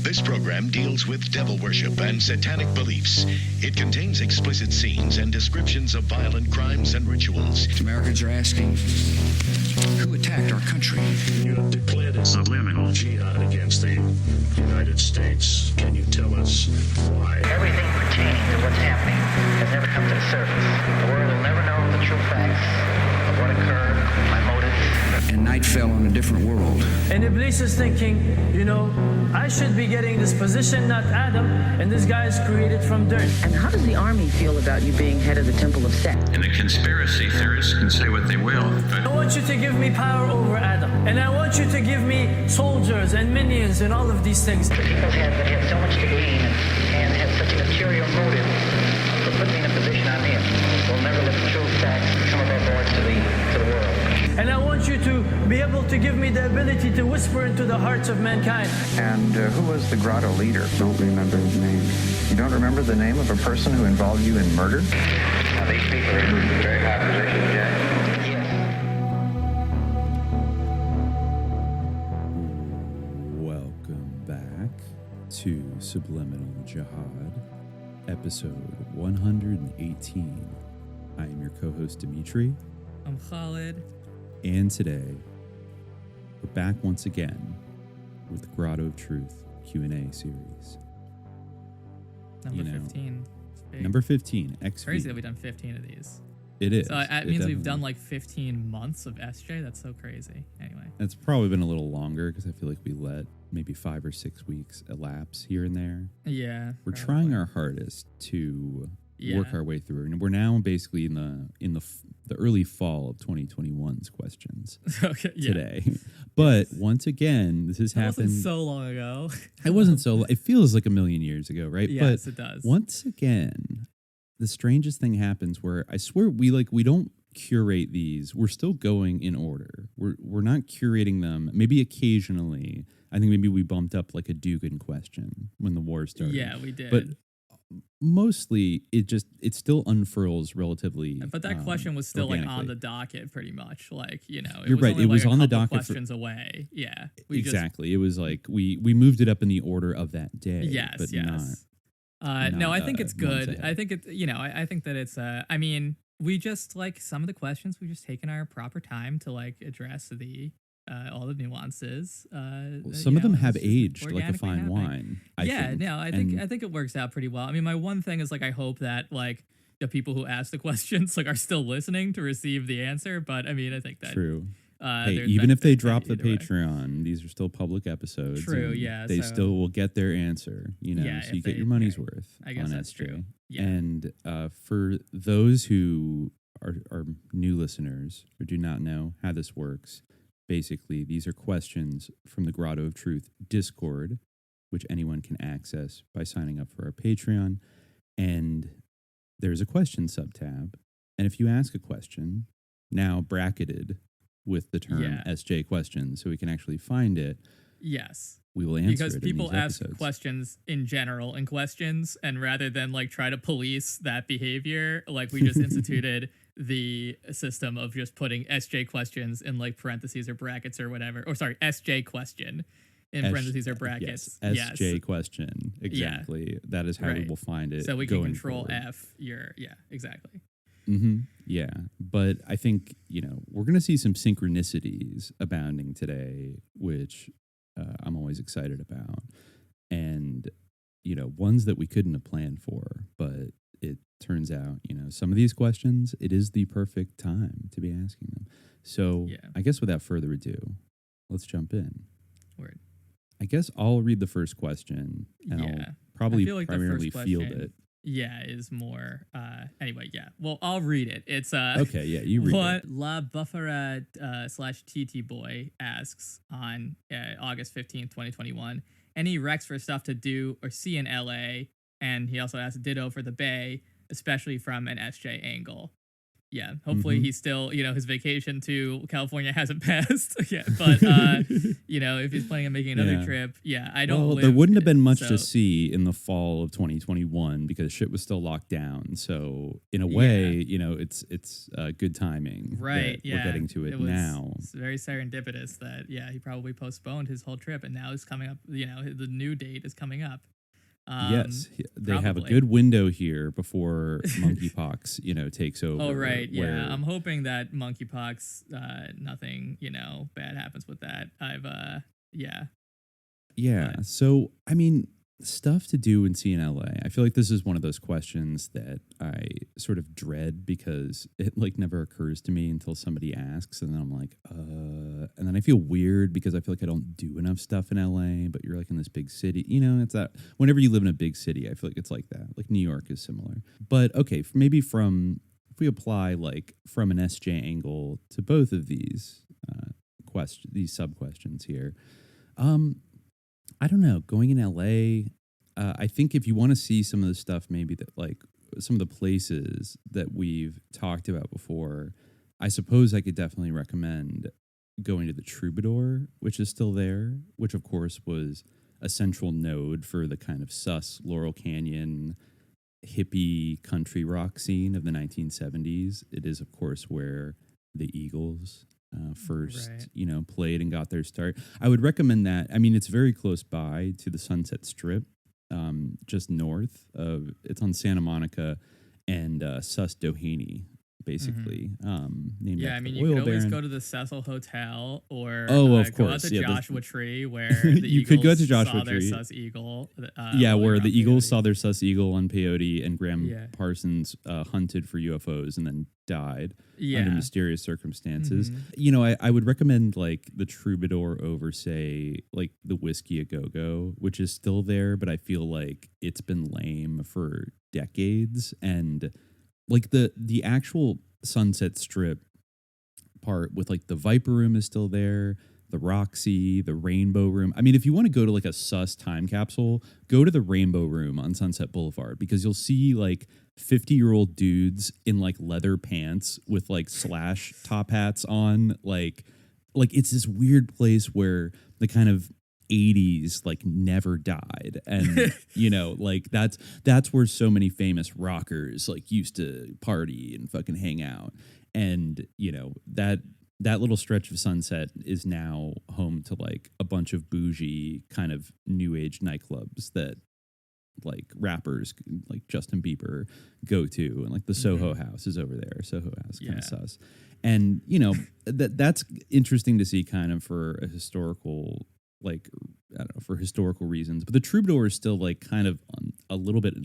This program deals with devil worship and satanic beliefs. It contains explicit scenes and descriptions of violent crimes and rituals. Americans are asking, who attacked our country? You have declared a subliminal jihad against the United States. Can you tell us why? Everything pertaining to what's happening has never come to the surface. The world will never know the true facts of what occurred, my motives. And night fell on a different world. And Iblis is thinking, I should be getting this position, not Adam, and this guy is created from dirt. And how does the army feel about you being head of the temple of Set? And the conspiracy theorists can say what they will, but I want you to give me power over Adam, and I want you to give me soldiers and minions and all of these things. The people had so much to glean and had such a material motive for putting me in a position I'm in. We'll never let the true facts come above board to the world. And I want you to be able to give me the ability to whisper into the hearts of mankind. And who was the grotto leader? Don't remember his name. You don't remember the name of a person who involved you in murder? now these people are in very high positions, yeah. Welcome back to Subliminal Jihad, episode 118. I am your co-host, Dimitri. I'm Khalid. And today, we're back once again with the Grotto of Truth Q&A series. Number 15. Number 15, XV. Crazy that we've done 15 of these. It is. So that means we've done like 15 months of SJ. That's so crazy. Anyway. It's probably been a little longer because I feel like we let maybe 5 or 6 weeks elapse here and there. Yeah. We're trying our hardest to work our way through, and we're now basically in the early fall of 2021's questions today. But once again, this has happened so long ago. It wasn't so. It feels like a million years ago, right? Yes, but it does. Once again, the strangest thing happens where I swear we don't curate these. We're still going in order. We're not curating them. Maybe occasionally, I think maybe we bumped up like a Dugan question when the war started. Yeah, we did. But mostly it still unfurls relatively. But that question was still like on the docket pretty much. Like, it was right. only It was like on the a couple docket questions away. Yeah. Exactly. It was like we moved it up in the order of that day. Yes, but yes. not no, I think it's good. ahead. I think it, I think that it's, I mean, we just like some of the questions, we've just taken our proper time to like address all the nuances. Some of them have aged like a fine wine. I think it works out pretty well. I mean, my one thing is like, I hope that like the people who ask the questions like are still listening to receive the answer. But I mean, I think that true. Hey, even if they drop the Patreon, these are still public episodes. True, yeah. They still will get their answer, so you get your money's worth. I guess on that's SJ. true. Yeah. And for those who are new listeners or do not know how this works, basically, these are questions from the Grotto of Truth Discord, which anyone can access by signing up for our Patreon. And there's a question subtab. And if you ask a question, now bracketed with the term SJ questions, so we can actually find it. Yes. We will answer because it people in these ask episodes. questions in general in questions, and rather than like try to police that behavior, like we just instituted the system of just putting SJ questions in like parentheses or brackets or whatever. Or sorry, SJ question in parentheses or brackets. Yes, SJ question. Exactly. Yeah. That is how we will find it. So we can going control forward. F exactly. Mm-hmm. Yeah. But I think, we're going to see some synchronicities abounding today, which I'm always excited about. And, ones that we couldn't have planned for, but it turns out, some of these questions, it is the perfect time to be asking them. So I guess without further ado, let's jump in. Word. I guess I'll read the first question and I'll probably primarily field it. Yeah, is more. Anyway, yeah. Well, I'll read it. It's okay. Yeah, you read what it. La Buffera /TT Boy asks on August 15th, 2021. Any recs for stuff to do or see in LA, and he also asks ditto for the Bay, especially from an SJ angle. yeah, hopefully he's still, his vacation to California hasn't passed yet. But, if he's planning on making another trip, I don't Well, live there wouldn't have been much so- to see in the fall of 2021 because shit was still locked down. So in a way, it's good timing. Right, that we're getting to it now. It's very serendipitous that, he probably postponed his whole trip and now it's coming up, the new date is coming up. Yes, they have a probably. good window here before monkeypox, takes over. Oh, right. Yeah. where- I'm hoping that monkeypox, nothing, bad happens with that. Yeah. Yeah. So, I mean, stuff to do and see in LA. I feel like this is one of those questions that I sort of dread because it like never occurs to me until somebody asks. And then I'm like, and then I feel weird because I feel like I don't do enough stuff in LA, but you're like in this big city, it's that whenever you live in a big city, I feel like it's like that. Like New York is similar, but okay. If we apply like from an SJ angle to both of these, these sub questions here, I don't know. Going in LA, I think if you want to see some of the stuff, maybe that like some of the places that we've talked about before, I suppose I could definitely recommend going to the Troubadour, which is still there, which of course was a central node for the kind of sus Laurel Canyon hippie country rock scene of the 1970s. It is, of course, where the Eagles first, Right. Played and got their start. I would recommend that. I mean, it's very close by to the Sunset Strip, just north of. It's on Santa Monica and Sus Doheny, basically. Named Yeah, after I mean, the you oil could always baron. go to the Cecil Hotel or Of go out course, to yeah, Joshua Tree where the You could go Eagles to Joshua saw their Tree. sus eagle. Where around the Eagles Peyote. saw their sus eagle on peyote and Graham Yeah. Parsons hunted for UFOs and then died Yeah. under mysterious circumstances. I would recommend like the Troubadour over, say, like the Whiskey A Go Go, which is still there, but I feel like it's been lame for decades. And like the actual Sunset Strip part with like the Viper Room is still there, the Roxy, the Rainbow Room. I mean, if you want to go to like a sus time capsule, go to the Rainbow Room on Sunset Boulevard because you'll see like 50-year-old dudes in like leather pants with like slash top hats on. Like it's this weird place where the kind of 80s like never died, and like that's where so many famous rockers like used to party and fucking hang out. And that little stretch of Sunset is now home to like a bunch of bougie kind of new age nightclubs that like rappers like Justin Bieber go to, and like the Soho House is over there. Soho House kind of sus, and that's interesting to see kind of for a historical, like I don't know, for historical reasons. But the Troubadour is still like kind of a little bit.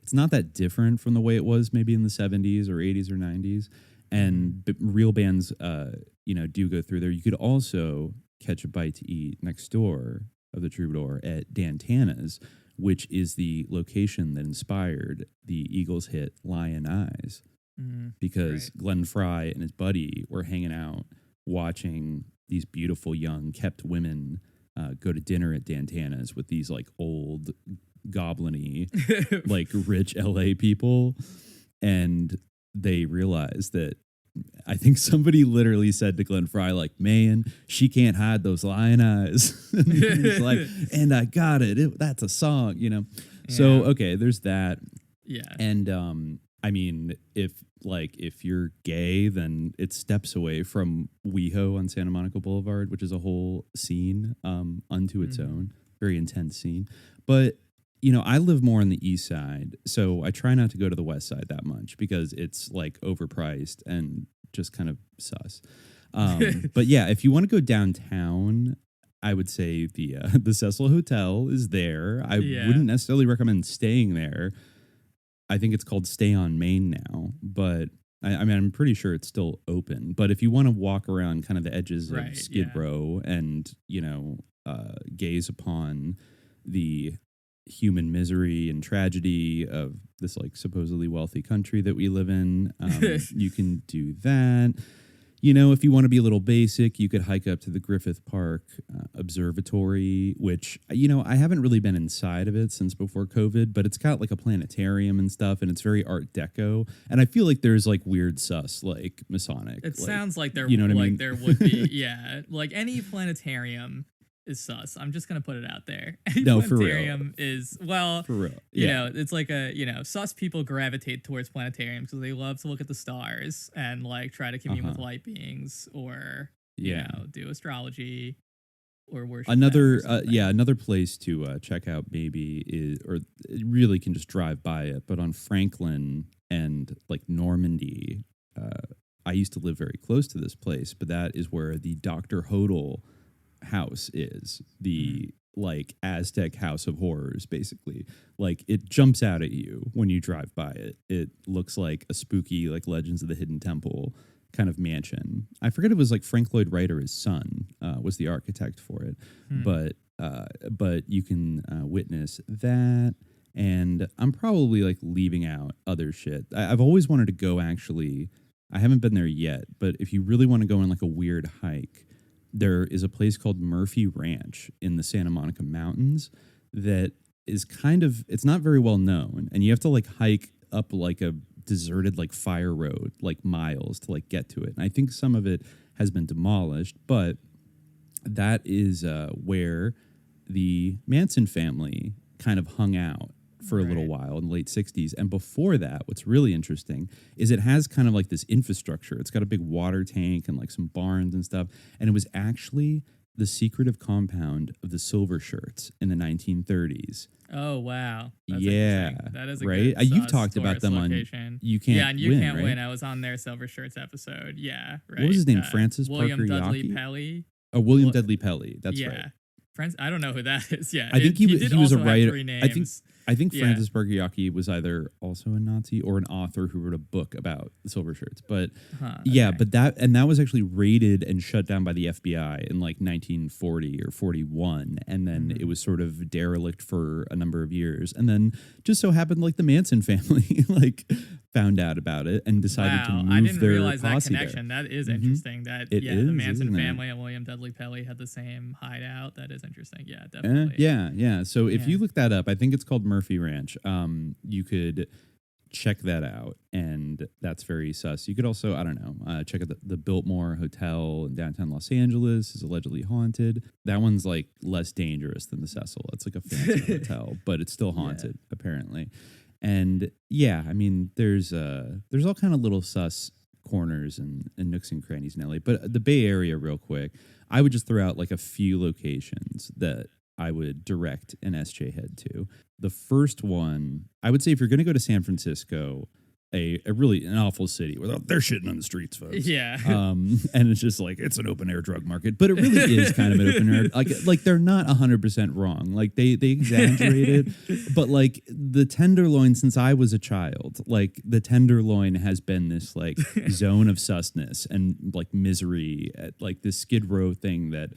It's not that different from the way it was maybe in the 70s or 80s or 90s. And real bands, do go through there. You could also catch a bite to eat next door of the Troubadour at Dantana's, which is the location that inspired the Eagles hit Lion Eyes. Because Glenn Fry and his buddy were hanging out watching these beautiful young kept women go to dinner at Dantana's with these like old goblin-y like rich LA people, and they realized that I think somebody literally said to Glenn Fry, like, man, she can't hide those lion eyes. And he's like, and I got it. That's a song, So, okay, there's that. Yeah. And I mean, if you're gay, then it steps away from WeHo on Santa Monica Boulevard, which is a whole scene unto its own, very intense scene. But I live more on the east side, so I try not to go to the west side that much because it's like overpriced and just kind of sus. But yeah, if you want to go downtown, I would say the Cecil Hotel is there. I wouldn't necessarily recommend staying there. I think it's called Stay on Main now, but I mean, I'm pretty sure it's still open. But if you want to walk around kind of the edges of Skid Row and, gaze upon the human misery and tragedy of this like supposedly wealthy country that we live in, you can do that. You know, if you want to be a little basic, you could hike up to the Griffith Park Observatory, which, you know, I haven't really been inside of it since before COVID, but it's got like a planetarium and stuff, and it's very Art Deco. And I feel like there's like weird sus, like Masonic. It sounds like there, you know what I mean? there would be, yeah, like any planetarium is sus. I'm just gonna put it out there. Any No, for real. planetarium is, well, For real. you Yeah. know, it's like a, you know, sus people gravitate towards planetariums because they love to look at the stars and like try to commune with light beings, or you know, do astrology or worship. Another another place to check out maybe is, or it really can just drive by it, but on Franklin and like Normandy, I used to live very close to this place, but that is where the Dr. Hodel house is, the like Aztec house of horrors, basically. Like, it jumps out at you when you drive by it. It looks like a spooky, like Legends of the Hidden Temple kind of mansion. I forget, it was like Frank Lloyd Wright or his son was the architect for it, but you can witness that. And I'm probably like leaving out other shit. I've always wanted to go, actually. I haven't been there yet, but if you really want to go on like a weird hike, there is a place called Murphy Ranch in the Santa Monica Mountains that is kind of, it's not very well known, and you have to like hike up like a deserted like fire road, like miles to like get to it. And I think some of it has been demolished, but that is where the Manson family kind of hung out for a little while in the late 60s. And before that, what's really interesting is it has kind of like this infrastructure. It's got a big water tank and like some barns and stuff. And it was actually the secretive compound of the Silver Shirts in the 1930s. Oh, wow. That's yeah. That is a right. good You've talked about them location. On You Can't Win. Yeah, and You Can't right? Win. I was on their Silver Shirts episode. Yeah, right. What was his name? Francis William Parker Dudley Yockey? Pelly. Oh, William Dudley Pelly. That's yeah. right. I don't know who that is. Yeah, I think he was a writer. I think Yeah. Francis Parker Yockey was either also a Nazi or an author who wrote a book about the Silver Shirts. But but that was actually raided and shut down by the FBI in like 1940 or 41, and then it was sort of derelict for a number of years, and then just so happened like the Manson family like found out about it and decided to move I didn't their realize that posse connection. there. That is interesting. That It the is, Manson isn't it? family and William Dudley Pelly had the same hideout. That is interesting. Yeah, definitely. Yeah. So if you look that up, I think it's called Murphy Ranch. You could check that out, and that's very sus. You could also, I don't know, check out the Biltmore Hotel in downtown Los Angeles is allegedly haunted. That one's like less dangerous than the Cecil. It's like a fancy hotel, but it's still haunted apparently. And yeah, I mean, there's all kind of little sus corners and nooks and crannies in LA. But the Bay Area, real quick, I would just throw out like a few locations that I would direct an SJ head to. The first one, I would say, if you're going to go to San Francisco, a really an awful city where they're shitting on the streets, folks. Yeah. And it's just like, it's an open air drug market, but it really is kind of an open air. Like they're not 100% wrong. Like they exaggerated, but like the Tenderloin, since I was a child, like the Tenderloin has been this like zone of susness and like misery at like this Skid Row thing that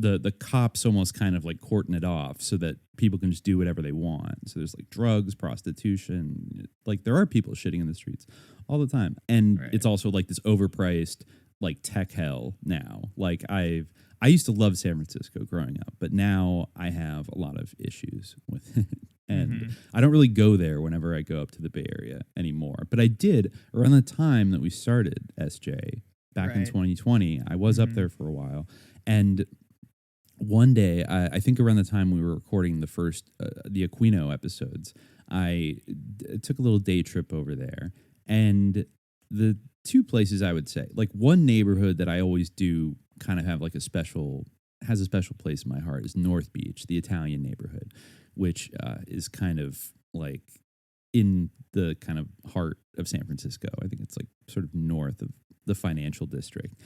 the cops almost kind of like cordon it off so that people can just do whatever they want. So there's like drugs, prostitution, like there are people shitting in the streets all the time. And it's also like this overpriced like tech hell now. Like I used to love San Francisco growing up, but now I have a lot of issues with it. And I don't really go there whenever I go up to the Bay Area anymore. But I did around the time that we started SJ back in 2020. I was up there for a while. And one day, I think around the time we were recording the first, the Aquino episodes, I took a little day trip over there. And the two places I would say, like one neighborhood that I always do kind of have like has a special place in my heart is North Beach, the Italian neighborhood, which is kind of like in the kind of heart of San Francisco. I think it's like sort of north of the financial district.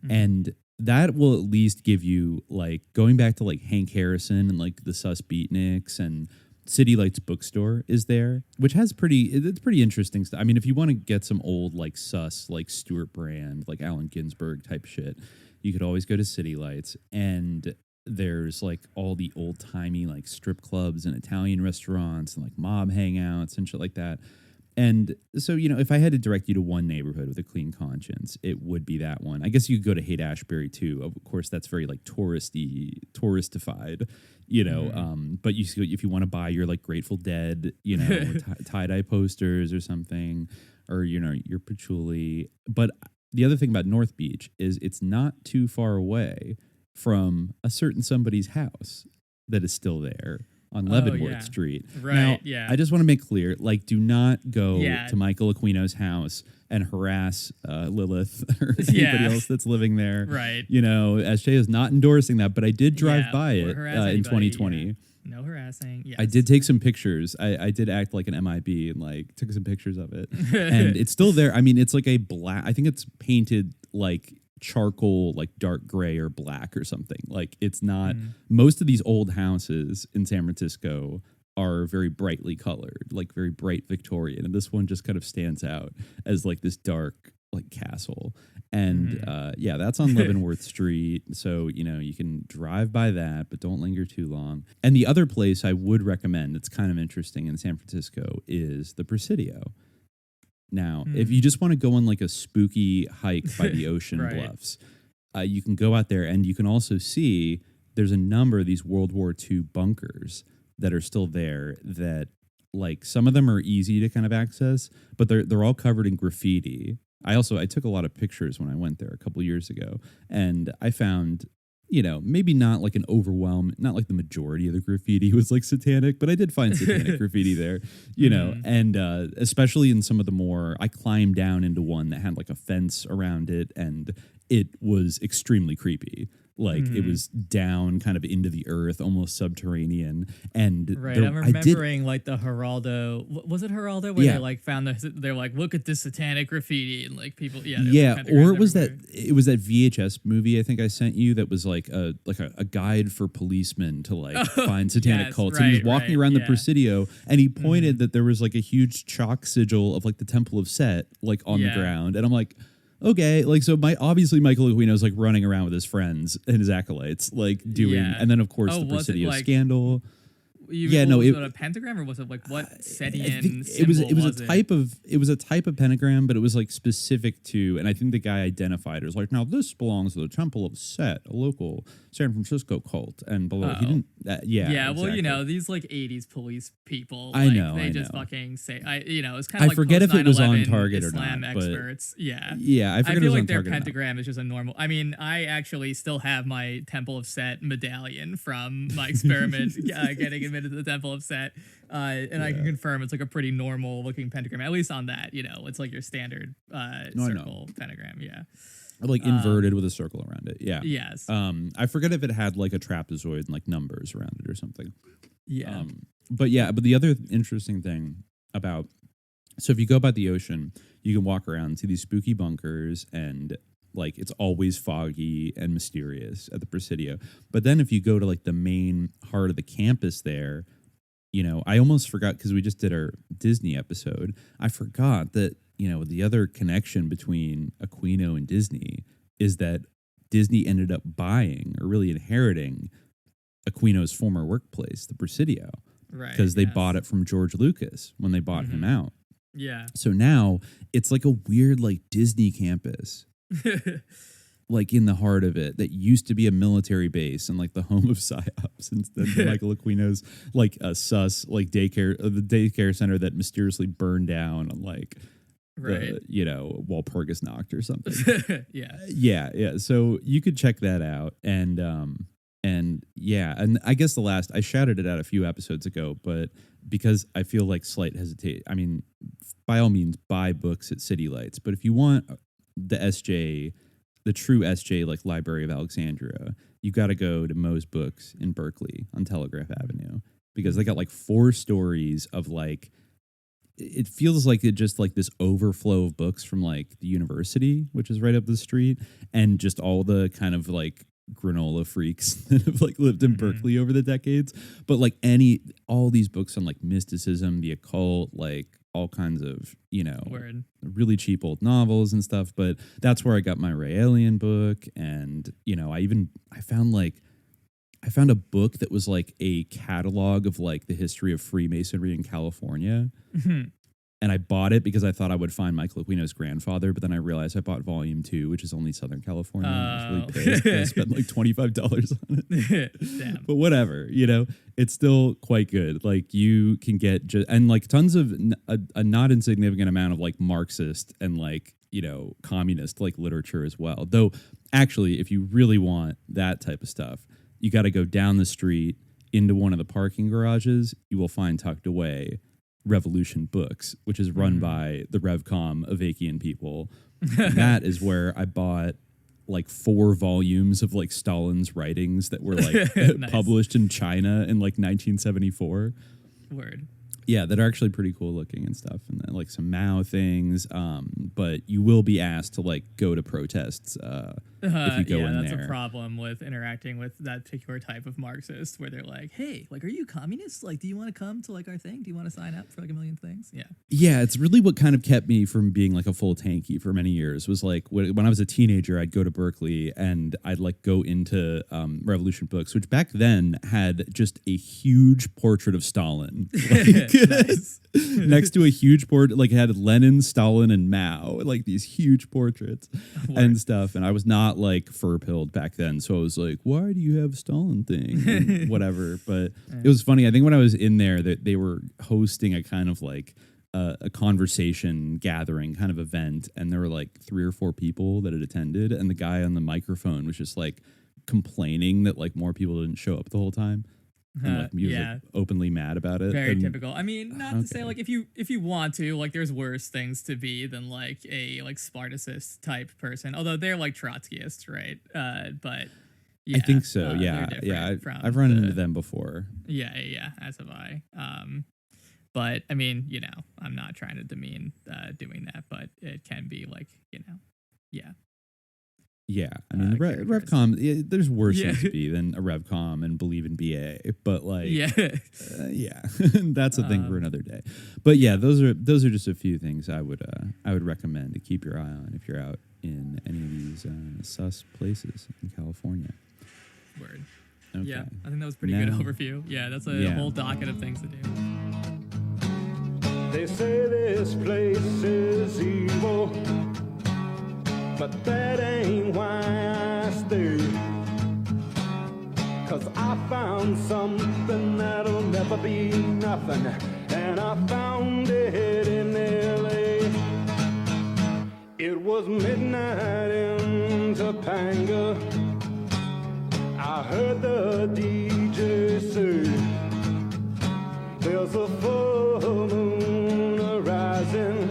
And that will at least give you like going back to like Hank Harrison and like the Sus Beatniks, and City Lights Bookstore is there, which has it's pretty interesting stuff. I mean, if you want to get some old like Sus, like Stuart Brand, like Allen Ginsberg type shit, you could always go to City Lights. And there's like all the old timey like strip clubs and Italian restaurants and like mob hangouts and shit like that. And so, if I had to direct you to one neighborhood with a clean conscience, it would be that one. I guess you could go to Haight-Ashbury too. Of course, that's very like touristified, but if you want to buy your like Grateful Dead, tie-dye posters or something, or, your patchouli. But the other thing about North Beach is it's not too far away from a certain somebody's house that is still there on Leavenworth Street. Right, now, yeah. I just want to make clear, like, do not go Yeah. to Michael Aquino's house and harass Lilith or anybody else that's living there. Right. SJ is not endorsing that, but I did drive Yeah, by or it harass in anybody, 2020. yeah. No harassing. Yes. I did take some pictures. I did act like an MIB and like took some pictures of it. And it's still there. I mean, it's like a black, I think it's painted like charcoal, like dark gray or black or something. Like it's not, most of these old houses in San Francisco are very brightly colored, like very bright Victorian. And this one just kind of stands out as like this dark, like castle. And that's on Leavenworth Street. So, you can drive by that, but don't linger too long. And the other place I would recommend that's kind of interesting in San Francisco is the Presidio. Now, if you just want to go on like a spooky hike by the ocean Right. bluffs, you can go out there, and you can also see there's a number of these World War II bunkers that are still there that, like, some of them are easy to kind of access, but they're all covered in graffiti. I took a lot of pictures when I went there a couple years ago, and I found, maybe not like an overwhelm, not like the majority of the graffiti was like satanic, but I did find satanic graffiti there, and especially in some of the more, I climbed down into one that had like a fence around it, and it was extremely creepy. Like it was down kind of into the earth, almost subterranean. And right, I'm remembering like the Geraldo. Was it Geraldo where they like found they're like, look at this satanic graffiti, and like people, or it was that VHS movie I think I sent you that was like a guide for policemen to like find satanic cults. And he was walking around the Presidio, and he pointed that there was like a huge chalk sigil of like the Temple of Set like on the ground, and I'm like, okay, like, so obviously Michael Aquino's like running around with his friends and his acolytes, like doing, and then of course the Presidio scandal. Was it a pentagram, or was it like what Setian symbol it was a type of pentagram, but it was like specific to, and I think the guy identified it as like, now this belongs to the Temple of Set, a local San Francisco cult, and below he didn't. Exactly. Well, these like '80s police people, I know, they I just know. fucking say, it's kind of like forget if it was on 9/11 target or Islam not, but experts. I forget it feel was like on their target or not. pentagram is just a normal. I mean, I actually still have my Temple of Set medallion from my experiment getting admitted to the Temple of Set, and I can confirm it's like a pretty normal looking pentagram, at least on that. It's like your standard circle pentagram. Yeah. Like inverted with a circle around it. Yeah. Yes. I forget if it had like a trapezoid and like numbers around it or something. Yeah. But the other interesting thing about, so if you go by the ocean, you can walk around and see these spooky bunkers, and like it's always foggy and mysterious at the Presidio. But then if you go to like the main heart of the campus there, I almost forgot, because we just did our Disney episode. I forgot that, the other connection between Aquino and Disney is that Disney ended up buying, or really inheriting, Aquino's former workplace, the Presidio. Right. Because they bought it from George Lucas when they bought him out. Yeah. So now it's like a weird like Disney campus. Like in the heart of it, that used to be a military base and like the home of psyops, instead of Michael Aquino's like a sus like the daycare center that mysteriously burned down on like Walpurgis Nacht or something. Yeah. So you could check that out, and I guess I shouted it out a few episodes ago, but because I feel like slight hesitate, I mean, by all means buy books at City Lights, but if you want the true SJ, like Library of Alexandria, you got to go to Moe's Books in Berkeley on Telegraph Avenue, because they got like 4 stories of like, it feels like it just like this overflow of books from like the university, which is right up the street, and just all the kind of like granola freaks that have like lived in Berkeley over the decades. But like all these books on like mysticism, the occult, like all kinds of, really cheap old novels and stuff. But that's where I got my Ray Alien book. And, I found a book that was like a catalog of like the history of Freemasonry in California. And I bought it because I thought I would find Michael Aquino's grandfather, but then I realized I bought volume 2, which is only Southern California. And I was really pissed. I spent like $25 on it. Damn. But whatever, it's still quite good. Like you can get and like tons of a not insignificant amount of like Marxist and like, communist like literature as well. Though actually, if you really want that type of stuff, you got to go down the street into one of the parking garages. You will find tucked away Revolution Books, which is run by the Revcom Avakian people. That is where I bought like 4 volumes of like Stalin's writings that were like Nice. published in China in like 1974. Word. Yeah, that are actually pretty cool looking and stuff, and then, like some Mao things. But you will be asked to like go to protests if you go in there. That's a problem with interacting with that particular type of Marxist, where they're like, "Hey, like, are you communist? Like, do you want to come to like our thing? Do you want to sign up for like a million things?" Yeah. Yeah, it's really what kind of kept me from being like a full tanky for many years. Was like when I was a teenager, I'd go to Berkeley and I'd like go into Revolution Books, which back then had just a huge portrait of Stalin. Nice. Next to a huge portrait, like it had Lenin, Stalin, and Mao, like these huge portraits and stuff. And I was not like fur-pilled back then, so I was like, "Why do you have Stalin thing?" And whatever. But it was funny. I think when I was in there, that they were hosting a kind of like a conversation gathering kind of event, and there were like 3 or 4 people that had attended, and the guy on the microphone was just like complaining that like more people didn't show up the whole time. And like, he was like openly mad about it. Very typical. I mean, not to say like if you want to, like there's worse things to be than like a like Spartacist type person. Although they're like Trotskyists, right? But yeah, I think so. Yeah. I've run into them before. Yeah, as have I. But I mean, I'm not trying to demean doing that, but it can be like, yeah. Yeah, I mean, Revcom, there's worse things to be than a Revcom and believe in BA, but like, that's a thing for another day. But yeah, those are just a few things I would recommend to keep your eye on if you're out in any of these sus places in California. Word. Okay. Yeah, I think that was a pretty good overview. Yeah, that's a whole docket of things to do. They say this place is evil, but that ain't why I stay. 'Cause I found something that'll never be nothing, and I found it in LA. It was midnight in Topanga. I heard the DJ say, there's a full moon rising.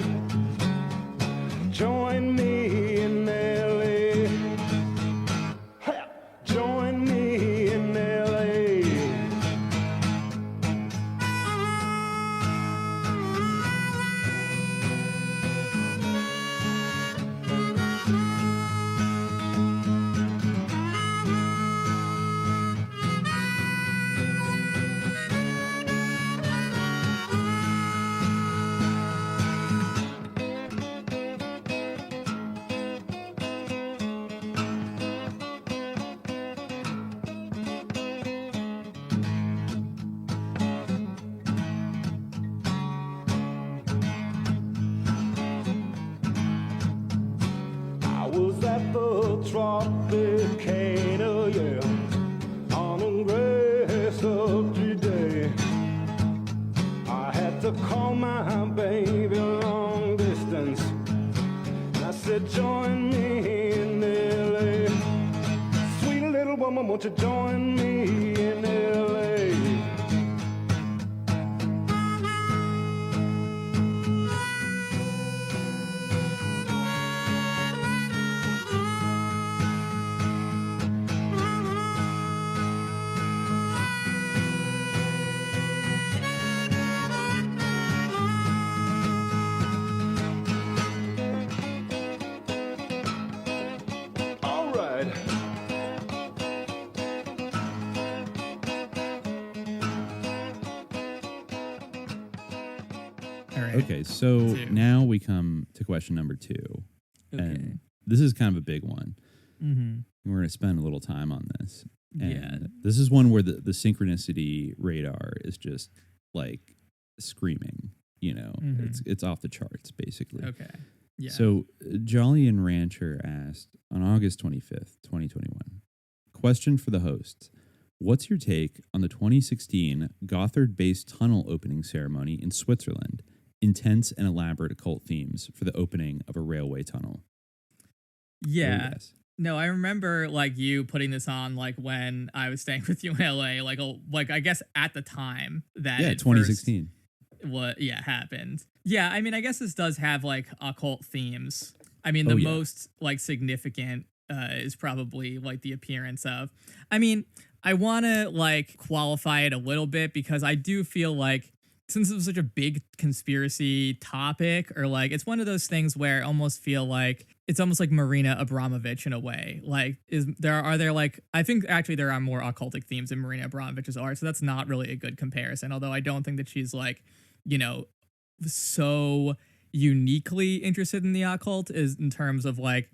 Join me in LA. Join me in LA. Tropicana, yeah, on a gray sultry day. I had to call my baby long distance. I said, join me in LA. Sweet little woman, won't you join me in LA? Okay, so now we come to question number 2. Okay. And this is kind of a big one. Mm-hmm. We're going to spend a little time on this. And this is one where the synchronicity radar is just like screaming. it's off the charts basically. Okay. Yeah. So Jolly and Rancher asked on August 25th, 2021. Question for the hosts. What's your take on the 2016 Gothard-based tunnel opening ceremony in Switzerland? Intense and elaborate occult themes for the opening of a railway tunnel. Yeah. No, I remember like you putting this on like when I was staying with you in LA, like I guess at the time that 2016. Happened. Yeah, I mean, I guess this does have like occult themes. I mean, the most like significant is probably like the appearance of. I mean, I want to like qualify it a little bit because I do feel like since it was such a big conspiracy topic, or like it's one of those things where I almost feel like it's almost like Marina Abramovich in a way. Like, are there like, I think actually there are more occultic themes in Marina Abramovich's art, so that's not really a good comparison. Although I don't think that she's like, so uniquely interested in the occult is in terms of like,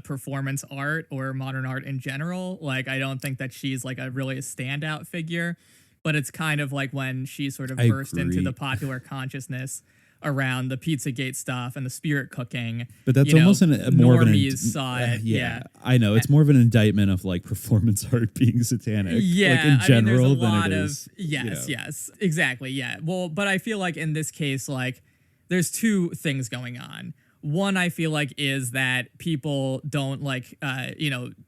performance art or modern art in general. Like, I don't think that she's like a standout figure, but it's kind of like when she sort of burst into the popular consciousness around the Pizzagate stuff and the spirit cooking. But that's almost more of an saw it. Yeah, I know. It's more of an indictment of like performance art being satanic. Yeah, like in general, there's a lot than it of is, yes, exactly. Yeah. Well, but I feel like in this case, like there's two things going on. One, I feel like, is that people don't like,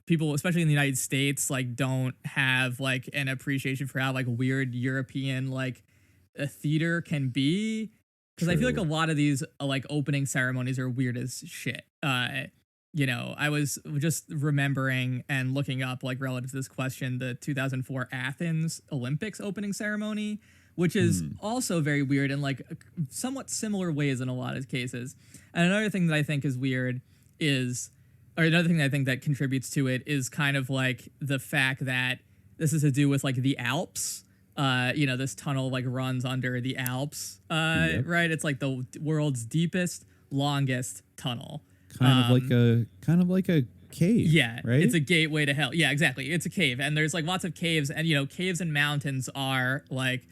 people, especially in the United States, like don't have like an appreciation for how like weird European like a theater can be. Because I feel like a lot of these like opening ceremonies are weird as shit. I was just remembering and looking up like relative to this question, the 2004 Athens Olympics opening ceremony, which is also very weird in like somewhat similar ways in a lot of cases. And another thing that I think is weird another thing that I think that contributes to it is kind of like the fact that this is to do with like the Alps. This tunnel like runs under the Alps, right? It's like the world's deepest, longest tunnel. Kind of like a cave. Yeah, right. It's a gateway to hell. Yeah, exactly. It's a cave, and there's like lots of caves, and caves and mountains are like,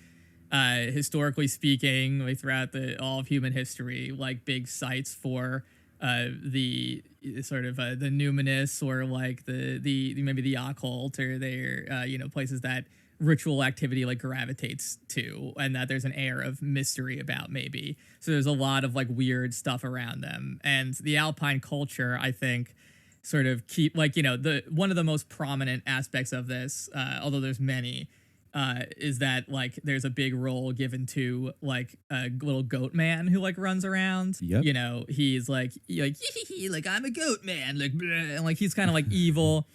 historically speaking, like throughout all of human history, like big sites for the sort of the numinous or like the maybe the occult, or they're places that ritual activity like gravitates to, and that there's an air of mystery about maybe. So there's a lot of like weird stuff around them, and the Alpine culture, I think, sort of keep like the one of the most prominent aspects of this, although there's many, is that like there's a big role given to like a little goat man who like runs around. Yep. He's like like I'm a goat man, like bleh, and like he's kind of like evil.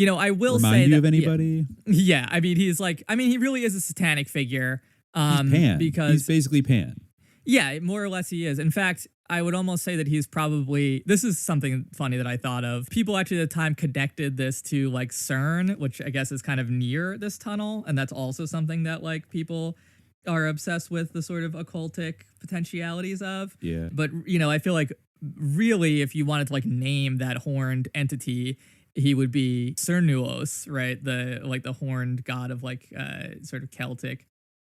I will Remind say you that, of anybody? Yeah, I mean, he really is a satanic figure. He's Pan. Because he's basically Pan. Yeah, more or less he is. In fact, I would almost say that he's probably, this is something funny that I thought of. People actually at the time connected this to like CERN, which I guess is kind of near this tunnel. And that's also something that like people are obsessed with the sort of occultic potentialities of. Yeah. But, I feel like really if you wanted to like name that horned entity, he would be Cernunnos, right? The horned god of like sort of Celtic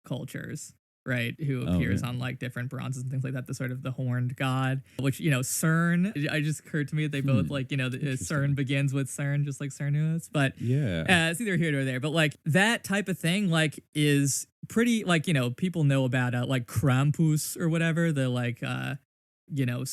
cultures, right? Who appears on like different bronzes and things like that. The sort of the horned god, which CERN. It just occurred to me that they both like CERN begins with CERN, just like Cernunnos. But yeah, it's either here or there. But like that type of thing, like is pretty like people know about like Krampus or whatever, the like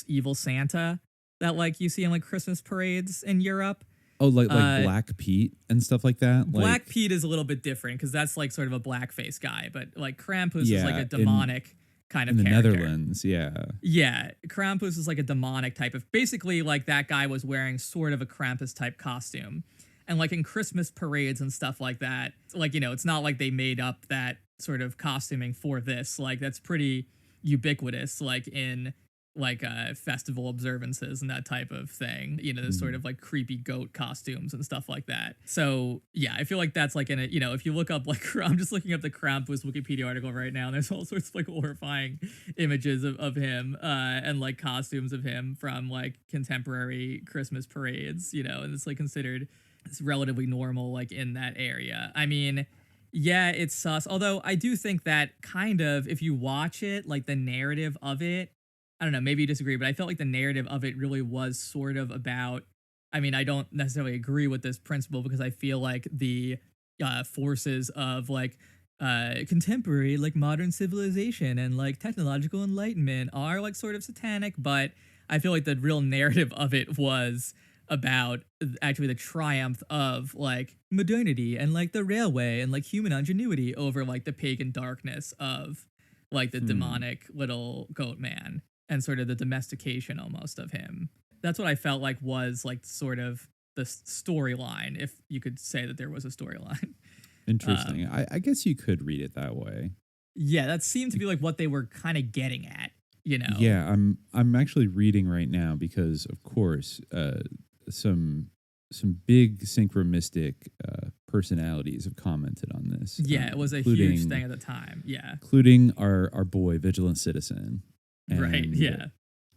evil Santa that like you see in like Christmas parades in Europe. Oh, like Black Pete and stuff like that? Black Pete is a little bit different because that's like sort of a blackface guy, but like Krampus is like a demonic kind of character. In the Netherlands, yeah. Yeah, Krampus is like a demonic type of, basically like that guy was wearing sort of a Krampus type costume. And like in Christmas parades and stuff like that, like, it's not like they made up that sort of costuming for this. Like that's pretty ubiquitous, like in like festival observances and that type of thing, the sort of like creepy goat costumes and stuff like that. So yeah, I feel like that's like if you look up like, I'm just looking up the Krampus Wikipedia article right now, and there's all sorts of like horrifying images of him and like costumes of him from like contemporary Christmas parades, and it's like considered it's relatively normal like in that area. I mean, Yeah, it's sus. Although I do think that kind of, if you watch it, like the narrative of it, I don't know, maybe you disagree, but I felt like the narrative of it really was sort of about. I mean, I don't necessarily agree with this principle because I feel like the forces of like contemporary, like modern civilization and like technological enlightenment are like sort of satanic, but I feel like the real narrative of it was about actually the triumph of like modernity and like the railway and like human ingenuity over like the pagan darkness of like the demonic little goat man and sort of the domestication almost of him. That's what I felt like was like sort of the storyline, if you could say that there was a storyline. Interesting. I guess you could read it that way. Yeah, that seemed to be like what they were kind of getting at, you know. Yeah, I'm actually reading right now because, of course, some big synchromistic personalities have commented on this. Yeah, it was a huge thing at the time. Yeah, including our boy Vigilant Citizen. Right. Yeah.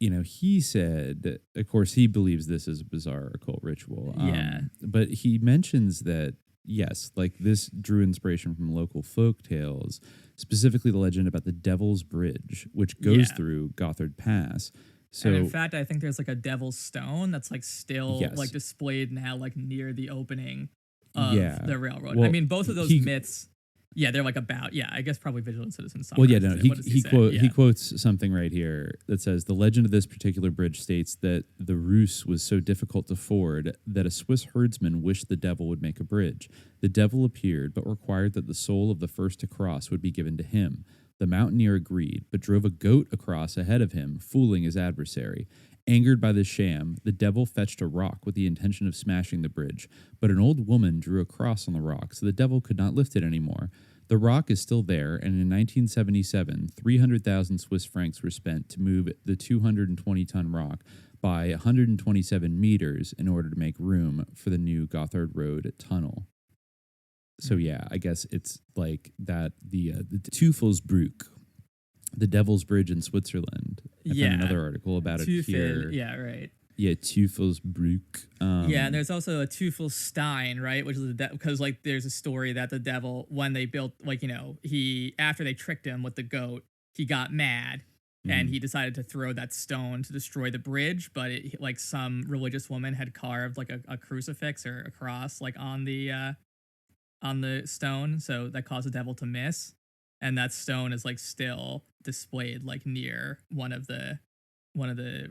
You know, he said, of course, he believes this is a bizarre occult ritual. Yeah. But he mentions that, yes, like this drew inspiration from local folk tales, specifically the legend about the Devil's Bridge, which goes through Gothard Pass. So, and in fact, I think there's like a Devil's Stone that's like still like displayed now, like near the opening of the railroad. Well, I mean, both of those myths. Yeah, they're like about, I guess probably Vigilant Citizen. Well, yeah, no, he quotes something right here that says, the legend of this particular bridge states that the Reuss was so difficult to ford that a Swiss herdsman wished the devil would make a bridge. The devil appeared, but required that the soul of the first to cross would be given to him. The mountaineer agreed, but drove a goat across ahead of him, fooling his adversary. Angered by the sham, the devil fetched a rock with the intention of smashing the bridge, but an old woman drew a cross on the rock, so the devil could not lift it anymore. The rock is still there, and in 1977, 300,000 Swiss francs were spent to move the 220-ton rock by 127 meters in order to make room for the new Gothard Road tunnel. So yeah, I guess it's like that, the Teufelsbrück, the Devil's Bridge in Switzerland. I found another article about it here. Yeah, right. Yeah, Teufelsbrück. Yeah, and there's also a Teufelsstein, right? Which is because like there's a story that the devil, when they built, like, you know, after they tricked him with the goat, he got mad and he decided to throw that stone to destroy the bridge. But like some religious woman had carved like a crucifix or a cross like on the stone, so that caused the devil to miss. And that stone is like still displayed like near one of the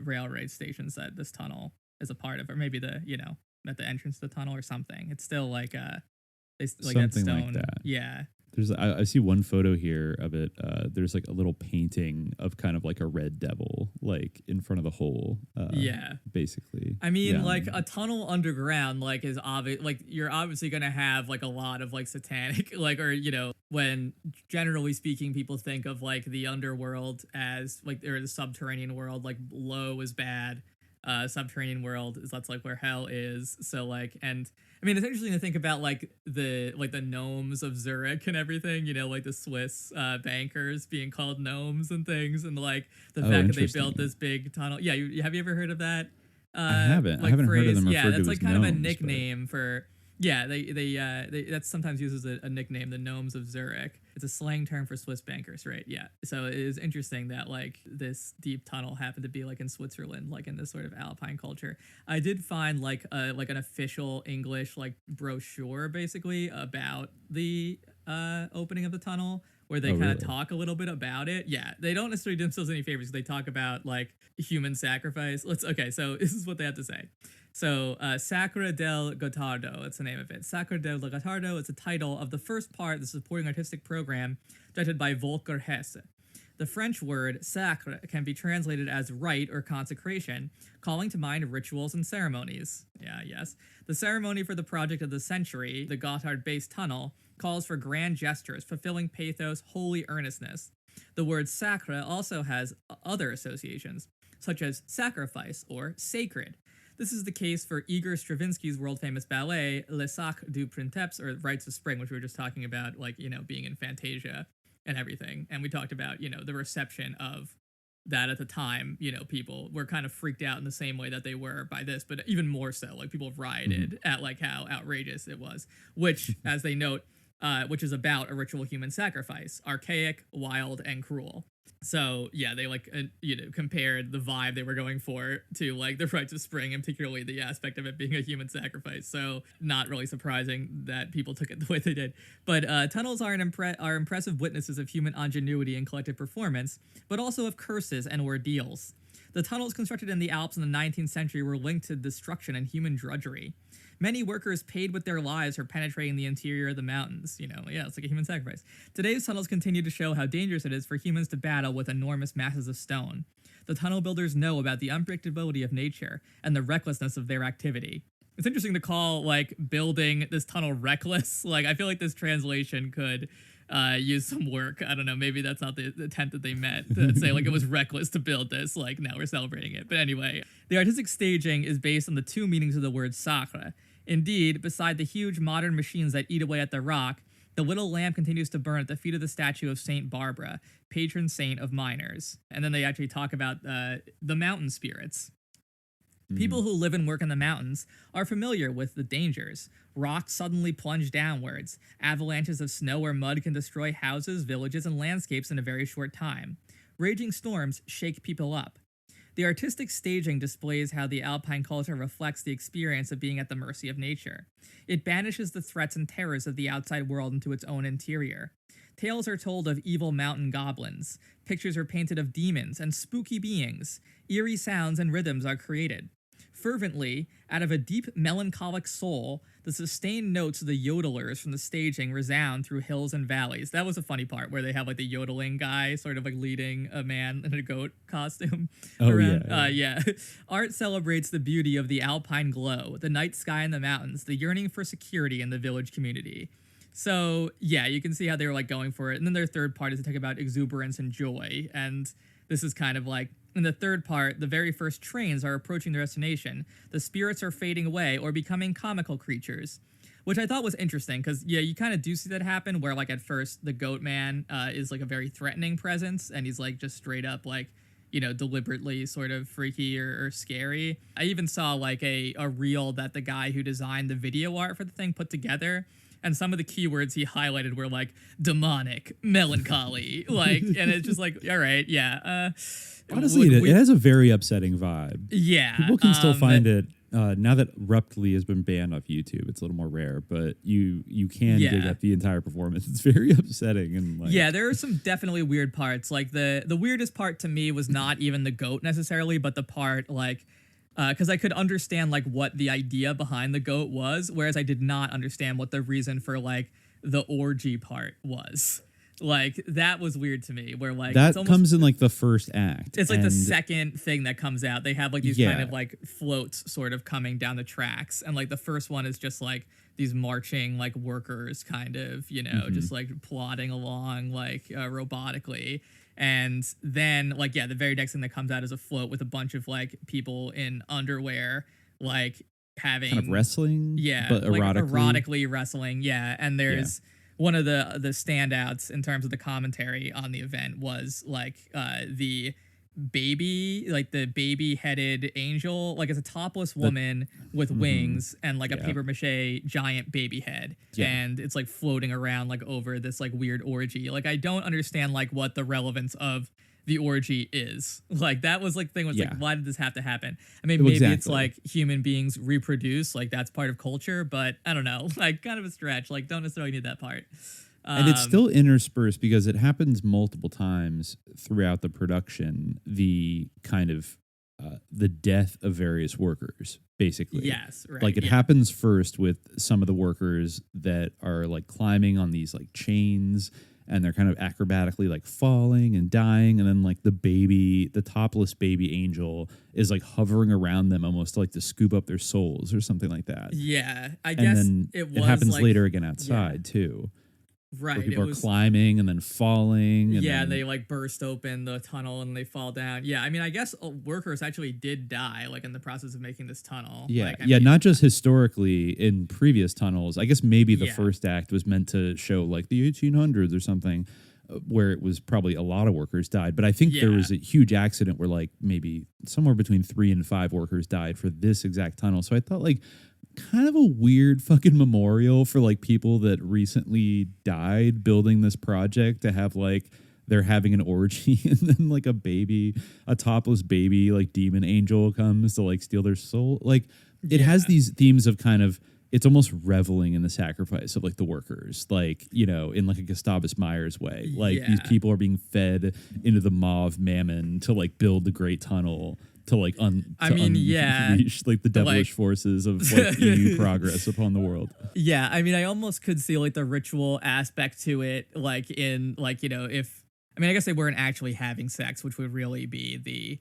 railroad stations that this tunnel is a part of, or maybe at the entrance to the tunnel or something. It's still like something that stone. like that. Yeah. I see one photo here of it. There's like a little painting of kind of like a red devil, like in front of the hole. Basically. I mean, like a tunnel underground, like is obvious. Like you're obviously gonna have like a lot of like satanic, like, or when generally speaking, people think of like the underworld as like, or the subterranean world, like low is bad. Subterranean world that's like where hell is. So like, and I mean, it's interesting to think about like the gnomes of Zurich and everything, like the Swiss bankers being called gnomes and things, and like the fact that they built this big tunnel. Yeah, have you ever heard of that? I haven't. I haven't heard of them referred to as that's like kind gnomes, of a nickname for. Yeah, they that's sometimes uses a nickname, the gnomes of Zurich. It's a slang term for Swiss bankers, right? Yeah. So it is interesting that like this deep tunnel happened to be like in Switzerland, like in this sort of alpine culture. I did find like an official English like brochure basically about the opening of the tunnel, where they kind of talk a little bit about it. Yeah, they don't necessarily do themselves any favors. They talk about like human sacrifice. So this is what they have to say. So, Sacra del Gottardo, that's the name of it. Sacra del Gottardo is the title of the first part of the supporting artistic program directed by Volker Hesse. The French word sacre can be translated as rite or consecration, calling to mind rituals and ceremonies. Yeah, yes. The ceremony for the project of the century, the Gotthard Base Tunnel, calls for grand gestures, fulfilling pathos, holy earnestness. The word sacre also has other associations, such as sacrifice or sacred. This is the case for Igor Stravinsky's world-famous ballet, Le Sacre du Printemps, or Rites of Spring, which we were just talking about, like, being in Fantasia and everything. And we talked about, the reception of that at the time. People were kind of freaked out in the same way that they were by this, but even more so. Like, people rioted at, like, how outrageous it was, which, as they note, which is about a ritual human sacrifice, archaic, wild, and cruel. So yeah, they compared the vibe they were going for to like the rites of spring, and particularly the aspect of it being a human sacrifice. So not really surprising that people took it the way they did. But tunnels are are impressive witnesses of human ingenuity and collective performance, but also of curses and ordeals. The tunnels constructed in the Alps in the 19th century were linked to destruction and human drudgery. Many workers paid with their lives for penetrating the interior of the mountains. It's like a human sacrifice. Today's tunnels continue to show how dangerous it is for humans to battle with enormous masses of stone. The tunnel builders know about the unpredictability of nature and the recklessness of their activity. It's interesting to call, like, building this tunnel reckless. Like, I feel like this translation could use some work. I don't know, maybe that's not the intent that they meant, to say like it was reckless to build this, like now we're celebrating it. But anyway, the artistic staging is based on the two meanings of the word sacre. Indeed, beside the huge modern machines that eat away at the rock, the little lamp continues to burn at the feet of the statue of Saint Barbara, patron saint of miners. And then they actually talk about the mountain spirits. People who live and work in the mountains are familiar with the dangers. Rocks suddenly plunge downwards. Avalanches of snow or mud can destroy houses, villages, and landscapes in a very short time. Raging storms shake people up. The artistic staging displays how the Alpine culture reflects the experience of being at the mercy of nature. It banishes the threats and terrors of the outside world into its own interior. Tales are told of evil mountain goblins. Pictures are painted of demons and spooky beings. Eerie sounds and rhythms are created. Fervently, out of a deep melancholic soul, the sustained notes of the yodelers from the staging resound through hills and valleys. That was a funny part where they have like the yodeling guy sort of like leading a man in a goat costume around. Yeah. Art celebrates the beauty of the alpine glow, the night sky in the mountains, the yearning for security in the village community. So yeah, you can see how they were like going for it. And then their third part is to talk about exuberance and joy. And this is kind of like, in the third part, the very first trains are approaching their destination. The spirits are fading away or becoming comical creatures, which I thought was interesting because, yeah, you kind of do see that happen where, like, at first the goat man is, like, a very threatening presence and he's, like, just straight up, like, deliberately sort of freaky or scary. I even saw, like, a reel that the guy who designed the video art for the thing put together. And some of the keywords he highlighted were like demonic, melancholy, like, and it's just like, all right, yeah. Honestly, it has a very upsetting vibe. Yeah. People can still find it. Now that Ruptly has been banned off YouTube, it's a little more rare, but you can dig up the entire performance. It's very upsetting. And like, yeah, there are some definitely weird parts. Like the weirdest part to me was not even the goat necessarily, but the part like, because I could understand like what the idea behind the goat was, whereas I did not understand what the reason for like the orgy part was. Like that was weird to me. Where like that comes in like the first act. It's like the second thing that comes out. They have like these kind of like floats sort of coming down the tracks, and like the first one is just like these marching like workers, kind of just like plodding along like robotically. And then, like, yeah, the very next thing that comes out is a float with a bunch of, like, people in underwear, like, having... kind of wrestling? Yeah. But like, erotically wrestling, yeah. And there's one of the standouts in terms of the commentary on the event was, like, the baby-headed angel. Like, it's a topless woman with wings and, like, a papier-mâché giant baby head. Yeah. And it's, like, floating around, like, over this, like, weird orgy. Like, I don't understand, like, what the relevance of the orgy is. Like, that was, like, the thing was, like, why did this have to happen? I mean, maybe it's, like, human beings reproduce. Like, that's part of culture. But, I don't know. Like, kind of a stretch. Like, don't necessarily need that part. And it's still interspersed because it happens multiple times throughout the production, the kind of the death of various workers, basically. Yes, right. Like it happens first with some of the workers that are like climbing on these like chains and they're kind of acrobatically like falling and dying. And then like the topless baby angel is like hovering around them almost like to scoop up their souls or something like that. Yeah, I guess then it happens like, later again outside too. Right. Where people are climbing and then falling. And they like burst open the tunnel and they fall down. Yeah, I mean, I guess workers actually did die like in the process of making this tunnel. Yeah, like, I mean, not just historically in previous tunnels. I guess maybe the first act was meant to show like the 1800s or something, where it was probably a lot of workers died. But I think there was a huge accident where like maybe somewhere between 3 and 5 workers died for this exact tunnel. So I thought like kind of a weird fucking memorial for like people that recently died building this project to have like they're having an orgy and then like a topless baby like demon angel comes to like steal their soul. Like it has these themes of kind of, it's almost reveling in the sacrifice of like the workers, like, you know, in like a Gustavus Myers way. Like these people are being fed into the maw of mammon to like build the great tunnel to like unleash like the devilish forces of like EU progress upon the world. Yeah, I mean, I almost could see like the ritual aspect to it, like in like, you know, if I mean, I guess they weren't actually having sex, which would really be the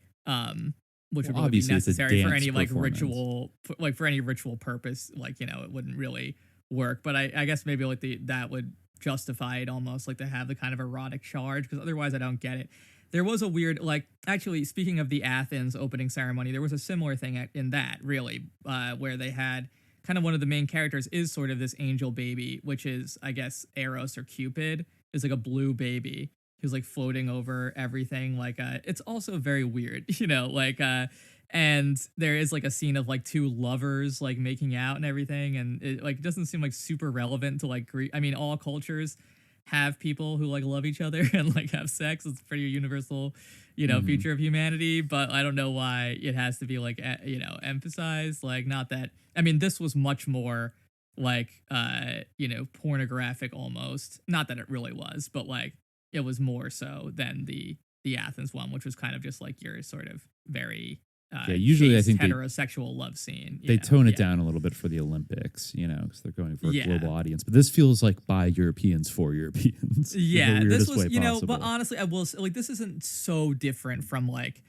which would really be necessary for any like ritual, like for any ritual purpose. Like, you know, it wouldn't really work. But I guess maybe like that would justify it almost, like to have the kind of erotic charge, because otherwise I don't get it. There was a weird, like, actually, speaking of the Athens opening ceremony, there was a similar thing in that, really, where they had kind of one of the main characters is sort of this angel baby, which is, I guess, Eros or Cupid, is like a blue baby who's like floating over everything. Like, it's also very weird, you know, like, and there is like a scene of like two lovers like making out and everything, and it like doesn't seem like super relevant to like Greek. I mean, all cultures have people who like love each other and like have sex. It's a pretty universal, you know, feature of humanity. But I don't know why it has to be like you know, emphasized. Like, not that, I mean, this was much more like you know, pornographic almost. Not that it really was, but like it was more so than the Athens one, which was kind of just like your sort of very usually I think heterosexual love scene. They tone it down a little bit for the Olympics, you know, because they're going for a global audience. But this feels like by Europeans for Europeans. Yeah, this was, you know, but honestly, I will say, like, this isn't so different from like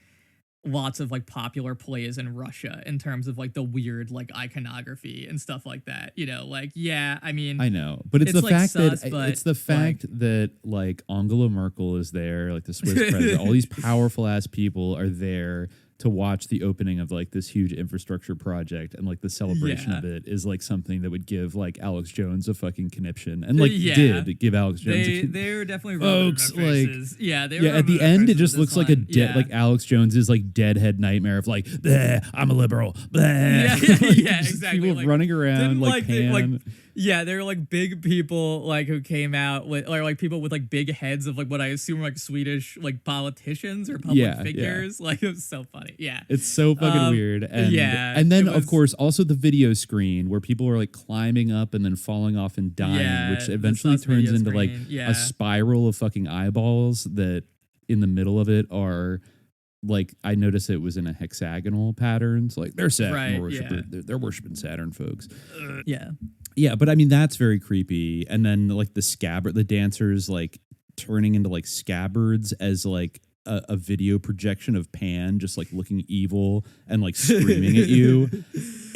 lots of like popular plays in Russia in terms of like the weird like iconography and stuff like that. You know, like, yeah, I mean, I know, but it's the like fact sus, that but it's the fact that like Angela Merkel is there, like the Swiss president, all these powerful ass people are there to watch the opening of like this huge infrastructure project, and like the celebration of it is like something that would give like Alex Jones a fucking conniption, and like did give Alex Jones. They were definitely folks like they were at the end it just looks like a like Alex Jones's like deadhead nightmare of like, I'm a liberal. Yeah, exactly. People like, running around like pan. Yeah, they were like big people like who came out with, or like people with like big heads of like what I assume are like Swedish like politicians or public figures. Like, it was so funny. Yeah, it's so fucking weird. And and then of course also the video screen where people are like climbing up and then falling off and dying, which eventually turns into like a spiral of fucking eyeballs that in the middle of it are like, I noticed it was in a hexagonal patterns. Like they're Saturn they're worshiping Saturn, folks. Yeah, but I mean that's very creepy. And then like the dancers like turning into like scabbards as like a video projection of Pan just like looking evil and like screaming at you.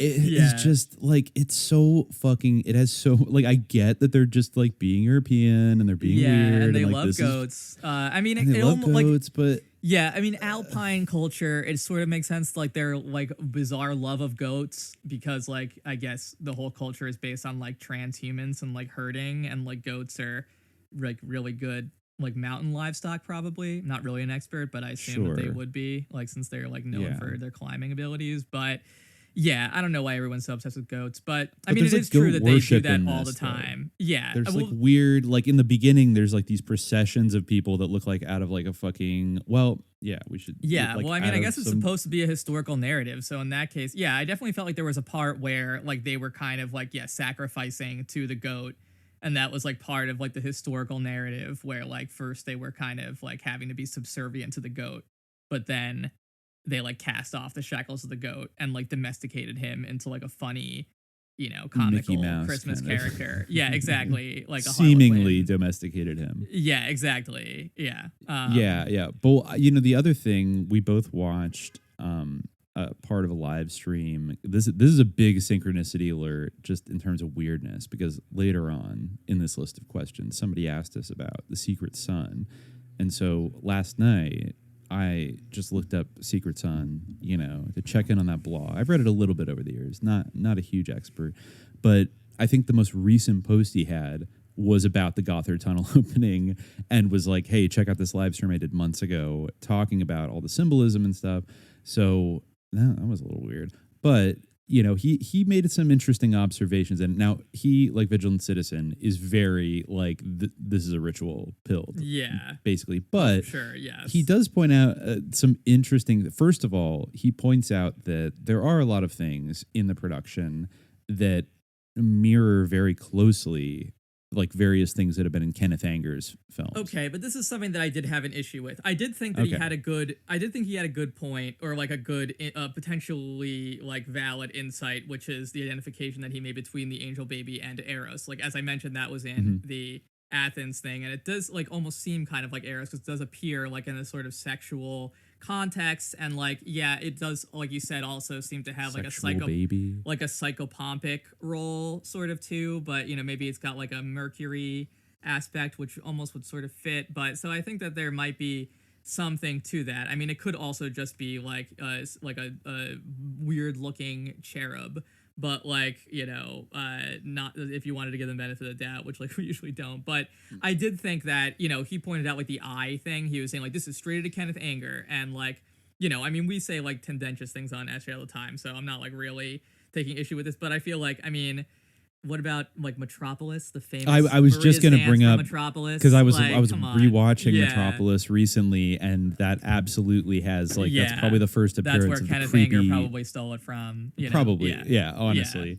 It is just like, it's so fucking, it has so like, I get that they're just like being European and they're being weird and they and, like, love goats. I mean, they love goats, but yeah, I mean, Alpine culture, it sort of makes sense, like their like bizarre love of goats, because like I guess the whole culture is based on like transhumans and like herding, and like goats are like really good like mountain livestock. Probably not really an expert, but I assume that they would be, like, since they're like known for their climbing abilities. But yeah, I don't know why everyone's so obsessed with goats, but I mean, it is true that they do that all the time. Yeah, there's like weird, like in the beginning, there's like these processions of people that look like out of like a fucking, we should. Yeah, like well, I mean, I guess it's supposed to be a historical narrative, so in that case, yeah, I definitely felt like there was a part where like they were kind of like sacrificing to the goat, and that was like part of like the historical narrative where like first they were kind of like having to be subservient to the goat, but then they like cast off the shackles of the goat and like domesticated him into like a funny, you know, comical Christmas character. Yeah, exactly. Like a seemingly Harlequin. Domesticated him. Yeah, exactly. Yeah. Yeah. But you know, the other thing, we both watched part of a live stream. This is a big synchronicity alert just in terms of weirdness, because later on in this list of questions, somebody asked us about the Secret Sun. And so last night, I just looked up Secret Sun, you know, to check in on that blog. I've read it a little bit over the years, not a huge expert, but I think the most recent post he had was about the Gothard Tunnel opening, and was like, hey, check out this live stream I did months ago talking about all the symbolism and stuff. So that was a little weird. But you know, he made some interesting observations, and now he, like Vigilant Citizen, is very like this is a ritual pill, basically. But sure, yes, he does point out some interesting. First of all, he points out that there are a lot of things in the production that mirror very closely like various things that have been in Kenneth Anger's films. Okay, but this is something that I did have an issue with. I did think that he had a good point, or like a good potentially like valid insight, which is the identification that he made between the angel baby and Eros. Like as I mentioned, that was in the Athens thing, and it does like almost seem kind of like Eros, because it does appear like in a sort of sexual context, and like it does, like you said, also seem to have like a psychopompic role sort of too, but you know, maybe it's got like a Mercury aspect which almost would sort of fit. But so I think that there might be something to that. I mean, it could also just be like a weird looking cherub, but like, you know, not if you wanted to give them benefit of the doubt, which like we usually don't. But I did think that, you know, he pointed out like the eye thing. He was saying like, this is straight to Kenneth Anger, and like, you know, I mean, we say like tendentious things on SJ all the time, so I'm not like really taking issue with this. But I feel like, I mean, what about like Metropolis, the famous? I was just going to bring up Metropolis, because I was like, rewatching Metropolis recently, and that absolutely has like that's probably the first appearance. That's where of Kenneth the creepy, Anger probably stole it from. You know? Probably, honestly.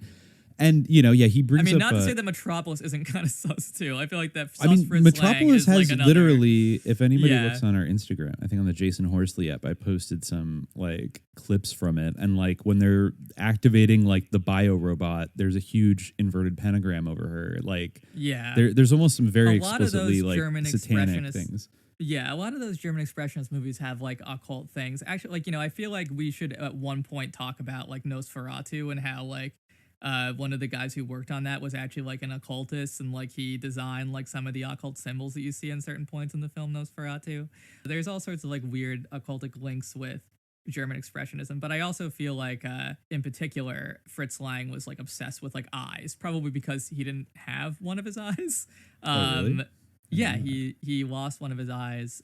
And you know, he brings. I mean, up, not to say that Metropolis isn't kind of sus too. I feel like that. I mean, Metropolis has like literally. If anybody looks on our Instagram, I think on the Jason Horsley app, I posted some like clips from it, and like when they're activating like the bio robot, there's a huge inverted pentagram over her. Like, there's almost some very explicitly like satanic things. Yeah, a lot of those German expressionist movies have like occult things. Actually, like, you know, I feel like we should at one point talk about like Nosferatu and how like. One of the guys who worked on that was actually like an occultist, and like he designed like some of the occult symbols that you see in certain points in the film Nosferatu. There's all sorts of like weird occultic links with German expressionism, but I also feel like in particular Fritz Lang was like obsessed with like eyes, probably because he didn't have one of his eyes. Really? Yeah, he lost one of his eyes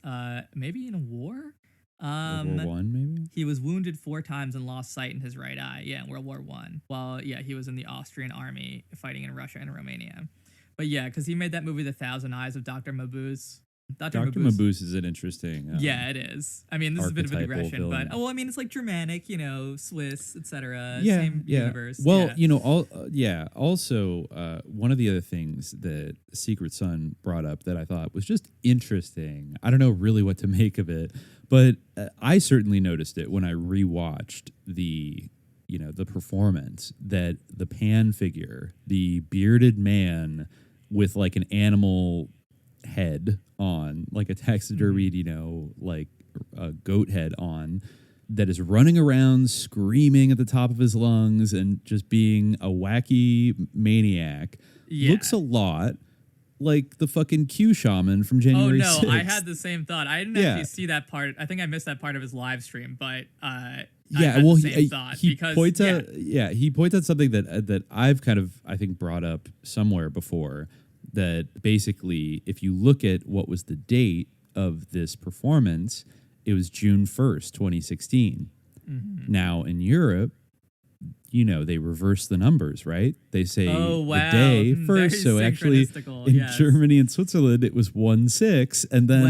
maybe in a war. World War I, maybe? He was wounded 4 times and lost sight in his right eye. Yeah, in World War I. Well, he was in the Austrian army fighting in Russia and Romania. But yeah, because he made that movie, The Thousand Eyes of Dr. Mabuse. Dr. Mabuse is an interesting. Yeah, it is. I mean, this is a bit of a digression, but I mean, it's like Germanic, you know, Swiss, etc. Same universe. Well, you know, Also, one of the other things that Secret Son brought up that I thought was just interesting. I don't know really what to make of it, but I certainly noticed it when I rewatched the performance, that the Pan figure, the bearded man with like an animal head on, like a taxidermied, you know, like a goat head on, that is running around screaming at the top of his lungs and just being a wacky maniac, looks a lot like the fucking Q shaman from January 6th. Oh no, I had the same thought. I didn't actually see that part. I think I missed that part of his live stream, but he points out something that I've kind of, I think, brought up somewhere before, that basically if you look at what was the date of this performance, it was June 1st, 2016. Mm-hmm. Now in Europe, you know, they reverse the numbers, right? They say the day first. So actually in Germany and Switzerland, it was 1/6. And then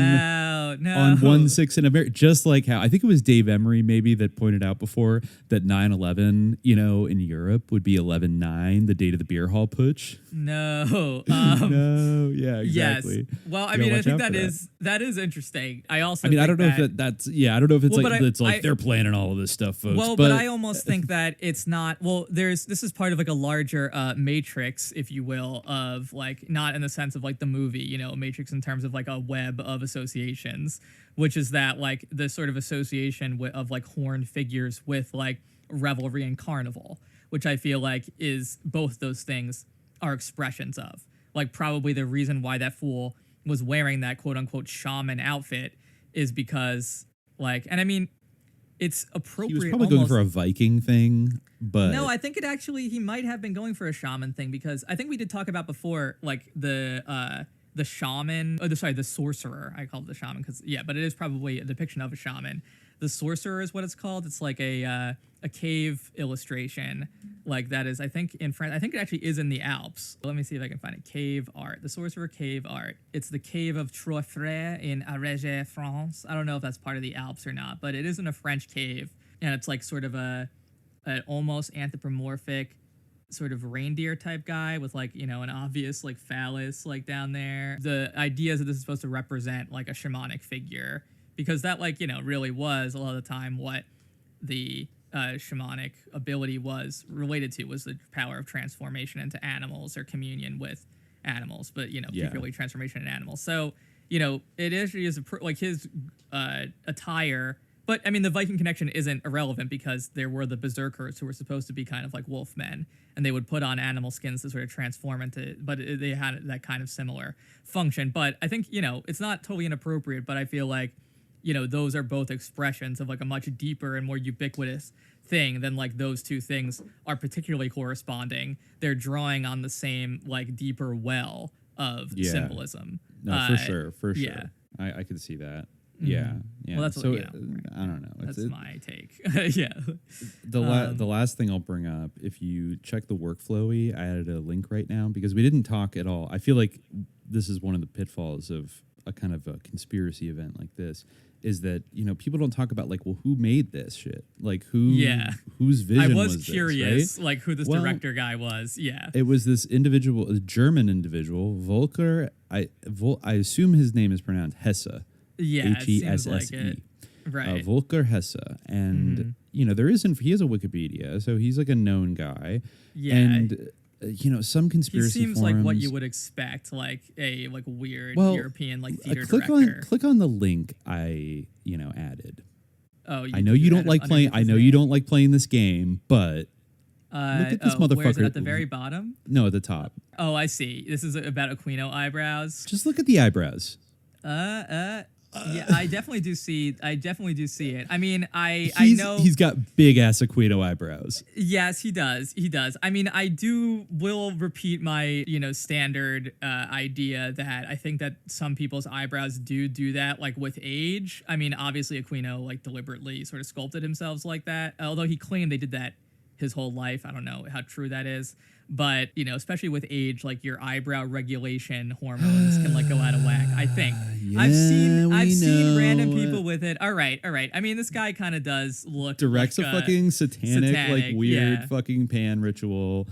on 1/6 in America, just like how I think it was Dave Emery maybe that pointed out before that 9/11, you know, in Europe would be 11/9, the date of the beer hall putsch. No. No. Yeah, exactly. Yes. Well, I mean, I think that is interesting. I also I don't know if that's I don't know if it's like they're planning all of this stuff, folks. Well, but I almost think that it's not. Well, this is part of like a larger matrix, if you will, of like, not in the sense of like the movie, you know, matrix in terms of like a web of associations, which is that like the sort of association of like horned figures with like revelry and carnival, which I feel like is both those things are expressions of. Like probably the reason why that fool was wearing that quote unquote shaman outfit is because like, and I mean, it's appropriate. He was probably going for a Viking thing, but no, I think he might have been going for a shaman thing, because I think we did talk about before, like the shaman, the sorcerer. I called it the shaman but it is probably a depiction of a shaman. The Sorcerer is what it's called. It's like a cave illustration, like that is, I think, in France. I think it actually is in the Alps. Let me see if I can find it. Cave art. The Sorcerer cave art. It's the cave of Troyfrères in Ariège, France. I don't know if that's part of the Alps or not, but it is in a French cave, and it's like sort of an almost anthropomorphic sort of reindeer type guy with like, you know, an obvious like phallus like down there. The idea is that this is supposed to represent like a shamanic figure, because that, like, you know, really was a lot of the time what the shamanic ability was related to, was the power of transformation into animals or communion with animals, but, you know, particularly transformation in animals. So, you know, it is like his attire. But I mean, the Viking connection isn't irrelevant, because there were the berserkers who were supposed to be kind of like wolfmen, and they would put on animal skins to sort of transform into, but they had that kind of similar function. But I think, you know, it's not totally inappropriate, but I feel like, you know, those are both expressions of like a much deeper and more ubiquitous thing than like those two things are particularly corresponding. They're drawing on the same like deeper well of symbolism. No, for sure. Yeah. I could see that. Yeah. Well, that's so what, you know, I don't know. That's my take. Yeah. The last thing I'll bring up, if you check the workflowy, I added a link right now because we didn't talk at all. I feel like this is one of the pitfalls of a kind of a conspiracy event like this, is that, you know, people don't talk about like, well, who made this shit? Like whose vision was this, curious, right? Like who this director guy was. Yeah. It was this individual, a German individual, Volker. I assume his name is pronounced Hesse. Yeah, Hesse. it seems like it. Right. Volker Hesse. And, you know, he has a Wikipedia, so he's like a known guy. Yeah. And, you know, some conspiracy he seems forums, like what you would expect, like a like weird European like theater director. Click on the link I, you know, added. Oh, I know you don't like playing. I know you don't like playing this game, but look at this motherfucker. Where is it, at the very bottom? No, at the top. Oh, I see. This is about Aquino eyebrows. Just look at the eyebrows. Yeah, I definitely do see it. I mean, I know he's got big ass Aquino eyebrows. Yes, he does. I mean, will repeat my, you know, standard idea that I think that some people's eyebrows do that, like with age. I mean, obviously Aquino like deliberately sort of sculpted himself like that, although he claimed they did that his whole life. I don't know how true that is. But, you know, especially with age, like your eyebrow regulation hormones can like go out of whack, I think. Yeah, I've seen random people with it. All right. I mean, this guy kind of does look directs like a fucking satanic like weird fucking pan ritual,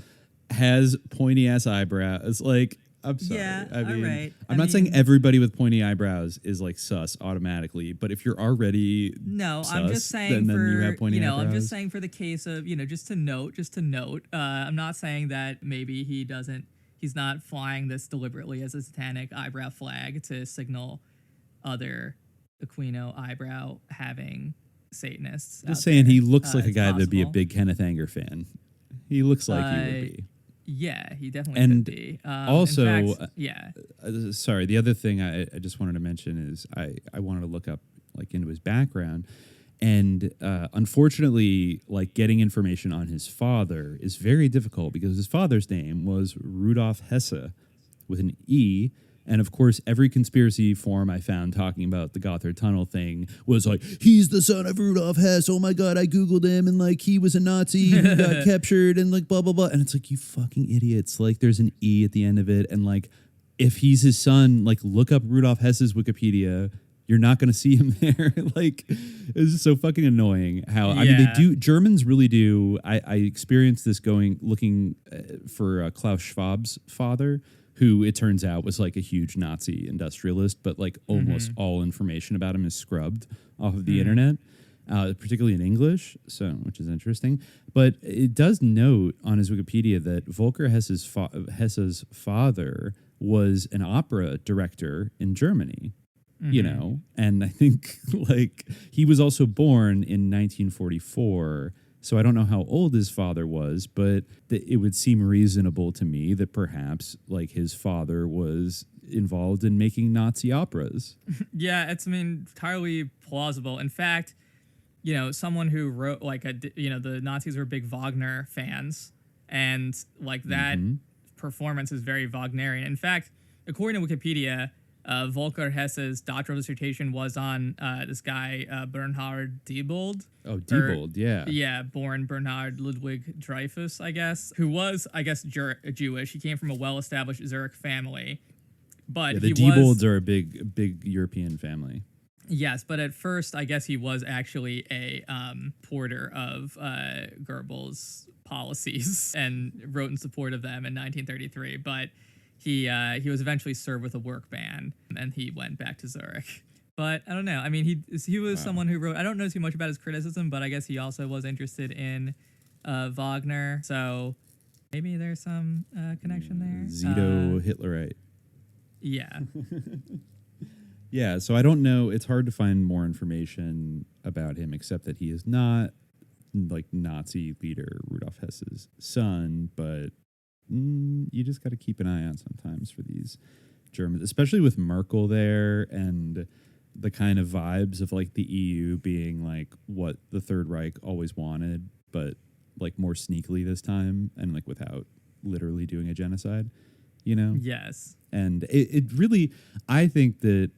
has pointy ass eyebrows. Like, I'm sorry. Yeah, I mean, all right. I'm not saying everybody with pointy eyebrows is like sus automatically, but if you're already sus, I'm just saying then you have pointy eyebrows. I'm just saying for the case of, you know, just to note. I'm not saying that maybe he's not flying this deliberately as a satanic eyebrow flag to signal other Aquino eyebrow having Satanists. Just saying, he looks like a it's guy that'd be a possible. big Kenneth Anger fan. He looks like he would be. Yeah, he definitely could be. Also, in fact, yeah. Sorry, the other thing I just wanted to mention is I wanted to look up like into his background, and unfortunately, like getting information on his father is very difficult because his father's name was Rudolf Hesse with an E. And of course, every conspiracy forum I found talking about the Gotthard Tunnel thing was like, he's the son of Rudolf Hess. Oh my God, I Googled him and like he was a Nazi who got captured and like blah, blah, blah. And it's like, you fucking idiots. Like there's an E at the end of it. And like, if he's his son, like look up Rudolf Hess's Wikipedia. You're not going to see him there. Like, it's just so fucking annoying how, I mean, Germans really do. I experienced this looking for Klaus Schwab's father, who it turns out was like a huge Nazi industrialist, but like almost all information about him is scrubbed off of the internet, particularly in English, so which is interesting. But it does note on his Wikipedia that Volker Hesse's father was an opera director in Germany, you know, and I think like he was also born in 1944. So I don't know how old his father was, but it would seem reasonable to me that perhaps like his father was involved in making Nazi operas. Yeah, it's entirely plausible. In fact, you know, someone who wrote like the Nazis were big Wagner fans, and like that performance is very Wagnerian. In fact, according to Wikipedia, Volker Hesse's doctoral dissertation was on this guy, Bernhard Diebold. Oh, Diebold, yeah. Yeah, born Bernhard Ludwig Dreyfus, I guess, who was, I guess, Jewish. He came from a well-established Zurich family. But the Diebold's are a big European family. Yes, but at first, I guess he was actually a porter of Goebbels' policies and wrote in support of them in 1933. But he was eventually served with a work ban, and he went back to Zurich. But I don't know. I mean, he was someone who wrote. I don't know too much about his criticism, but I guess he also was interested in Wagner. So maybe there's some connection there. Zito Hitlerite. Yeah. Yeah, so I don't know. It's hard to find more information about him except that he is not like Nazi leader Rudolf Hess's son, but you just got to keep an eye out sometimes for these Germans, especially with Merkel there and the kind of vibes of like the EU being like what the Third Reich always wanted, but like more sneakily this time and like without literally doing a genocide, you know? Yes. And it really, I think that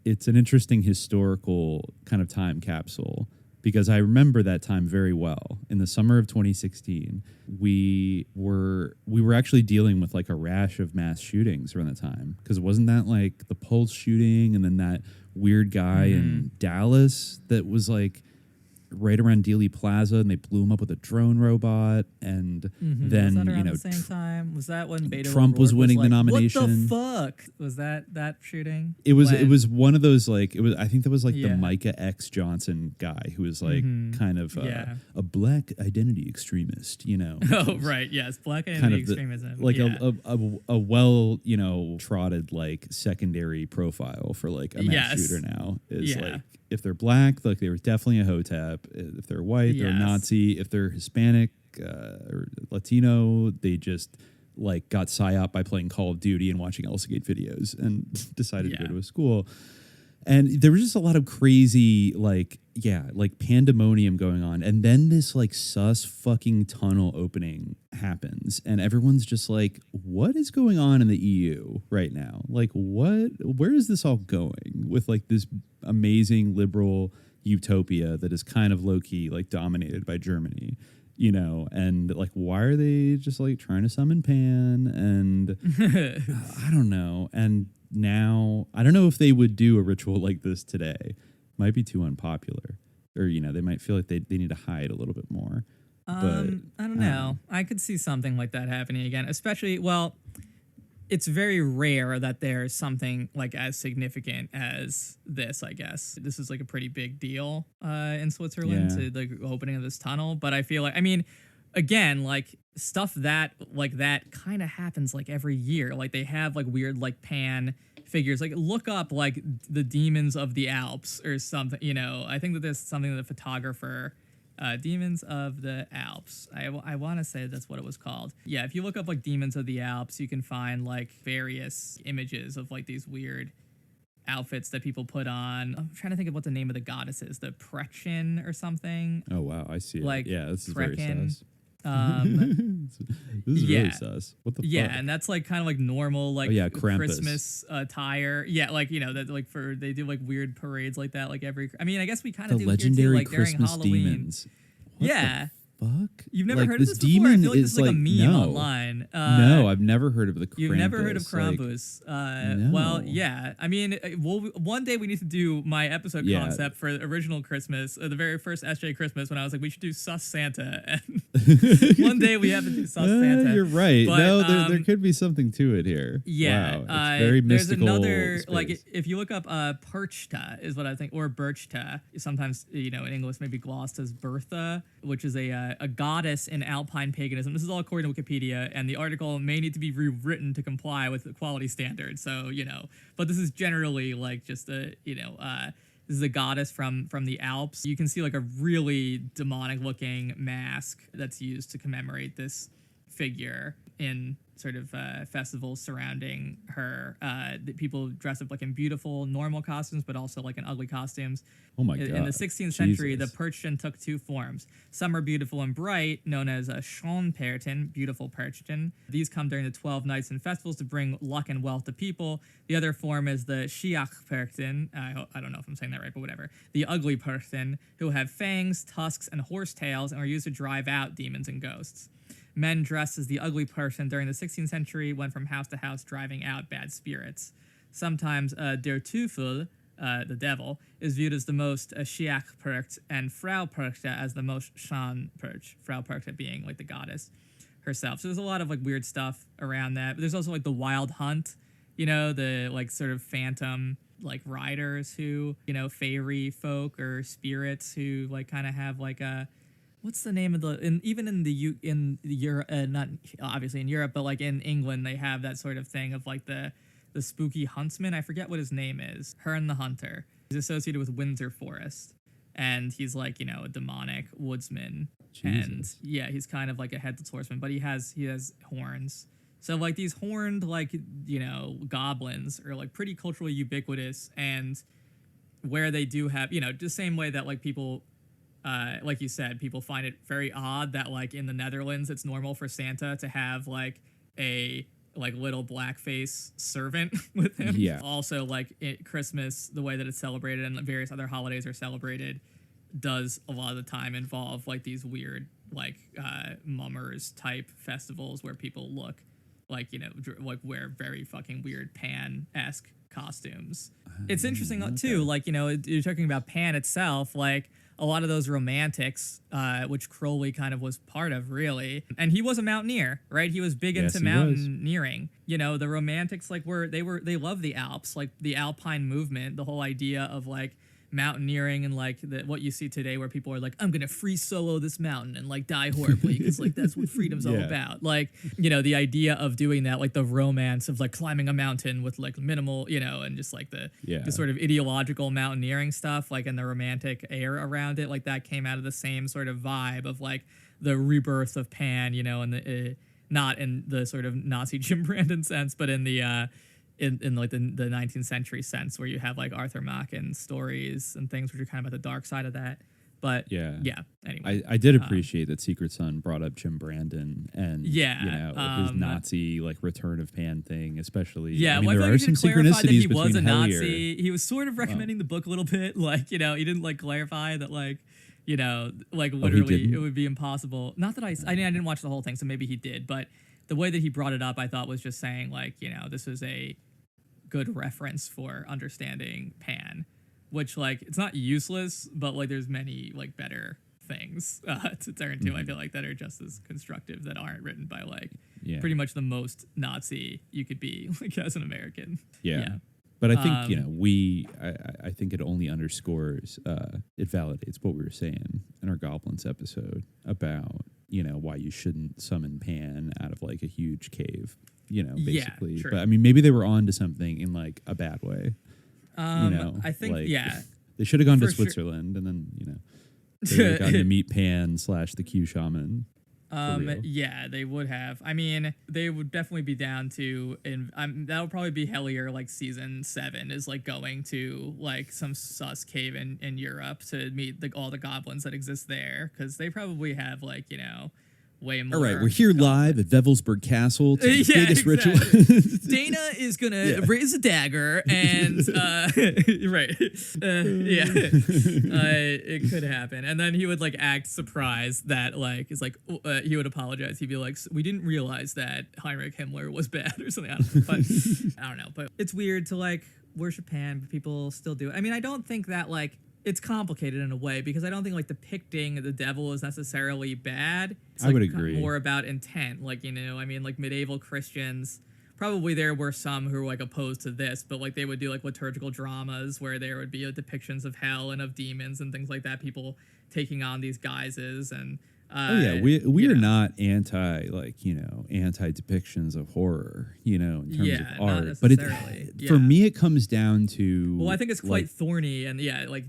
it's an interesting historical kind of time capsule because I remember that time very well. In the summer of 2016, we were actually dealing with like a rash of mass shootings around the time because wasn't that like the Pulse shooting and then that weird guy in Dallas that was like right around Dealey Plaza and they blew him up with a drone robot and then was that around the same time? Was that when Beto Trump was winning the nomination? What the fuck was that shooting? It was one of those like it was. I think that was like the Micah X Johnson guy who was like kind of a black identity extremist, you know. Oh right, yes, black identity extremism, like a well trotted like secondary profile for like a mass shooter now is like if they're black, like they were definitely a hotep. If they're white, they're a Nazi. If they're Hispanic or Latino, they just like got psyop by playing Call of Duty and watching Elsagate videos and decided to go to a school. And there was just a lot of crazy, like pandemonium going on. And then this like sus fucking tunnel opening happens. And everyone's just like, what is going on in the EU right now? Like, where is this all going with like this amazing liberal utopia that is kind of low key, like dominated by Germany? You know, and like, why are they just like trying to summon Pan? And I don't know. And now I don't know if they would do a ritual like this today. Might be too unpopular, or they might feel like they need to hide a little bit more. But I don't know. I could see something like that happening again, especially it's very rare that there's something like as significant as this, I guess. This is like a pretty big deal in Switzerland to the opening of this tunnel. But I feel like, I mean, again, like stuff that kind of happens like every year. Like they have like weird like Pan figures. Like look up like the Demons of the Alps or something, I think that there's something that the photographer... Demons of the Alps. I want to say that's what it was called. Yeah, if you look up like Demons of the Alps, you can find like various images of like these weird outfits that people put on. I'm trying to think of what the name of the goddess is. The Prechin or something. Oh wow, I see. Like yeah, this is very sus. This is really sus. What the fuck? Yeah, and that's like kind of like normal like Krampus. Christmas attire. Yeah, like that like they do like weird parades like that like every. I mean, I guess we kind of do legendary here too, like Christmas during Halloween. Demons. What the fuck? You've never like, heard of this demon before? I feel like this is like a meme no. online. No, I've never heard of the Krampus. You've never heard of Krampus. No. Well, yeah. I mean, one day we need to do my episode concept for the original Christmas, the very first SJ Christmas, when I was like, we should do Sus Santa. And one day we have to do Sus Santa. You're right. But, no, there could be something to it here. Yeah. Wow. It's very mystical. There's another, space. like, if you look up Perchta is what I think, or Birchta. Sometimes, in English maybe glossed as Bertha, which is a goddess in Alpine paganism. This is all according to Wikipedia, and the article may need to be rewritten to comply with the quality standards. So, but this is generally like just this is a goddess from the Alps. You can see like a really demonic looking mask that's used to commemorate this figure in sort of festivals surrounding her. The people dress up like in beautiful normal costumes, but also like in ugly costumes. Oh my In God. the 16th century, Jesus. the Perchten took two forms. Some are beautiful and bright, known as a Schoonperchten, beautiful Perchten. These come during the 12 nights and festivals to bring luck and wealth to people. The other form is the Schiachperchten. I don't know if I'm saying that right, but whatever. The ugly Perchten, who have fangs, tusks, and horse tails and are used to drive out demons and ghosts. Men dressed as the ugly person during the 16th century went from house to house driving out bad spirits. Sometimes der Teufel, the devil, is viewed as the most Schiachpercht and Frau Perchte as the most Schanpercht. Frau Perchte being like the goddess herself. So there's a lot of like weird stuff around that. But there's also like the wild hunt, you know, the like sort of phantom like riders who, you know, fairy folk or spirits who like kind of have like a, what's the name of the, even in Europe, not obviously in Europe, but like in England, they have that sort of thing of like the spooky huntsman. I forget what his name is. Herne the Hunter. He's associated with Windsor Forest, and he's like, you know, a demonic woodsman. Jesus. And yeah, he's kind of like a headless horseman, but he has horns. So like these horned like, you know, goblins are like pretty culturally ubiquitous, and where they do have, you know, the same way that like people, like you said, people find it very odd that like in the Netherlands it's normal for Santa to have like a like little blackface servant with him. Yeah. Also, like Christmas, the way that it's celebrated and various other holidays are celebrated, does a lot of the time involve like these weird like mummers type festivals where people look like, you know, like wear very fucking weird Pan-esque costumes. It's interesting too, like, you know, you're talking about Pan itself, like a lot of those romantics, which Crowley kind of was part of, really. And he was a mountaineer, right? He was big Yes, into he was. mountaineering. You know, the romantics like they love the Alps, like the Alpine movement, the whole idea of like mountaineering and like what you see today where people are like, I'm gonna free solo this mountain and like die horribly because like that's what freedom's all Yeah. about. Like, you know, the idea of doing that, like the romance of like climbing a mountain with like minimal, you know, and just like the sort of ideological mountaineering stuff, like and the romantic air around it, like that came out of the same sort of vibe of like the rebirth of Pan, you know, and the not in the sort of Nazi Jim Brandon sense, but in the in like the 19th century sense, where you have like Arthur Machen stories and things which are kind of at the dark side of that. But yeah. Anyway, I did appreciate that Secret Son brought up Jim Brandon and you know his Nazi like Return of Pan thing, especially. Yeah, I mean, well, there I are feel some like he did clarify that synchronicities he was a between Hellier. Nazi. He was sort of recommending the book a little bit, like, you know, he didn't like clarify that like, you know, like literally it would be impossible. Not that I didn't watch the whole thing, so maybe he did, but the way that he brought it up, I thought was just saying like, you know, this is a good reference for understanding Pan, which like it's not useless, but like there's many like better things to turn to. I feel like that are just as constructive, that aren't written by like pretty much the most Nazi you could be like as an American. Yeah. But I think, you know, I think it only underscores, it validates what we were saying in our Goblins episode about, you know, why you shouldn't summon Pan out of like a huge cave, you know, basically. True. But I mean, maybe they were on to something in like a bad way. You know, I think, like, yeah. They should have gone to For sure. Switzerland and then, you know, they would have gotten to meet Pan / the Q shaman. Yeah, they would have. I mean, they would definitely be down to, that would probably be Hellier, like season 7 is like going to like some sus cave in Europe to meet all the goblins that exist there, because they probably have like, you know, way more. All right, we're here live at Vevelsburg Castle to do this ritual. Dana is gonna raise a dagger and it could happen, and then he would like act surprised that like it's like he would apologize. He'd be like, we didn't realize that Heinrich Himmler was bad or something. I don't know, but it's weird to like worship Pan, but people still do it. I mean, I don't think that like it's complicated in a way, because I don't think like depicting the devil is necessarily bad. It's, I like, would agree. More about intent, like, you know, I mean, like medieval Christians, probably there were some who were like opposed to this, but like they would do like liturgical dramas where there would be depictions of hell and of demons and things like that, people taking on these guises, and Oh yeah, we are not anti depictions of horror, in terms of art. Not But for me, it comes down to I think it's quite thorny and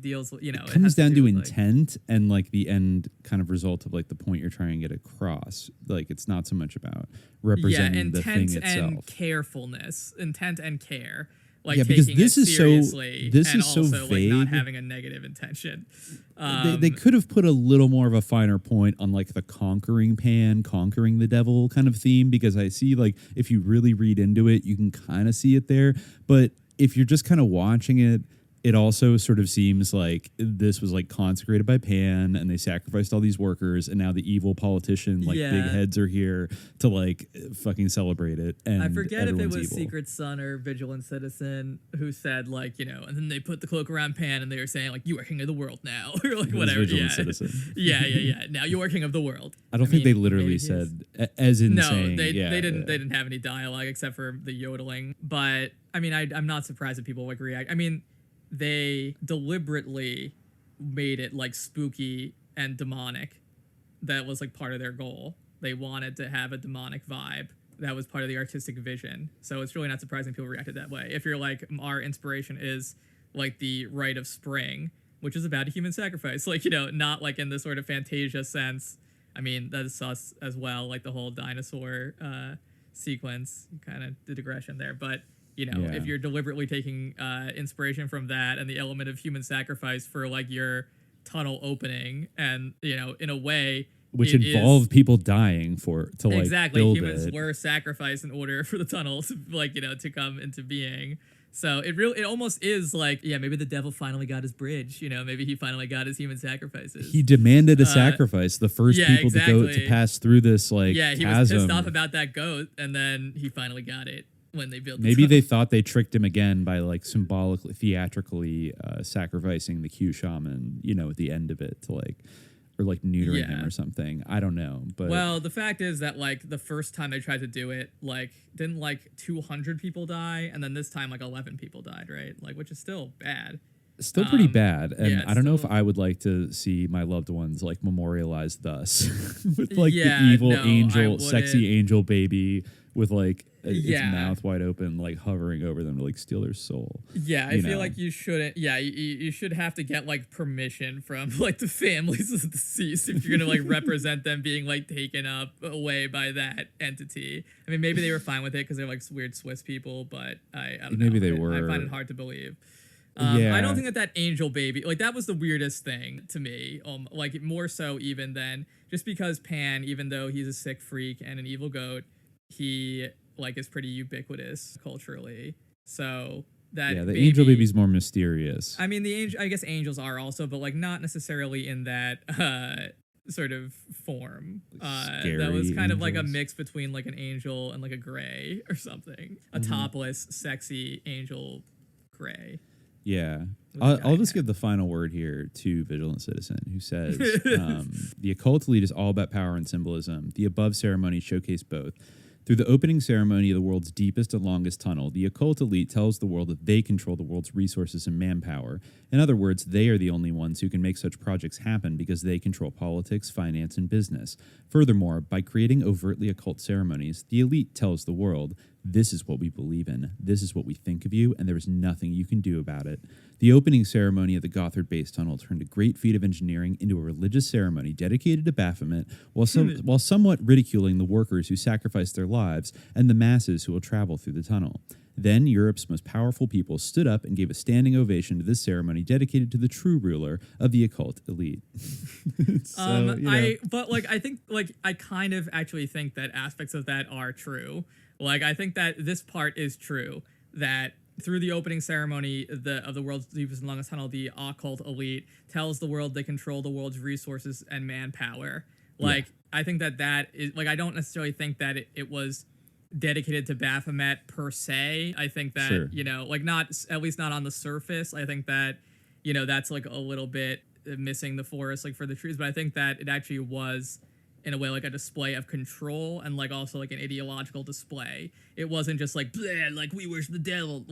deals with it comes down to intent and the end kind of result of the point you're trying to get across. It's not so much about representing the thing itself. Intent and carefulness, intent and care. Because this is so vague. Not having a negative intention. They could have put a little more of a finer point on the conquering the devil kind of theme, because I see if you really read into it, you can kind of see it there. But if you're just kind of watching it, it also sort of seems like this was consecrated by Pan, and they sacrificed all these workers, and now the evil politician big heads are here to fucking celebrate it. And I forget if it was evil. Secret Son or Vigilant Citizen who said and then they put the cloak around Pan and they were saying you are king of the world now or whatever. Vigilant Citizen. Yeah. Now you are king of the world. I don't think they literally said as in saying. They didn't. They didn't have any dialogue except for the yodeling. But I'm not surprised that people react. They deliberately made it spooky and demonic. That was part of their goal. They wanted to have a demonic vibe. That was part of the artistic vision. So it's really not surprising people reacted that way. If you're our inspiration is the rite of spring, which is about a human sacrifice, not in the sort of Fantasia sense. That's us as well, the whole dinosaur sequence, kind of the digression there. But if you're deliberately taking inspiration from that and the element of human sacrifice for your tunnel opening, and in a way which involved people dying to exactly build humans it. were sacrificed in order for the tunnel to to come into being. So it almost is maybe the devil finally got his bridge. Maybe he finally got his human sacrifices. He demanded a sacrifice. The first people to pass through this he chasm. Was pissed off about that goat, and then he finally got it. When they built maybe they thought they tricked him again by symbolically, theatrically sacrificing the Q shaman, at the end of it to or neutering him or something. I don't know, but the fact is that the first time they tried to do it, didn't 200 people die, and then this time 11 people died, right? Which is still bad. Still pretty bad, and I don't know if I would like to see my loved ones memorialized thus with the evil angel, sexy angel baby with its mouth wide open, hovering over them to steal their soul. Yeah, I feel you shouldn't. Yeah, you should have to get permission from the families of the deceased if you're gonna represent them being taken up away by that entity. Maybe they were fine with it because they're weird Swiss people, but I don't know. Maybe they were. I find it hard to believe. I don't think that angel baby, that was the weirdest thing to me. More so even than just because Pan, even though he's a sick freak and an evil goat, he is pretty ubiquitous culturally. So that the angel baby's more mysterious. I guess angels are also, but not necessarily in that sort of form. That was kind of a mix between an angel and a gray or something. A topless, sexy angel gray. Yeah. I'll just give the final word here to Vigilant Citizen, who says, the occult elite is all about power and symbolism. The above ceremony showcased both. Through the opening ceremony of the world's deepest and longest tunnel, the occult elite tells the world that they control the world's resources and manpower. In other words, they are the only ones who can make such projects happen because they control politics, finance, and business. Furthermore, by creating overtly occult ceremonies, the elite tells the world, this is what we believe in, this is what we think of you, and there is nothing you can do about it. The opening ceremony of the Gothard Base Tunnel turned a great feat of engineering into a religious ceremony dedicated to Baphomet, while somewhat ridiculing the workers who sacrificed their lives and the masses who will travel through the tunnel. Then Europe's most powerful people stood up and gave a standing ovation to this ceremony dedicated to the true ruler of the occult elite. I kind of actually think that aspects of that are true. I think that this part is true, that through the opening ceremony of the world's deepest and longest tunnel, the occult elite tells the world they control the world's resources and manpower. I think that is, I don't necessarily think that it was dedicated to Baphomet per se. I think that, not, at least not on the surface. I think that, that's a little bit missing the forest, for the trees. But I think that it actually was, in a way, a display of control and also an ideological display. It wasn't just bleh, we worship the devil.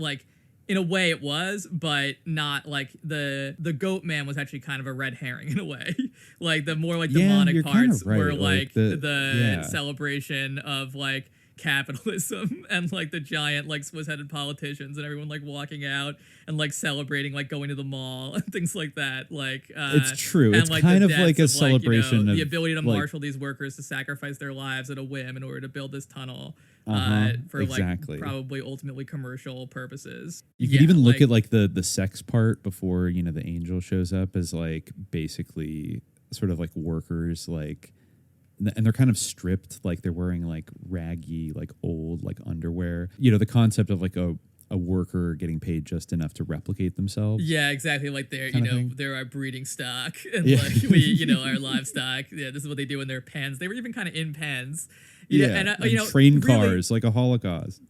in a way it was, but not like the goat man was actually kind of a red herring in a way. Like the more like demonic parts right. were like the yeah. celebration of like capitalism and like the giant like Swiss-headed politicians and everyone like walking out and like celebrating like going to the mall and things like that. Like it's true. and, It's like, kind the of like a debts celebration of of the ability to like, marshal these workers to sacrifice their lives at a whim in order to build this tunnel. For exactly. like probably ultimately commercial purposes. You could even look at like the sex part before, you know, the angel shows up as like basically sort of like workers, like, and they're kind of stripped, like they're wearing like raggy, like old, like underwear. You know, the concept of like a worker getting paid just enough to replicate themselves. Yeah, exactly. Like they're, they're our breeding stock and Yeah. like we, our livestock. Yeah, this is what they do in their pens. They were even kind of in pens. And train cars, like a Holocaust.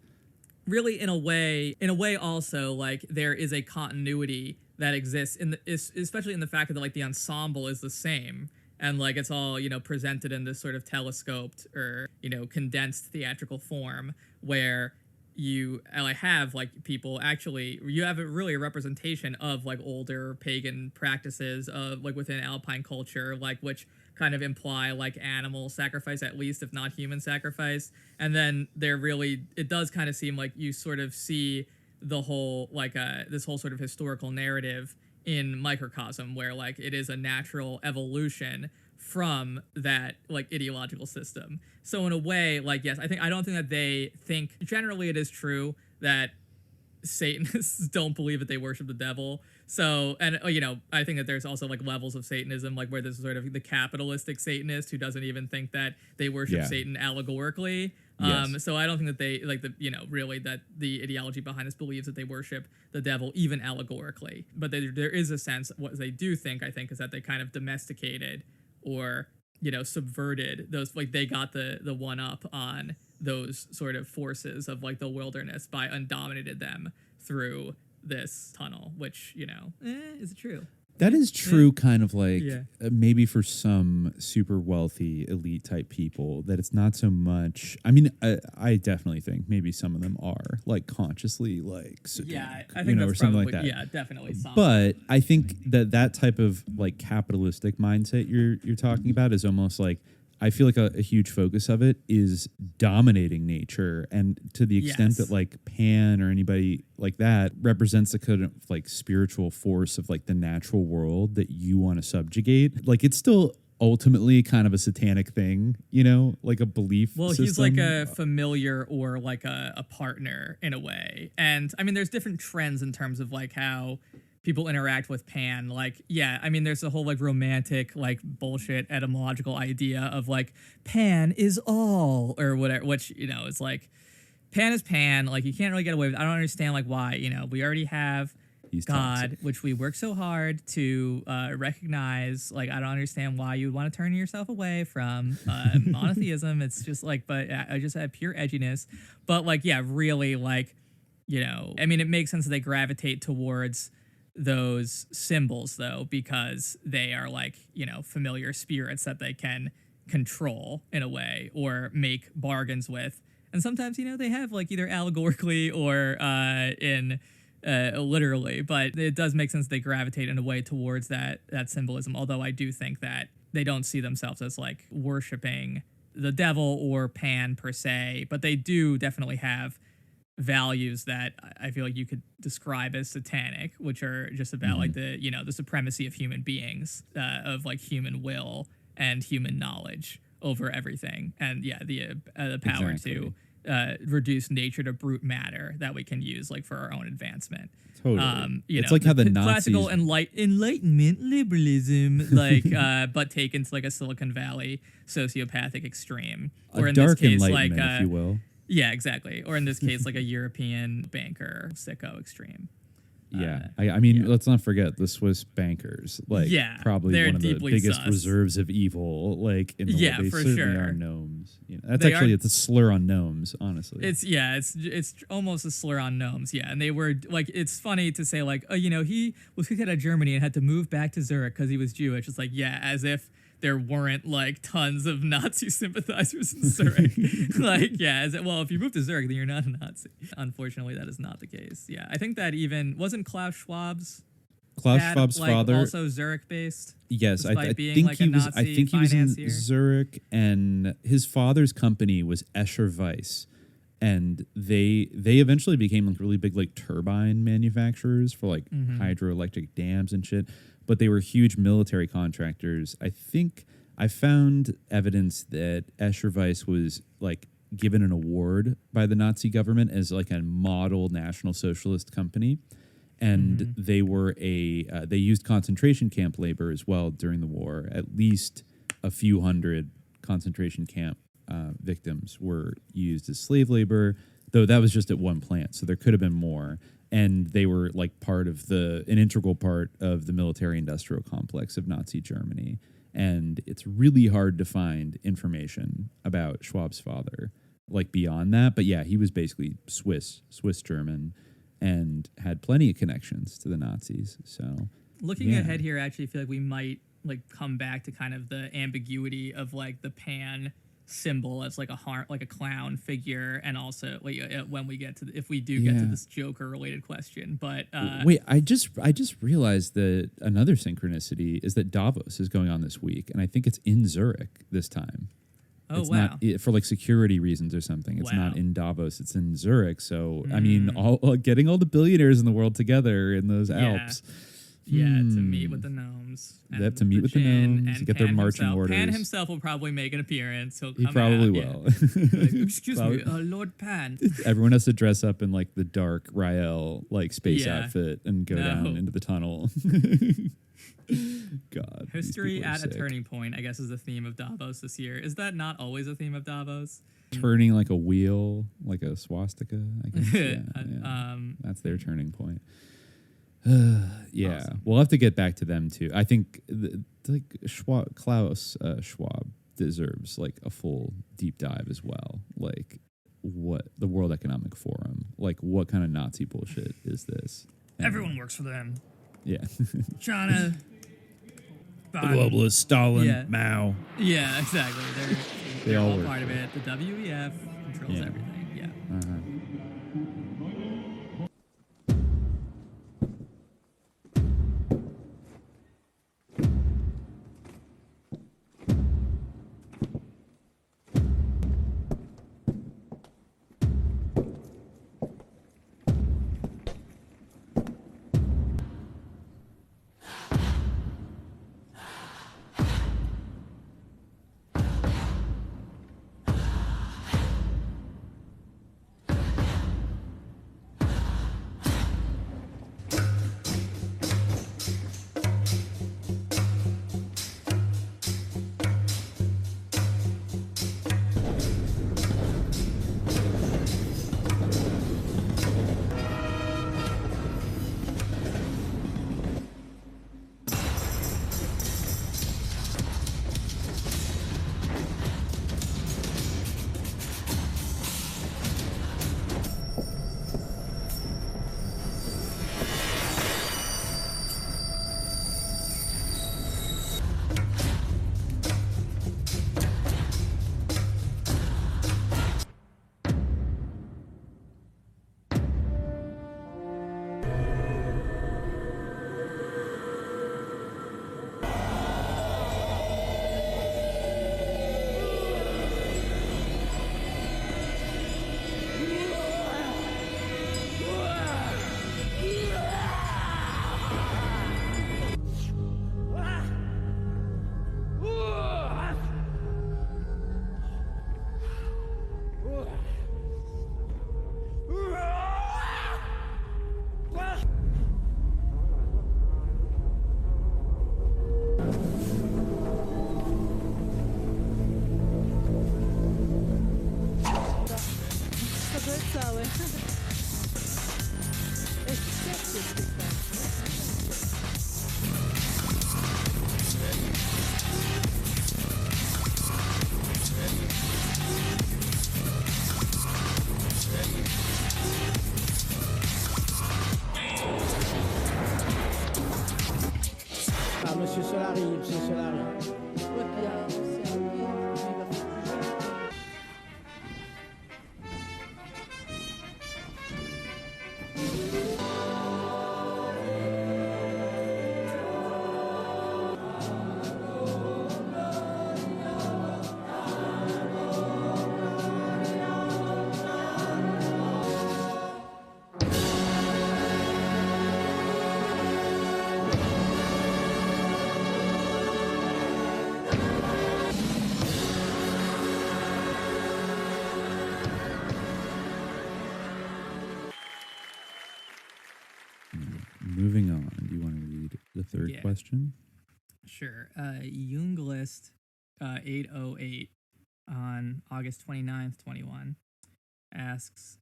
Really, in a way, also like there is a continuity that exists especially in the fact that like the ensemble is the same. And like it's all, presented in this sort of telescoped or, condensed theatrical form where you have like people actually, you have really a representation of like older pagan practices of like within Alpine culture, like which kind of imply like animal sacrifice at least, if not human sacrifice. And then it does kind of seem like you sort of see the whole like this whole sort of historical narrative in microcosm where like it is a natural evolution from that like ideological system. So in a way, like, yes, I don't think that they think, generally it is true that Satanists don't believe that they worship the devil. So, and I think that there's also like levels of Satanism, like where there's sort of the capitalistic Satanist who doesn't even think that they worship Satan allegorically. Yes. So I don't think that they like really that the ideology behind this believes that they worship the devil even allegorically. But there is a sense what they do think, I think, is that they kind of domesticated or subverted those, like they got the one up on those sort of forces of like the wilderness by undominated them through this tunnel, which is it true? That is true, kind of like maybe for some super wealthy elite type people that it's not so much. I mean, I definitely think maybe some of them are like consciously like satanic, I think that's or something probably, like that. Yeah, definitely. Some. But I think that type of like capitalistic mindset you're talking about is almost like, I feel like a huge focus of it is dominating nature, and to the extent that like Pan or anybody like that represents a kind of like spiritual force of like the natural world that you want to subjugate, like it's still ultimately kind of a satanic thing, like a belief system. He's like a familiar or like a partner in a way. And I mean, there's different trends in terms of like how people interact with Pan. Like, there's a whole like romantic like bullshit etymological idea of like Pan is all or whatever, which is like Pan is Pan. Like you can't really get away with it. I don't understand like why. We already have God, which we work so hard to recognize. Like I don't understand why you would want to turn yourself away from monotheism. It's just like, but I just have pure edginess. But like, really like, it makes sense that they gravitate towards those symbols though, because they are like familiar spirits that they can control in a way or make bargains with, and sometimes they have like either allegorically or in literally, but it does make sense they gravitate in a way towards that symbolism, although I do think that they don't see themselves as like worshiping the devil or Pan per se, but they do definitely have values that I feel like you could describe as satanic, which are just about like the the supremacy of human beings, of like human will and human knowledge over everything, and the power to reduce nature to brute matter that we can use like for our own advancement. Totally. It's like how the Nazis... classical enlightenment liberalism, like but taken to like a Silicon Valley sociopathic extreme, or in this case like if you will. Yeah, exactly. Or in this case, like a European banker sicko extreme. Yeah. I mean, let's not forget the Swiss bankers. Like, probably one of the biggest reserves of evil. Like, in the world. They for certainly sure. are gnomes. That's actually it's a slur on gnomes, honestly. It's almost a slur on gnomes. Yeah, and they were like, it's funny to say like, he was kicked out of Germany and had to move back to Zurich because he was Jewish. It's like, as if there weren't like tons of Nazi sympathizers in Zurich. Like, yeah, well, if you move to Zurich, then you're not a Nazi. Unfortunately, that is not the case. Yeah, I think that even wasn't Klaus Schwab's father also Zurich based. Yes, I think like he was. I think he was in financier. Zurich, and his father's company was Escher Weiss, and they eventually became like really big like turbine manufacturers for like hydroelectric dams and shit. But they were huge military contractors. I think I found evidence that Escher Weiss was like given an award by the Nazi government as like a model National Socialist company. And they were they used concentration camp labor as well during the war. At least a few hundred concentration camp victims were used as slave labor, though that was just at one plant. So there could have been more. And they were like an integral part of the military industrial complex of Nazi Germany. And it's really hard to find information about Schwab's father, like beyond that. But yeah, he was basically Swiss German, and had plenty of connections to the Nazis. So looking ahead here, I actually feel like we might like come back to kind of the ambiguity of like the pan symbol as like a heart, like a clown figure, and also when we get to if we do get to this Joker related question. But wait, I just realized that another synchronicity is that Davos is going on this week, and I think it's in Zurich this time. Oh, it's wow. not for like security reasons or something. It's not in Davos. It's in Zurich. So I mean, getting all the billionaires in the world together in those Alps. Yeah, to meet with the gnomes. They have to meet with the gnomes to get their marching orders. Pan himself will probably make an appearance. He probably will. Like, excuse me, Lord Pan. Everyone has to dress up in like the dark Rael like space outfit and go down into the tunnel. God. History at a turning point, I guess, is the theme of Davos this year. Is that not always a theme of Davos? Turning like a wheel, like a swastika, I guess. That's their turning point. Awesome. We'll have to get back to them too. I think Klaus Schwab deserves like a full deep dive as well. Like what the World Economic Forum, like what kind of Nazi bullshit is this? Everyone works for them. Yeah. China. The globalist, Stalin, Mao. Yeah, exactly. They're all work. part of it. The WEF controls everything. Yeah. question? Sure. Junglist 808 on August 29th, 21 asks,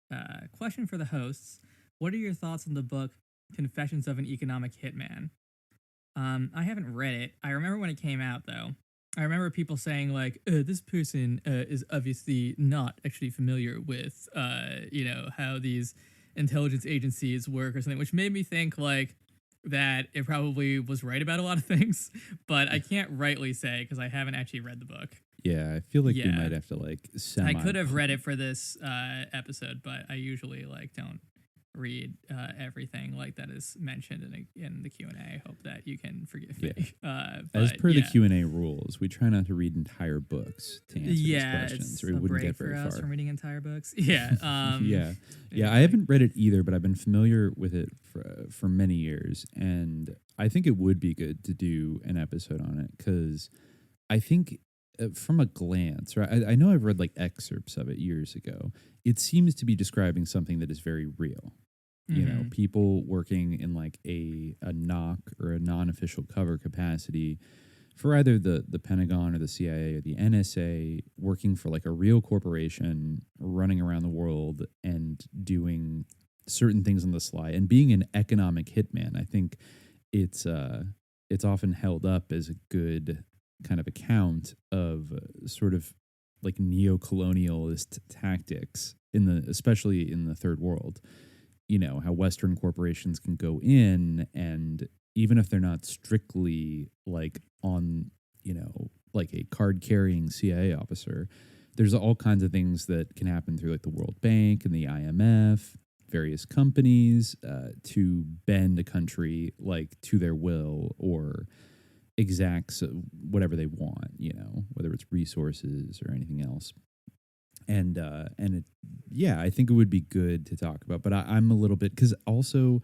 question for the hosts. What are your thoughts on the book Confessions of an Economic Hitman? I haven't read it. I remember when it came out, though. I remember people saying, like, this person is obviously not actually familiar with, how these intelligence agencies work or something, which made me think, like, that it probably was right about a lot of things, but I can't rightly say because I haven't actually read the book. Yeah, I feel like we might have to, like, I could have read it for this episode, but I usually, like, don't read everything like that is mentioned in the Q&A. I hope that you can forgive me. As per the Q&A rules, we try not to read entire books to answer these questions, it's or we a wouldn't break get very for us far. from reading entire books. Yeah. I haven't read it either, but I've been familiar with it for many years, and I think it would be good to do an episode on it because I think from a glance, right? I know I've read like excerpts of it years ago. It seems to be describing something that is very real. You know, people working in like a NOC or a non-official cover capacity for either the Pentagon or the CIA or the NSA, working for like a real corporation, running around the world and doing certain things on the sly and being an economic hitman. I think it's often held up as a good kind of account of sort of like neo-colonialist tactics especially in the third world. You know, how Western corporations can go in and even if they're not strictly like on, you know, like a card carrying CIA officer, there's all kinds of things that can happen through like the World Bank and the IMF, various companies to bend a country like to their will or exacts whatever they want, you know, whether it's resources or anything else. And I think it would be good to talk about, but I'm a little bit, because also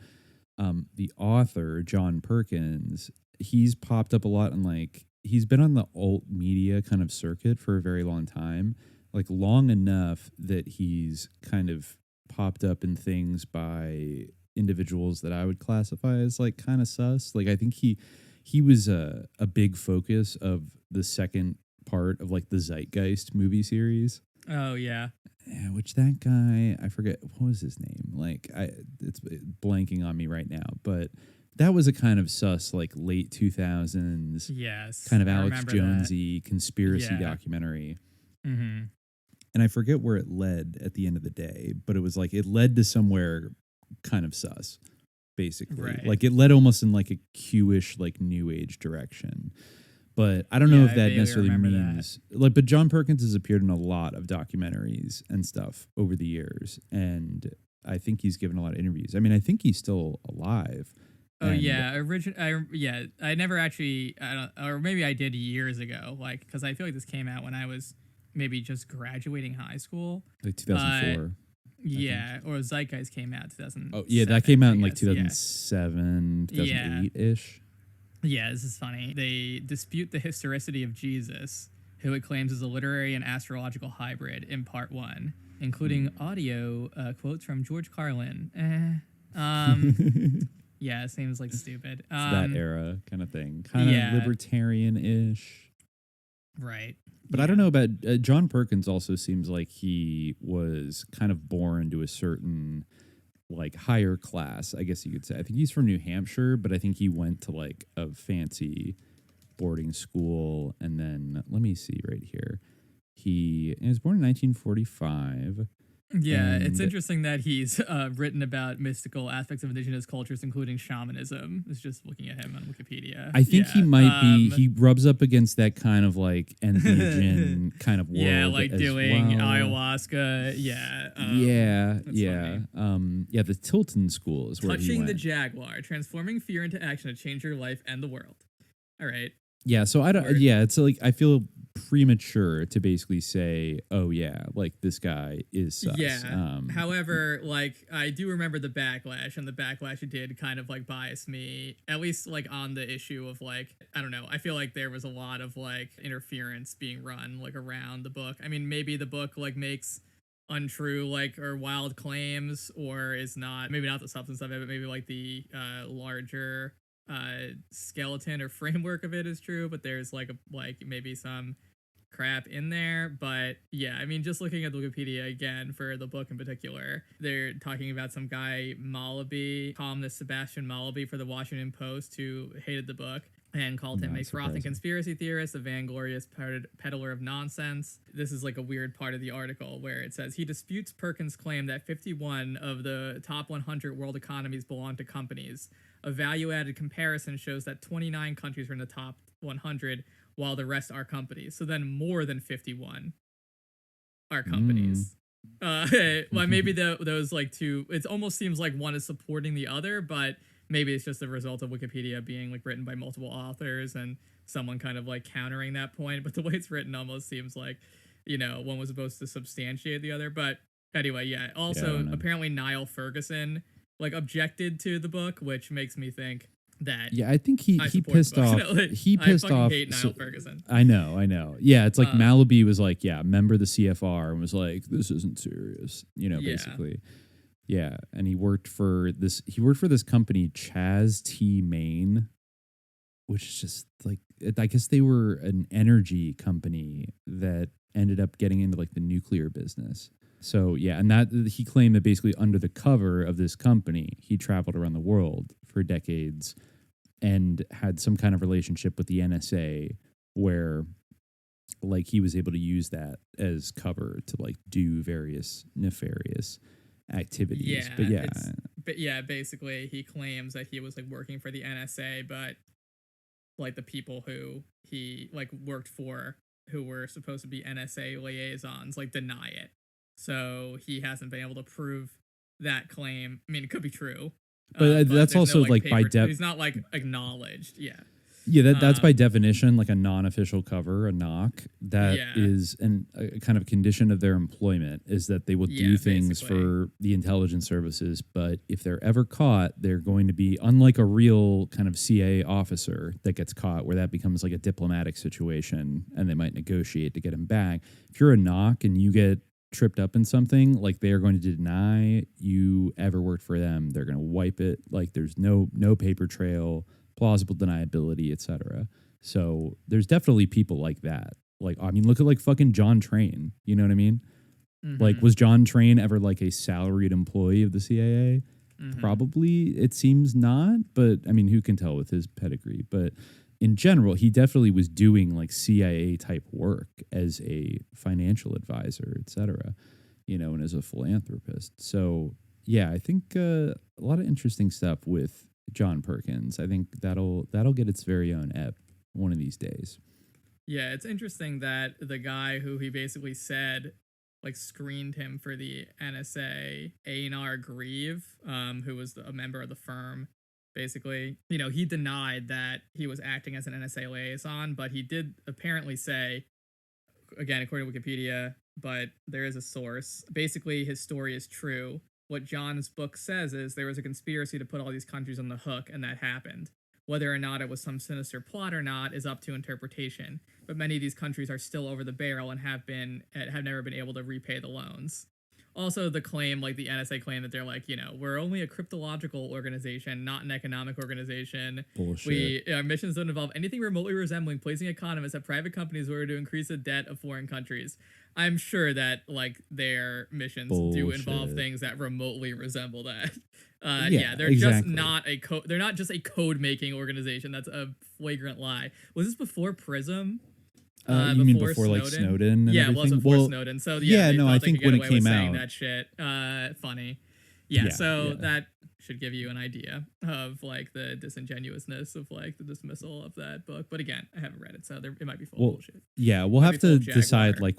the author, John Perkins, he's popped up a lot and like, he's been on the alt media kind of circuit for a very long time, like long enough that he's kind of popped up in things by individuals that I would classify as like kind of sus. Like I think he was a big focus of the second part of like the Zeitgeist movie series. Oh yeah, which that guy, I forget what was his name. Like it's blanking on me right now, but that was a kind of sus like late 2000s. Yes, kind of Alex Jonesy conspiracy documentary. Mm-hmm. And I forget where it led at the end of the day, but it was like it led to somewhere kind of sus, basically. Right. Like it led almost in like a Q-ish like new age direction. But I don't know if that necessarily means like, but John Perkins has appeared in a lot of documentaries and stuff over the years. And I think he's given a lot of interviews. I mean, I think he's still alive. Oh yeah. I never actually, or maybe I did years ago. Like, cause I feel like this came out when I was maybe just graduating high school. Like 2004. Yeah. Or Zeitgeist came out 2000. Oh yeah. That came out in like 2007, 2008-ish. Yeah, this is funny. They dispute the historicity of Jesus, who it claims is a literary and astrological hybrid in part 1, including audio quotes from George Carlin. Yeah, it seems like stupid. It's that era kind of thing. Kind of libertarian-ish. Right. But I don't know about John Perkins also seems like he was kind of born to a certain like higher class, I guess you could say. I think he's from New Hampshire, but I think he went to like a fancy boarding school. And then let me see right here. He was born in 1945. Yeah, it's interesting that he's written about mystical aspects of indigenous cultures, including shamanism. It's just looking at him on Wikipedia. I think he might be, he rubs up against that kind of like entheogen kind of world. Yeah, like as doing well. ayahuasca. Yeah. The Tilton School is where he Touching went. the Jaguar, transforming fear into action to change your life and the world. All right. Yeah, so I don't. Yeah, it's like I feel premature to basically say, oh yeah, like this guy is sus. Yeah. However, like I do remember the backlash, and the backlash did kind of like bias me, at least like on the issue of like, I don't know. I feel like there was a lot of like interference being run like around the book. I mean, maybe the book like makes untrue like or wild claims, or is not maybe not the substance of it, but maybe like the larger skeleton or framework of it is true, but there's like maybe some crap in there. But yeah, I mean, just looking at the Wikipedia again for the book in particular, they're talking about some guy Malaby, columnist Sebastian Malaby for the Washington Post, who hated the book and called him a frothing conspiracy theorist, a vainglorious peddler of nonsense. This is like a weird part of the article where it says he disputes Perkins' claim that 51 of the top 100 world economies belong to companies. A value-added comparison shows that 29 countries are in the top 100, while the rest are companies. So then more than 51 are companies. Well, maybe those like two, it almost seems like one is supporting the other, but maybe it's just a result of Wikipedia being like written by multiple authors and someone kind of like countering that point. But the way it's written almost seems like, you know, one was supposed to substantiate the other. But anyway, yeah. Also, apparently Niall Ferguson like objected to the book, which makes me think that I think he pissed off. He pissed off. I hate Niall Ferguson. I know. Yeah, it's like Malaby was like, member of the CFR, and was like, this isn't serious. You know, basically. Yeah, and he worked for this company, Chaz T. Main, which is just like, I guess they were an energy company that ended up getting into like the nuclear business. So yeah, and that he claimed that basically under the cover of this company, he traveled around the world for decades and had some kind of relationship with the NSA where like he was able to use that as cover to like do various nefarious activities. But basically he claims that he was like working for the NSA, but like the people who he like worked for who were supposed to be NSA liaisons like deny it. So he hasn't been able to prove that claim. I mean, it could be true, but that's also no, like by he's not like acknowledged. That's by definition like a non-official cover, a knock. That is a kind of condition of their employment is that they will do things for the intelligence services, but if they're ever caught, they're going to be unlike a real kind of CIA officer that gets caught, where that becomes like a diplomatic situation and they might negotiate to get him back. If you're a knock and you get tripped up in something, like they are going to deny you ever worked for them. They're going to wipe it. Like there's no paper trail, plausible deniability, etc. So there's definitely people like that. Like, I mean, look at like fucking John Train. You know what I mean? Mm-hmm. Like, was John Train ever like a salaried employee of the CIA? Mm-hmm. Probably. It seems not, but I mean, who can tell with his pedigree? But in general, he definitely was doing like CIA type work as a financial advisor, etc. You know, and as a philanthropist. So yeah, I think a lot of interesting stuff with John Perkins. I think that'll get its very own ep one of these days. Yeah, it's interesting that the guy who he basically said like screened him for the NSA, Einar Grieve, who was a member of the firm. Basically, you know, he denied that he was acting as an NSA liaison, but he did apparently say, again, according to Wikipedia, but there is a source. Basically, his story is true. What John's book says is there was a conspiracy to put all these countries on the hook, and that happened. Whether or not it was some sinister plot or not is up to interpretation. But many of these countries are still over the barrel and have never been able to repay the loans. Also, the claim, like the NSA claim that they're like, you know, we're only a cryptological organization, not an economic organization. Bullshit. Our missions don't involve anything remotely resembling placing economists at private companies in order to increase the debt of foreign countries. I'm sure that like their missions do involve things that remotely resemble that. They're just not they're not just a code making organization. That's a flagrant lie. Was this before Prism? You mean before Snowden? Like Snowden? And yeah, everything? It was before Snowden. So I think when it came out, that shit, funny. That should give you an idea of like the disingenuousness of like the dismissal of that book. But again, I haven't read it, so it might be full of bullshit. Yeah, we'll have to decide like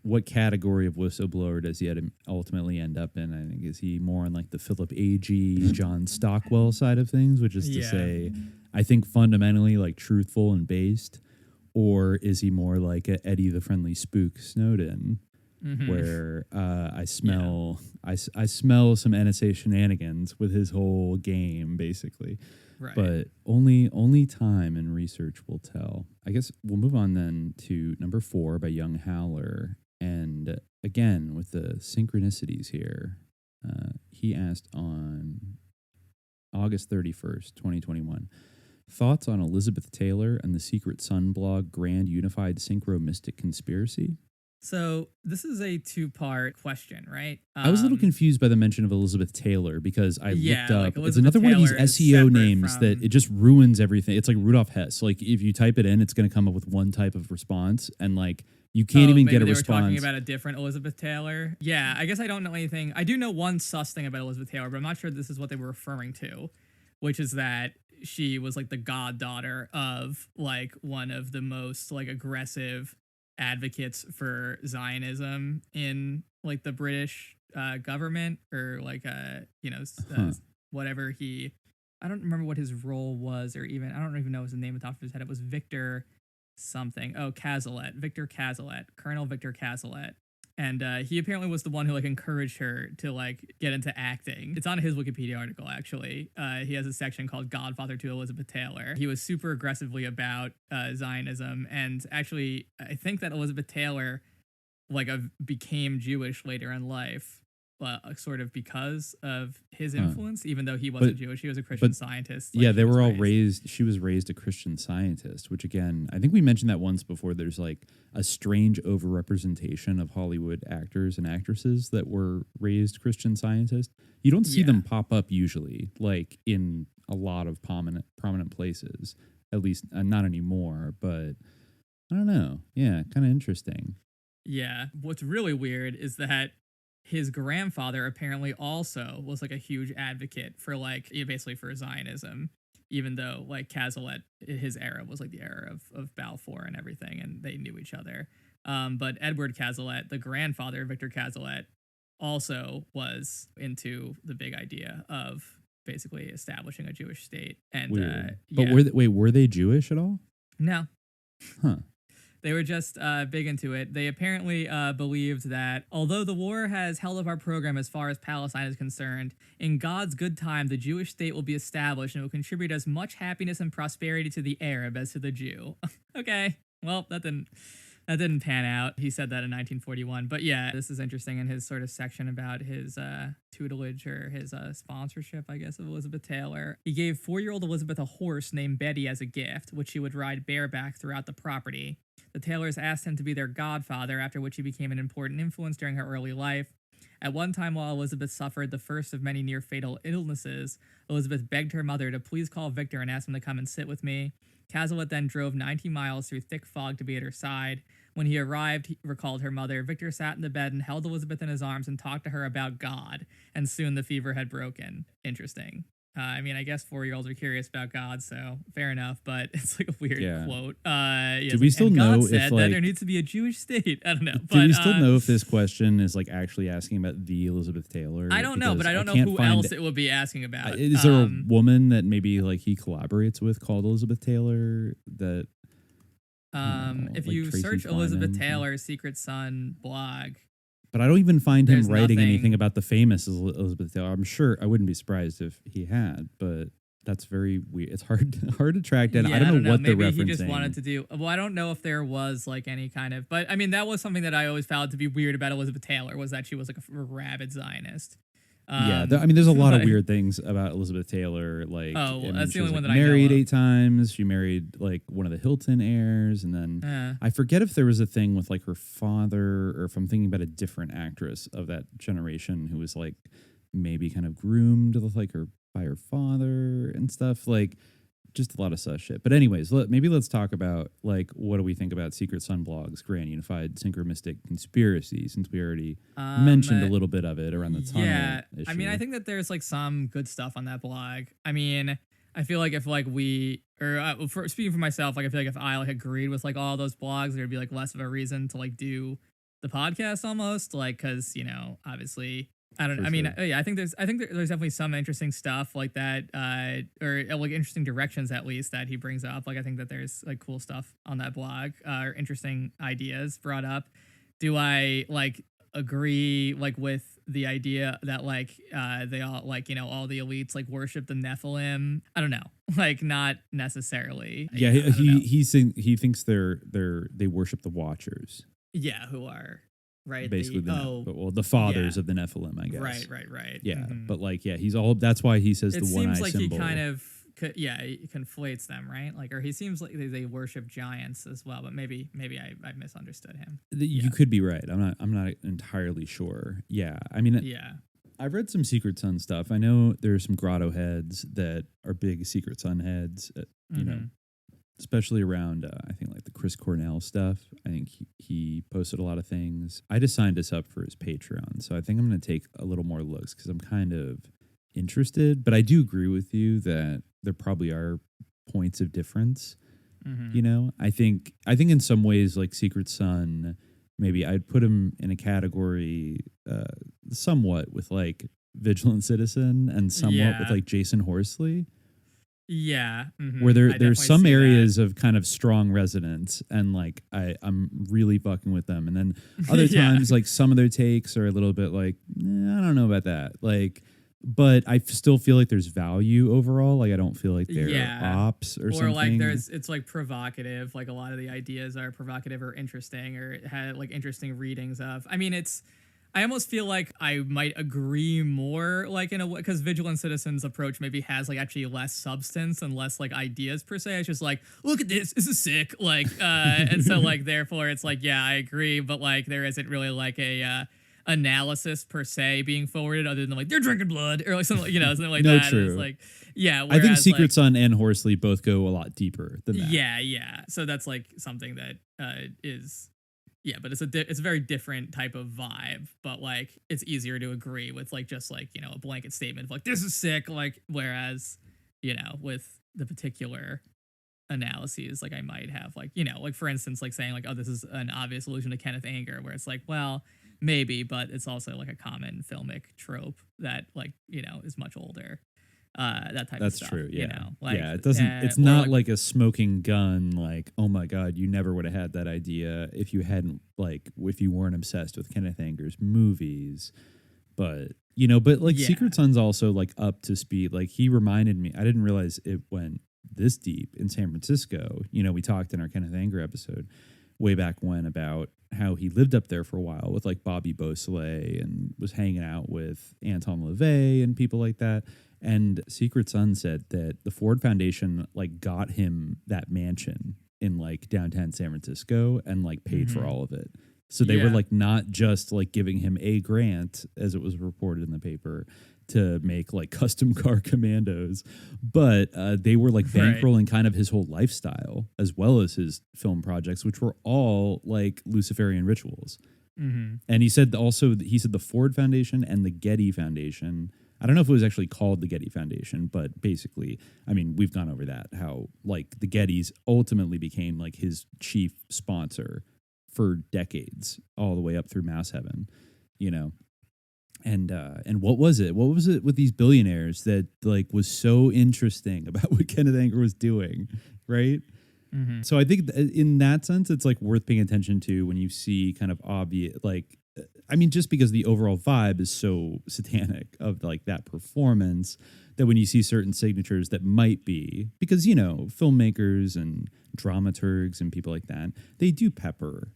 what category of whistleblower does he ultimately end up in. I think is he more on like the Philip Agee, John Stockwell side of things, which is to say, I think fundamentally like truthful and based. Or is he more like a Eddie the Friendly Spook Snowden, where I smell some NSA shenanigans with his whole game, basically. Right. But only time and research will tell. I guess we'll move on then to number 4 by Young Howler. And again, with the synchronicities here, he asked on August 31st, 2021, Thoughts on Elizabeth Taylor and the Secret Sun blog Grand Unified Synchro Mystic Conspiracy? So this is a 2-part question, right? I was a little confused by the mention of Elizabeth Taylor because I looked up. Like it's another one of these Taylor is SEO names from- that it just ruins everything. It's like Rudolf Hess. Like if you type it in, it's going to come up with one type of response, and like you can't even get a they response. Were talking about a different Elizabeth Taylor. Yeah, I guess I don't know anything. I do know one sus thing about Elizabeth Taylor, but I'm not sure this is what they were referring to, which is that she was like the goddaughter of like one of the most like aggressive advocates for Zionism in like the British government, or like whatever he, I don't remember what his role was, or even I don't even know his name at the top of his head. It was Victor something. Oh, Cazalet, Victor Cazalet, Colonel Victor Cazalet. And he apparently was the one who like encouraged her to like get into acting. It's on his Wikipedia article, actually. He has a section called Godfather to Elizabeth Taylor. He was super aggressively about Zionism. And actually, I think that Elizabeth Taylor like became Jewish later in life, sort of because of his influence, even though he wasn't Jewish. He was a Christian scientist. Like, yeah, they were all raised. She was raised a Christian Scientist, which again, I think we mentioned that once before. There's like a strange overrepresentation of Hollywood actors and actresses that were raised Christian Scientists. You don't see them pop up usually, like in a lot of prominent places. At least not anymore, but I don't know. Yeah, kind of interesting. Yeah. What's really weird is that his grandfather apparently also was like a huge advocate for like basically for Zionism, even though like Cazalet, his era was like the era of Balfour and everything, and they knew each other. But Edward Cazalet, the grandfather of Victor Cazalet, also was into the big idea of basically establishing a Jewish state. And but were they Jewish at all? No. Huh. They were just big into it. They apparently believed that although the war has held up our program as far as Palestine is concerned, in God's good time, the Jewish state will be established and will contribute as much happiness and prosperity to the Arab as to the Jew. Okay, well, that didn't pan out. He said that in 1941. But yeah, this is interesting in his sort of section about his tutelage or his sponsorship, I guess, of Elizabeth Taylor. He gave 4-year-old Elizabeth a horse named Betty as a gift, which she would ride bareback throughout the property. The Taylors asked him to be their godfather, after which he became an important influence during her early life. At one time, while Elizabeth suffered the first of many near-fatal illnesses, Elizabeth begged her mother to please call Victor and ask him to come and sit with me. Cazalet then drove 90 miles through thick fog to be at her side. When he arrived, he recalled her mother. Victor sat in the bed and held Elizabeth in his arms and talked to her about God, and soon the fever had broken. Interesting. I mean, I guess 4-year-olds are curious about God, so fair enough, but it's like a weird quote. Do we still know God said if like, that there needs to be a Jewish state? I don't know. Do we still know if this question is like actually asking about the Elizabeth Taylor? I don't know, but I don't know who else it would be asking about. Is there a woman that maybe like he collaborates with called Elizabeth Taylor that... if like you Tracy search Elizabeth Fineman? Taylor Secret Sun blog, but I don't even find him there's writing nothing. anything about the famous Elizabeth Taylor. I'm sure I wouldn't be surprised if he had, but that's very weird. It's hard to track down. Yeah, I don't know what Maybe they're referencing. he just wanted to do. Well, I don't know if there was like any kind of, but I mean that was something that I always found to be weird about Elizabeth Taylor, was that she was like a rabid Zionist. I mean, there's a lot of weird things about Elizabeth Taylor. Like, that's the only one that married I know 8 times. She married like one of the Hilton heirs, and then I forget if there was a thing with like her father, or if I'm thinking about a different actress of that generation who was like maybe kind of groomed with like her by her father and stuff. Like, just a lot of such shit. But anyways, maybe let's talk about like what do we think about Secret Sun blog's Grand Unified Synchromistic Conspiracy, since we already mentioned a little bit of it around the tunnel issue. I mean, I think that there's like some good stuff on that blog. I mean, I feel like if like speaking for myself, like I feel like if I like agreed with like all those blogs, there'd be like less of a reason to like do the podcast almost, like, because obviously. I don't know. I mean, I think there's definitely some interesting stuff like that, or like interesting directions at least that he brings up. Like, I think that there's like cool stuff on that blog, or interesting ideas brought up. Do I like agree like with the idea that like they all like all the elites like worship the Nephilim? I don't know. Like, not necessarily. Yeah, he thinks they worship the Watchers. Yeah, who are. Right, basically the fathers of the Nephilim, I guess. Right. Yeah, but like, he's all. That's why he says the one eye symbol. It seems like he he conflates them, right? Like, or he seems like they worship giants as well, but maybe I misunderstood him. You could be right. I'm not entirely sure. Yeah, I mean, yeah, I've read some Secret Sun stuff. I know there's some Grotto heads that are big Secret Sun heads. You know, especially around I think like the Chris Cornell stuff. I think he posted a lot of things. I just signed us up for his Patreon, so I think I'm going to take a little more looks because I'm kind of interested. But I do agree with you that there probably are points of difference. You know, I think in some ways like Secret Sun, maybe I'd put him in a category somewhat with like Vigilant Citizen and somewhat with like Jason Horsley. Yeah. Where there's some areas of kind of strong resonance and like I'm really fucking with them. And then other times like some of their takes are a little bit like, I don't know about that. Like, but I still feel like there's value overall. Like I don't feel like they're ops or something. Or like it's like provocative. Like a lot of the ideas are provocative or interesting or had like interesting readings of. I mean, I almost feel like I might agree more like in a way because Vigilant Citizen's approach maybe has like actually less substance and less like ideas per se. It's just like, look at this is sick. Like, and so like, therefore it's like, yeah, I agree. But like, there isn't really like a, analysis per se being forwarded other than like they're drinking blood or like something like, something like that. True. It's like, yeah. I think Secret like, Sun and Horsley both go a lot deeper than that. Yeah. So that's like something that is, but it's a very different type of vibe, but like it's easier to agree with like just like, a blanket statement of like, this is sick. Like, whereas, with the particular analyses, like I might have like, like for instance, like saying like, oh, this is an obvious allusion to Kenneth Anger, where it's like, well, maybe, but it's also like a common filmic trope that like, is much older. That type of stuff. That's true. Yeah. Like, it doesn't, it's not like a smoking gun. Like, oh my God, you never would have had that idea if you hadn't if you weren't obsessed with Kenneth Anger's movies. But, Secret Sun's also like up to speed. Like he reminded me, I didn't realize it went this deep in San Francisco. We talked in our Kenneth Anger episode way back when about how he lived up there for a while with like Bobby Beausoleil and was hanging out with Anton LaVey and people like that. And Secret Sun said that the Ford Foundation like got him that mansion in like downtown San Francisco and like paid for all of it. So they were like not just like giving him a grant as it was reported in the paper to make like custom car commandos, but they were like bankrolling kind of his whole lifestyle as well as his film projects, which were all like Luciferian rituals. And he said the Ford Foundation and the Getty Foundation, I don't know if it was actually called the Getty Foundation, but basically, I mean, we've gone over that, how like the Gettys ultimately became like his chief sponsor for decades, all the way up through Mass Heaven, And what was it? What was it with these billionaires that like was so interesting about what Kenneth Anger was doing, right? So I think in that sense, it's like worth paying attention to when you see kind of obvious, like, I mean, just because the overall vibe is so satanic of like that performance, that when you see certain signatures that might be, because, filmmakers and dramaturgs and people like that, they do pepper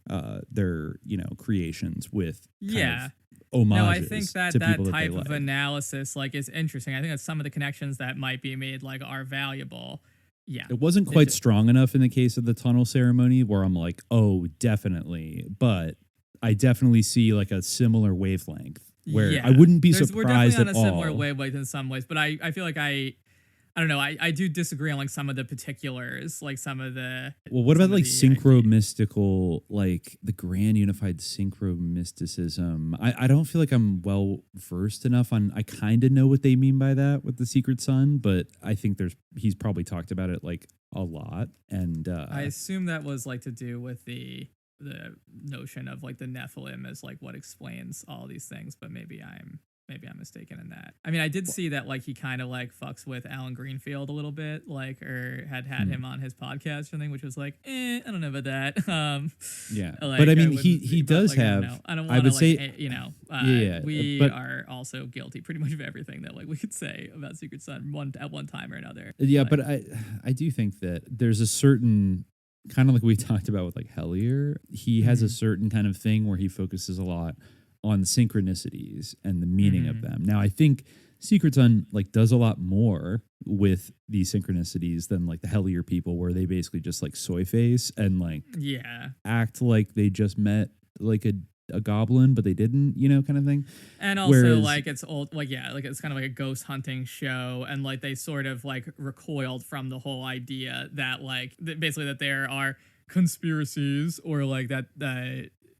their, creations with kind of homages. No, I think that type of analysis like is interesting. I think that some of the connections that might be made like are valuable. Yeah. It wasn't quite strong enough in the case of the tunnel ceremony where I'm like, oh, definitely. But I definitely see like a similar wavelength where I wouldn't be surprised we're definitely on at a all. Similar wavelength in some ways, but I feel like I don't know. I do disagree on like some of the particulars, like some of the. Well, what about like synchro mystical, like the grand unified synchro mysticism? I don't feel like I'm well versed enough on. I kind of know what they mean by that with the Secret Sun, but I think he's probably talked about it like a lot, and I assume that was like to do with the notion of like the Nephilim as like what explains all these things, but maybe I'm mistaken in that. I mean, I did see that like he kind of like fucks with Alan Greenfield a little bit, like, or had him on his podcast or something, which was like, I don't know about that. Like, but I mean, he does have. I don't I want would to say, we are also guilty pretty much of everything that like we could say about Secret Sun at one time or another. Yeah, but I do think that there's a certain kind of like we talked about with like Hellier. He has a certain kind of thing where he focuses a lot on synchronicities and the meaning of them. Now, I think Secret Son like does a lot more with these synchronicities than like the Hellier people, where they basically just like soy face and like act like they just met like a goblin, but they didn't, kind of thing. And also like it's old, like like it's kind of like a ghost hunting show, and like they sort of like recoiled from the whole idea that like basically that there are conspiracies or like that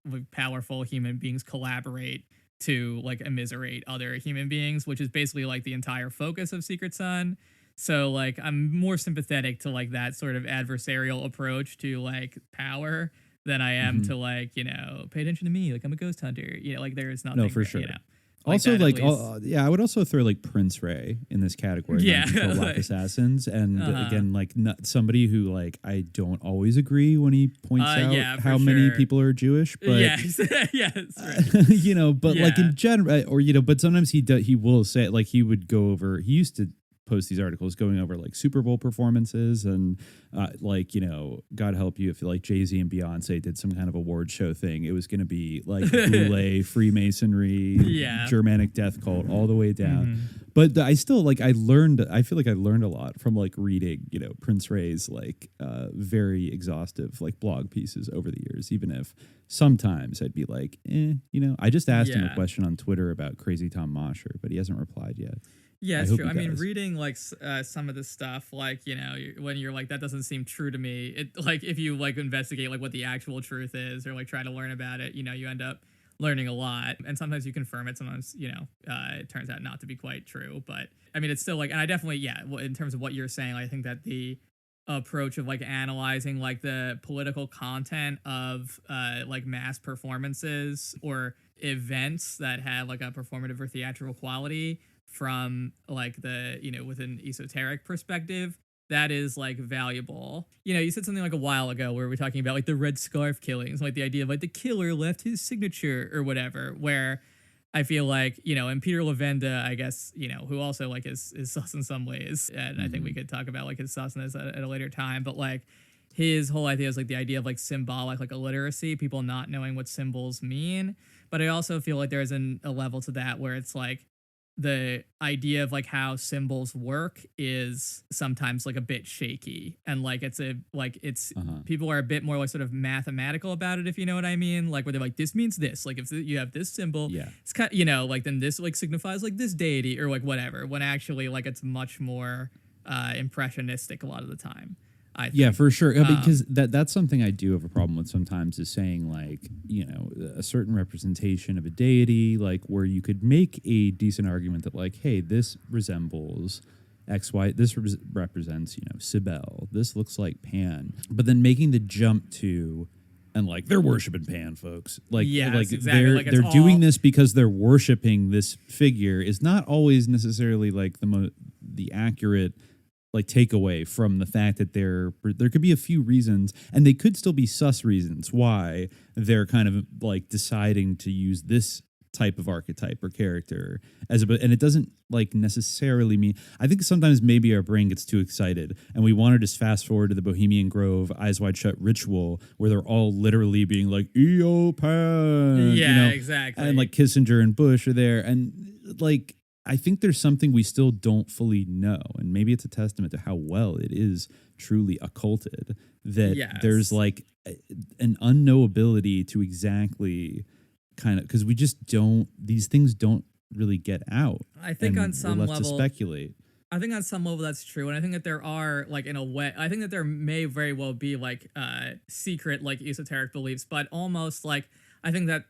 like, powerful human beings collaborate to like immiserate other human beings, which is basically like the entire focus of Secret Son. So like I'm more sympathetic to like that sort of adversarial approach to like power than I am to like, pay attention to me, like I'm a ghost hunter. Like there is nothing. No, for sure. Also, like, I would also throw like Prince Ray in this category. Yeah, like assassins, and again, like somebody who like I don't always agree when he points out how many people are Jewish, but yes, right. But like in general, or but sometimes he will say like he would go over. He used to post these articles going over like Super Bowl performances and like God help you if like Jay-Z and Beyonce did some kind of award show thing, it was going to be like Boule, Freemasonry, Germanic death cult all the way down. But I still like I feel like I learned a lot from like reading Prince Ray's like very exhaustive like blog pieces over the years, even if sometimes I'd be like I just asked him a question on Twitter about Crazy Tom Mosher, but he hasn't replied yet. Yeah, it's true. I mean, reading like some of the stuff, like when you're like that doesn't seem true to me. It like if you like investigate like what the actual truth is or like try to learn about it, you end up learning a lot. And sometimes you confirm it. Sometimes it turns out not to be quite true. But I mean, it's still like, and I definitely in terms of what you're saying, I think that the approach of like analyzing like the political content of like mass performances or events that have like a performative or theatrical quality from like the with an esoteric perspective, that is like valuable. You said something like a while ago where we're talking about like the Red Scarf killings, like the idea of like the killer left his signature or whatever, where I feel like and Peter Levenda, I guess who also like is sus in some ways, and I think we could talk about like his susness at a later time, but like his whole idea is like the idea of like symbolic like illiteracy, people not knowing what symbols mean. But I also feel like there's a level to that where it's like the idea of like how symbols work is sometimes like a bit shaky, and like it's people are a bit more like sort of mathematical about it, if you know what I mean, like where they're like, this means this, like if you have this symbol, it's kind of, like then this like signifies like this deity or like whatever, when actually like it's much more impressionistic a lot of the time. Yeah, for sure. Because that's something I do have a problem with sometimes, is saying like, a certain representation of a deity, like where you could make a decent argument that like, hey, this resembles X, Y, this represents, Cybele, this looks like Pan. But then making the jump to, and like, they're worshiping Pan, folks. Like, exactly. they're doing this because they're worshiping this figure is not always necessarily like the accurate like takeaway from the fact that there could be a few reasons, and they could still be sus reasons why they're kind of like deciding to use this type of archetype or character and it doesn't like necessarily mean. I think sometimes maybe our brain gets too excited and we want to just fast forward to the Bohemian Grove Eyes Wide Shut ritual where they're all literally being like Eopan, exactly, and like Kissinger and Bush are there, and like I think there's something we still don't fully know, and maybe it's a testament to how well it is truly occulted, that there's like an unknowability to exactly kind of, because we just don't, these things don't really get out. I think on some level, to speculate. I think on some level that's true, and I think that there are like in a way, I think that there may very well be like secret like esoteric beliefs, but almost like I think that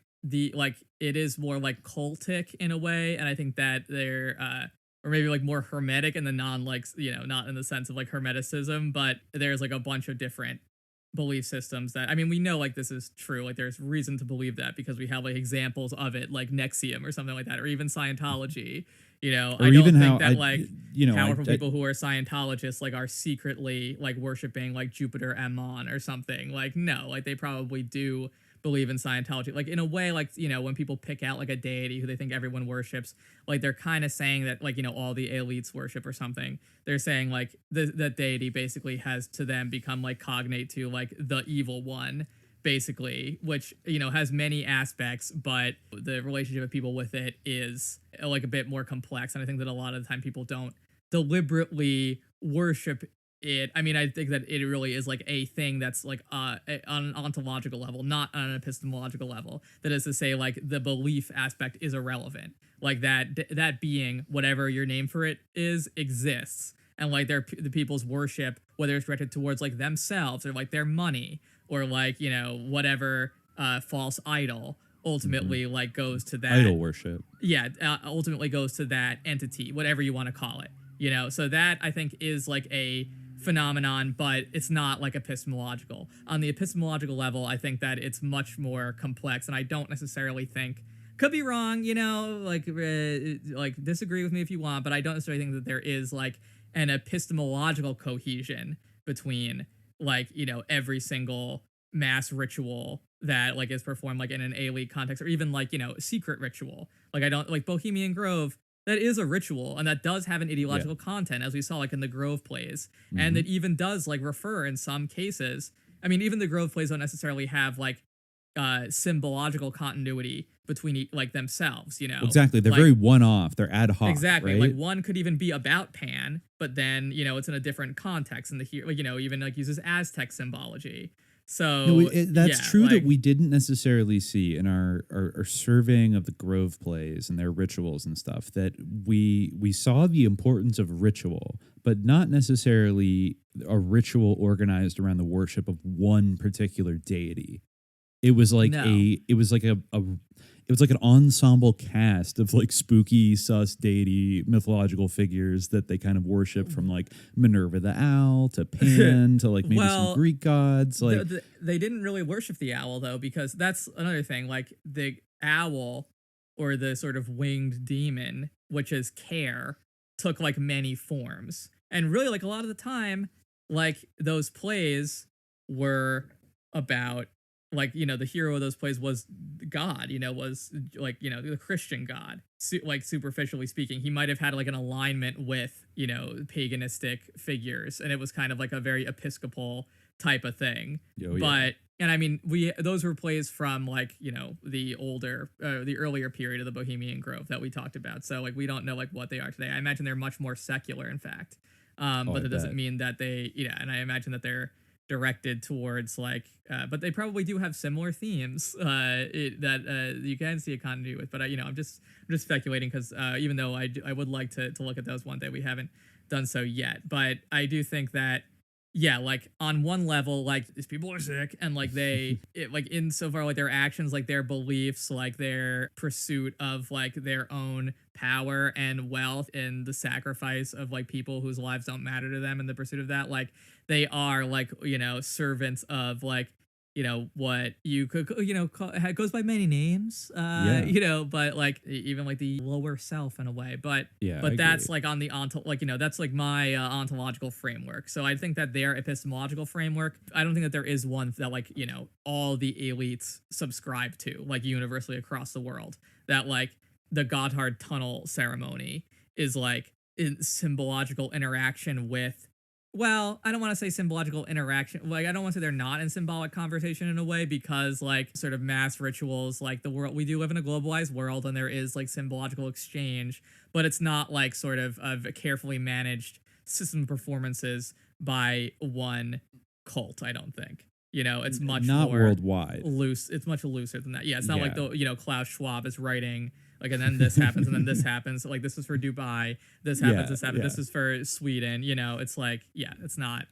it is more like cultic in a way, and I think that they're or maybe like more hermetic in the non like not in the sense of like hermeticism, but there's like a bunch of different belief systems that, I mean, we know like this is true, like there's reason to believe that because we have like examples of it, like Nexium or something like that, or even Scientology. Or I don't think that powerful people who are Scientologists like are secretly like worshiping like Jupiter Ammon or something. Like no, like they probably do believe in Scientology, like in a way, like when people pick out like a deity who they think everyone worships, like they're kind of saying that like all the elites worship or something. They're saying like the deity basically has to them become like cognate to like the evil one, basically, which, you know, has many aspects, but the relationship of people with it is like a bit more complex. And I think that a lot of the time people don't deliberately worship it. I mean, I think that it really is like a thing that's like on an ontological level, not on an epistemological level. That is to say, like, the belief aspect is irrelevant. Like that being, whatever your name for it is, exists. And like the people's worship, whether it's directed towards like themselves or like their money or like, you know, whatever false idol, ultimately like goes to that idol worship. Yeah, ultimately goes to that entity, whatever you want to call it. You know, so that I think is like a phenomenon, but it's not like epistemological. On the epistemological level, I think that it's much more complex, and I don't necessarily think, could be wrong, you know, like disagree with me if you want, but I don't necessarily think that there is like an epistemological cohesion between like, you know, every single mass ritual that like is performed like in an elite context, or even like, you know, secret ritual. Like I don't like Bohemian Grove. That is a ritual, and that does have an ideological content, as we saw like in the Grove plays, and it even does like refer in some cases. I mean, even the Grove plays don't necessarily have like symbological continuity between like themselves, you know. Exactly, they're like, very one-off. They're ad hoc. Exactly, right? like one could even be about Pan, but then, you know, it's in a different context, and like, you know, even like uses Aztec symbology. So no, that's true, that we didn't necessarily see in our surveying of the Grove plays and their rituals and stuff, that we saw the importance of ritual, but not necessarily a ritual organized around the worship of one particular deity. It was like it was like an ensemble cast of like spooky, sus, deity, mythological figures that they kind of worship, from like Minerva the owl to Pan to like maybe some Greek gods. Like they didn't really worship the owl though, because that's another thing. Like the owl, or the sort of winged demon, which is Care, took like many forms, and really like a lot of the time, like those plays were about, like, you know, the hero of those plays was God, you know, was like, you know, the Christian God, like superficially speaking. He might have had like an alignment with, you know, paganistic figures, and it was kind of like a very episcopal type of thing. But and I mean, those were plays from like, you know, the earlier period of the Bohemian Grove that we talked about. So like we don't know like what they are today. I imagine they're much more secular, in fact. But that doesn't mean that they, and I imagine that they're directed towards like, but they probably do have similar themes that you can see a continuity with. But I'm just speculating, because even though I would like to look at those one day, we haven't done so yet. But I do think that, yeah, like on one level, like these people are sick, and like like insofar like their actions, like their beliefs, like their pursuit of like their own power and wealth, and the sacrifice of like people whose lives don't matter to them in the pursuit of that, like they are like, servants of like, what you could, call, it goes by many names, but like even like the lower self in a way, but that's like on the that's like my ontological framework. So I think that their epistemological framework, I don't think that there is one that like, all the elites subscribe to like universally across the world, that like the Gotthard tunnel ceremony is like in symbological interaction with, well, I don't want to say symbological interaction. Like, I don't want to say they're not in symbolic conversation in a way, because like sort of mass rituals, like the world, we do live in a globalized world, and there is like symbological exchange, but it's not like sort of carefully managed system performances by one cult, I don't think. It's much not more worldwide. Loose. It's much looser than that. Yeah, it's not like the Klaus Schwab is writing like, and then this happens, and then this happens. Like, this is for Dubai. This happens. This happens. This is for Sweden. It's like, it's not.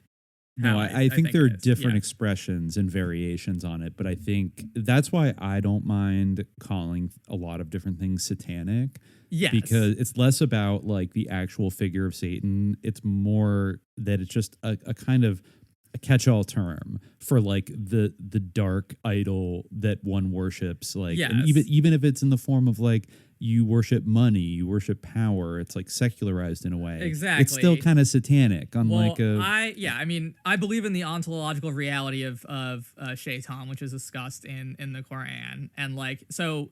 No, I think there are different expressions and variations on it, but I think that's why I don't mind calling a lot of different things satanic. Yes. Because it's less about like the actual figure of Satan. It's more that it's just a kind of a catch-all term for like the dark idol that one worships, like, and even if it's in the form of like you worship money, you worship power, it's like secularized in a way. Exactly, it's still kind of satanic. I believe in the ontological reality of shaitan, which is discussed in the Quran, and like so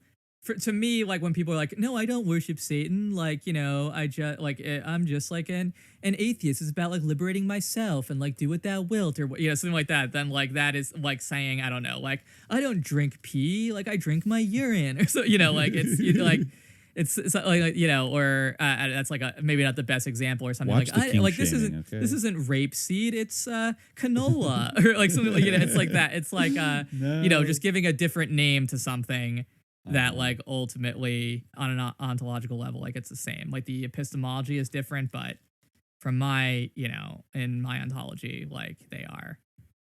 to me, like when people are like, no, I don't worship Satan. Like, I just like I'm just like an atheist. It's about like liberating myself and like do what thou wilt or something like that. Then like that is like saying, I don't know, like I don't drink pee, like I drink my urine or so. Like it's like. It's like or that's like maybe not the best example or something. Watch like this isn't rapeseed, it's canola or like something like it's like that. It's like No. just giving a different name to something that like ultimately on an ontological level like it's the same. Like the epistemology is different, but from my in my ontology like they are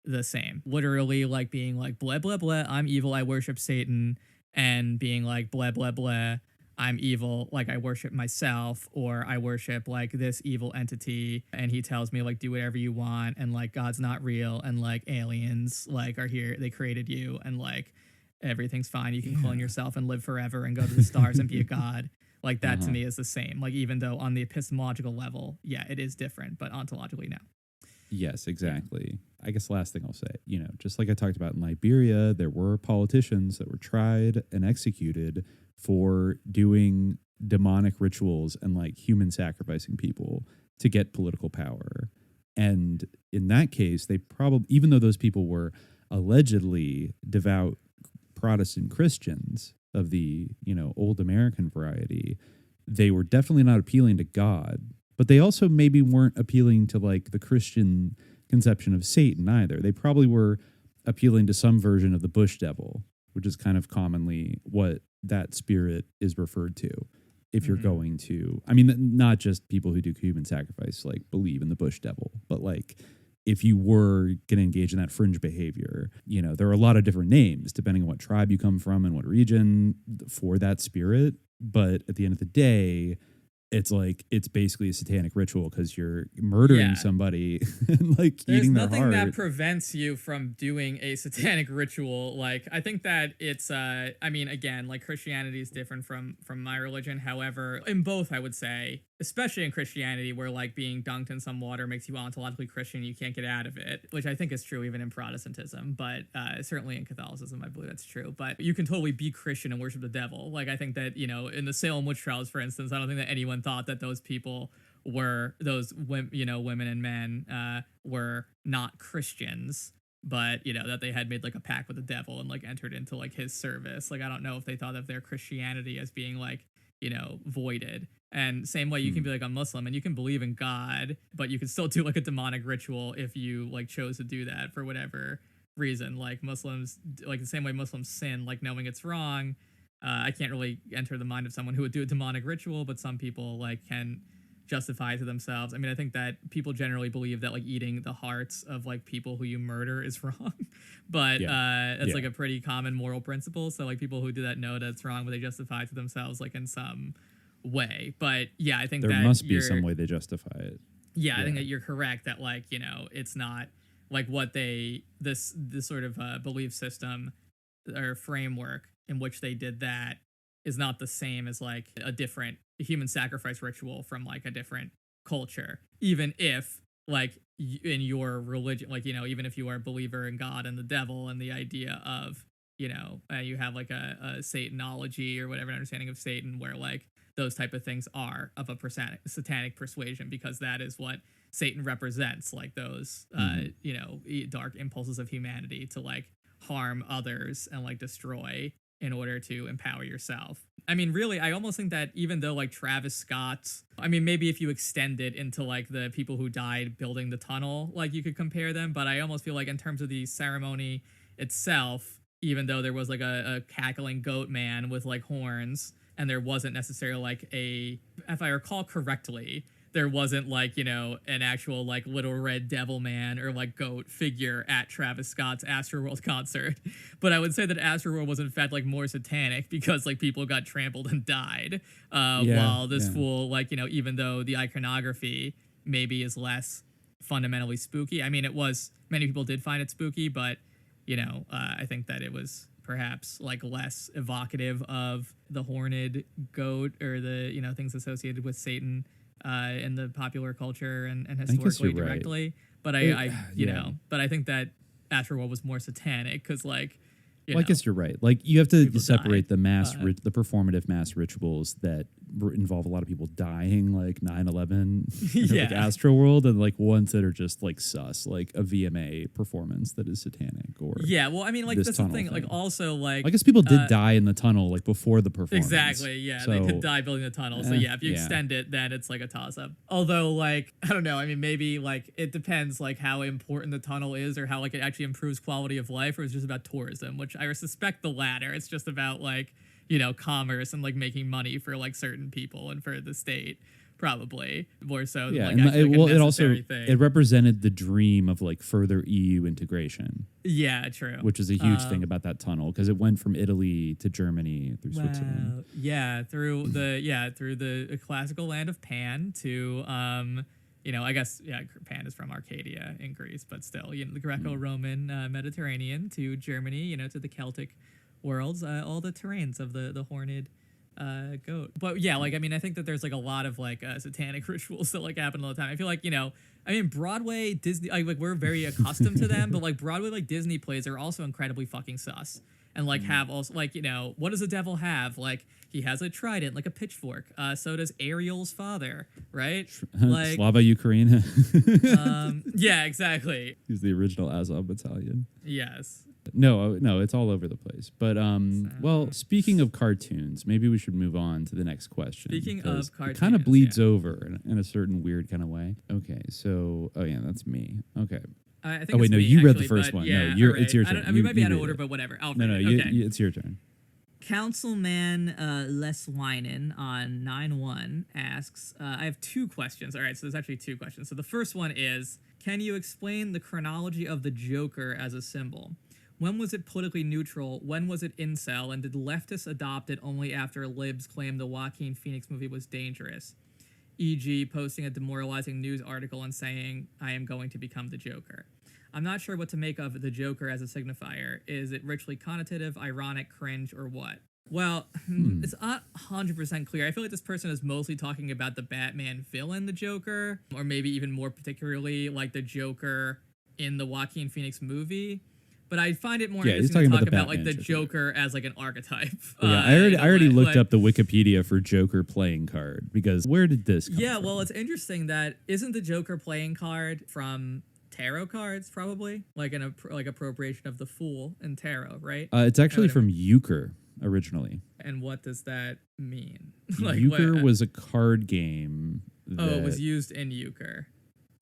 the same. Literally like being like blah blah blah, I'm evil, I worship Satan, and being like blah blah blah, I'm evil, like I worship myself, or I worship like this evil entity and he tells me like do whatever you want and like God's not real and like aliens like are here, they created you and like everything's fine, you can clone yourself and live forever and go to the stars and be a god. Like that to me is the same. Like even though on the epistemological level, yeah, it is different, but ontologically no. Yes, exactly. I guess last thing I'll say, just like I talked about in Liberia, there were politicians that were tried and executed for doing demonic rituals and like human sacrificing people to get political power. And in that case, they probably, even though those people were allegedly devout Protestant Christians of the, old American variety, they were definitely not appealing to God, but they also maybe weren't appealing to like the Christian conception of Satan either. They probably were appealing to some version of the bush devil, which is kind of commonly what that spirit is referred to. If you're going to, I mean, not just people who do human sacrifice, like believe in the bush devil, but like if you were going to engage in that fringe behavior, there are a lot of different names depending on what tribe you come from and what region for that spirit. But at the end of the day, it's basically a satanic ritual because you're murdering somebody and like eating their heart. There's nothing that prevents you from doing a satanic ritual. Like I think that it's I mean again, like Christianity is different from my religion. However, in both I would say, especially in Christianity where like being dunked in some water makes you ontologically Christian, you can't get out of it, which I think is true even in Protestantism, but certainly in Catholicism I believe that's true. But you can totally be Christian and worship the devil. Like I think that, in the Salem witch trials, for instance, I don't think that anyone thought that those people were women and men were not Christians, but that they had made like a pact with the devil and like entered into like his service. Like I don't know if they thought of their Christianity as being like voided. And same way you can be like a Muslim and you can believe in God, but you can still do like a demonic ritual if you like chose to do that for whatever reason. Like Muslims, like the same way Muslims sin, like knowing it's wrong. I can't really enter the mind of someone who would do a demonic ritual, but some people like can justify to themselves. I mean, I think that people generally believe that like eating the hearts of like people who you murder is wrong, but that's like a pretty common moral principle. So like people who do that know that it's wrong, but they justify to themselves like in some way. But yeah, I think there that must be some way they justify it. Yeah, I think that you're correct that like it's not like what this sort of belief system or framework in which they did that is not the same as like a different human sacrifice ritual from like a different culture, even if like in your religion, like even if you are a believer in God and the devil and the idea of you have like a Satanology or whatever understanding of Satan where like those type of things are of a satanic persuasion because that is what Satan represents, like those dark impulses of humanity to like harm others and like destroy in order to empower yourself. I mean, really, I almost think that even though like Travis Scott, I mean, maybe if you extend it into like the people who died building the tunnel, like you could compare them, but I almost feel like in terms of the ceremony itself, even though there was like a cackling goat man with like horns, and there wasn't necessarily like if I recall correctly, there wasn't like, an actual like little red devil man or like goat figure at Travis Scott's Astroworld concert. But I would say that Astroworld was in fact like more satanic because like people got trampled and died. While this fool, like, even though the iconography maybe is less fundamentally spooky. I mean, many people did find it spooky, but, I think that it was perhaps like less evocative of the horned goat or the, things associated with Satan in the popular culture and historically directly. Right. But I think that Astroworld was more satanic because like Well, I guess you're right. Like you have to separate the the performative mass rituals that involve a lot of people dying, like 9/11, like Astro World, and like ones that are just like sus, like a VMA performance that is satanic. Or well, I mean, like that's the thing. Like also, like I guess people did die in the tunnel, like before the performance. Exactly. Yeah, so, they did die building the tunnel. So yeah, if you extend it, then it's like a toss up. Although, like I don't know. I mean, maybe like it depends, like how important the tunnel is, or how like it actually improves quality of life, or it's just about tourism, which I suspect the latter. It's just about like, you know, commerce and like making money for like certain people and for the state, probably more so than like, actually, like it also thing. It represented the dream of like further EU integration. Yeah, true. Which is a huge thing about that tunnel because it went from Italy to Germany through Switzerland. Yeah, through the classical land of Pan to you know, I guess Pan is from Arcadia in Greece, but still, you know, the Greco-Roman Mediterranean to Germany, you know, to the Celtic worlds, all the terrains of the horned goat. But yeah, like I mean, I think that there's like a lot of like satanic rituals that like happen all the time. I feel like, you know, I mean, Broadway, Disney, like we're very accustomed to them, but like Broadway, like Disney plays are also incredibly fucking sus. And like have also like, you know, what does the devil have? Like he has a trident, like a pitchfork. So does Ariel's father, right? Like Slava Ukraina. yeah, exactly. He's the original Azov battalion. Yes. No, it's all over the place. But well, speaking of cartoons, maybe we should move on to the next question. Speaking of cartoons, it kind of bleeds over in a certain weird kind of way. Okay, so that's me. Okay. I think oh wait, no, you read the first one. Yeah, no, it's your turn. We might be out of order, but whatever. It's your turn. Councilman Les Winan on 9-1 asks, I have two questions. All right, so there's actually two questions. So the first one is, can you explain the chronology of the Joker as a symbol? When was it politically neutral? When was it incel? And did leftists adopt it only after libs claimed the Joaquin Phoenix movie was dangerous? E.g., posting a demoralizing news article and saying, I am going to become the Joker. I'm not sure what to make of the Joker as a signifier. Is it richly connotative, ironic, cringe, or what? Well, it's not 100% clear. I feel like this person is mostly talking about the Batman villain, the Joker, or maybe even more particularly like the Joker in the Joaquin Phoenix movie. But I find it more interesting to talk about like the Joker as like an archetype. Yeah, I already looked up the Wikipedia for Joker playing card because where did this come from? Well, it's interesting that isn't the Joker playing card from tarot cards, probably like an appropriation of the Fool in tarot, right? It's actually from euchre originally. And what does that mean? Like, euchre was a card game. It was used in euchre.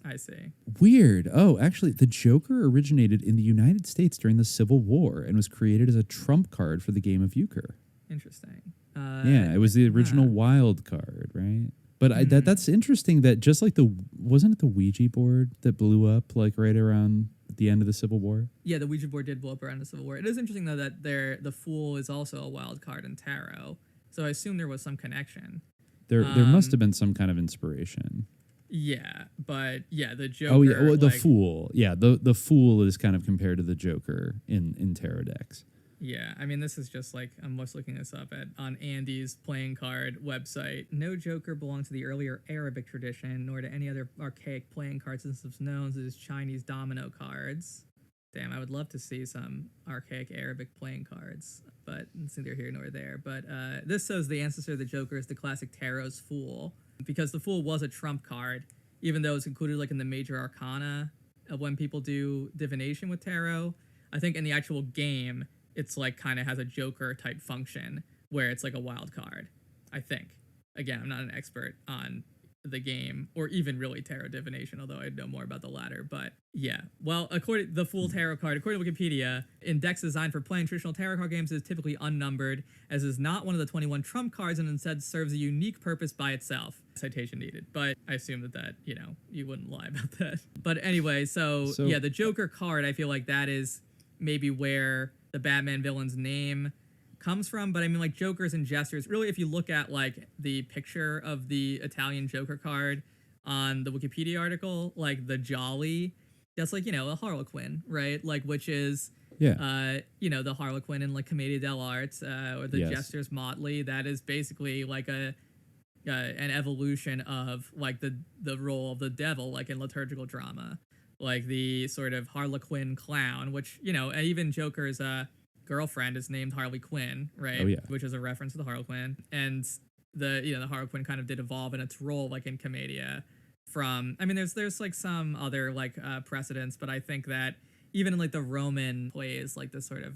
I see. Weird. Oh, actually, the Joker originated in the United States during the Civil War and was created as a trump card for the game of euchre. Interesting. Yeah, it was the original wild card, right? But that's interesting that just like wasn't it the Ouija board that blew up like right around the end of the Civil War? Yeah, the Ouija board did blow up around the Civil War. It is interesting though that the Fool is also a wild card in tarot. So I assume there was some connection. There must have been some kind of inspiration. Yeah, but yeah, the Joker. Oh yeah, well, the Fool. Yeah, the Fool is kind of compared to the Joker in tarot decks. Yeah, I mean, this is just like, I'm just looking this up on Andy's playing card website. No Joker belonged to the earlier Arabic tradition, nor to any other archaic playing card systems known as Chinese domino cards. Damn, I would love to see some archaic Arabic playing cards, but it's neither here nor there. But this says the ancestor of the Joker is the classic tarot's Fool, because the Fool was a trump card, even though it's included like in the major arcana of when people do divination with tarot. I think in the actual game, it's like kind of has a Joker type function where it's like a wild card, I think. Again, I'm not an expert on the game or even really tarot divination, although I know more about the latter. But yeah, well, according to the Fool tarot card, according to Wikipedia, in decks designed for playing traditional tarot card games, it is typically unnumbered, as is not one of the 21 trump cards and instead serves a unique purpose by itself. Citation needed. But I assume that you wouldn't lie about that. But anyway, so yeah, the Joker card, I feel like that is maybe where the Batman villain's name comes from. But I mean, like, jokers and jesters, really, if you look at like the picture of the Italian Joker card on the Wikipedia article, like the Jolly, that's like, a Harlequin, right? Like, which is the Harlequin in like Commedia dell'arte, or the Jester's Motley. That is basically like an evolution of like the role of the devil, like in liturgical drama, like the sort of Harlequin clown, which even Joker's girlfriend is named Harley Quinn, right? Oh, yeah. Which is a reference to the Harlequin. And the Harlequin kind of did evolve in its role, like in Commedia. There's like some other like precedents, but I think that even in like the Roman plays, like the sort of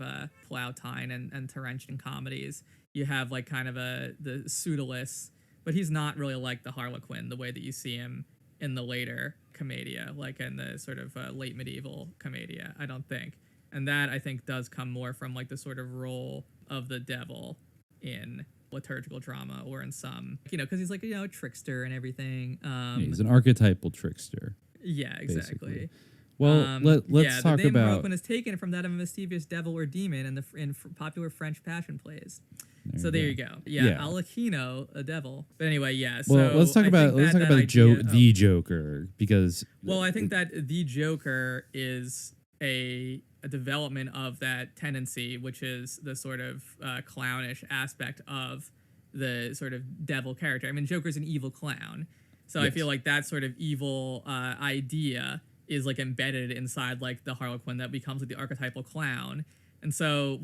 Plautina and Terentian comedies, you have like kind of the Pseudolus, but he's not really like the Harlequin the way that you see him in the later Commedia, like in the sort of late medieval Commedia, I don't think. And that I think does come more from like the sort of role of the devil in liturgical drama, or in some, because he's like, a trickster and everything. He's an archetypal trickster. Yeah, exactly. Basically. Well, let's talk the name about. Harlequin is taken from that of a mischievous devil or demon in popular French passion plays. There you go. Yeah. Alechino, a devil. But anyway, yeah. Well, let's talk about the Joker, because. Well, I think that the Joker is a development of that tendency, which is the sort of clownish aspect of the sort of devil character. I mean, Joker's an evil clown, so yes. I feel like that sort of evil idea is like embedded inside like the Harlequin that becomes like the archetypal clown. And so,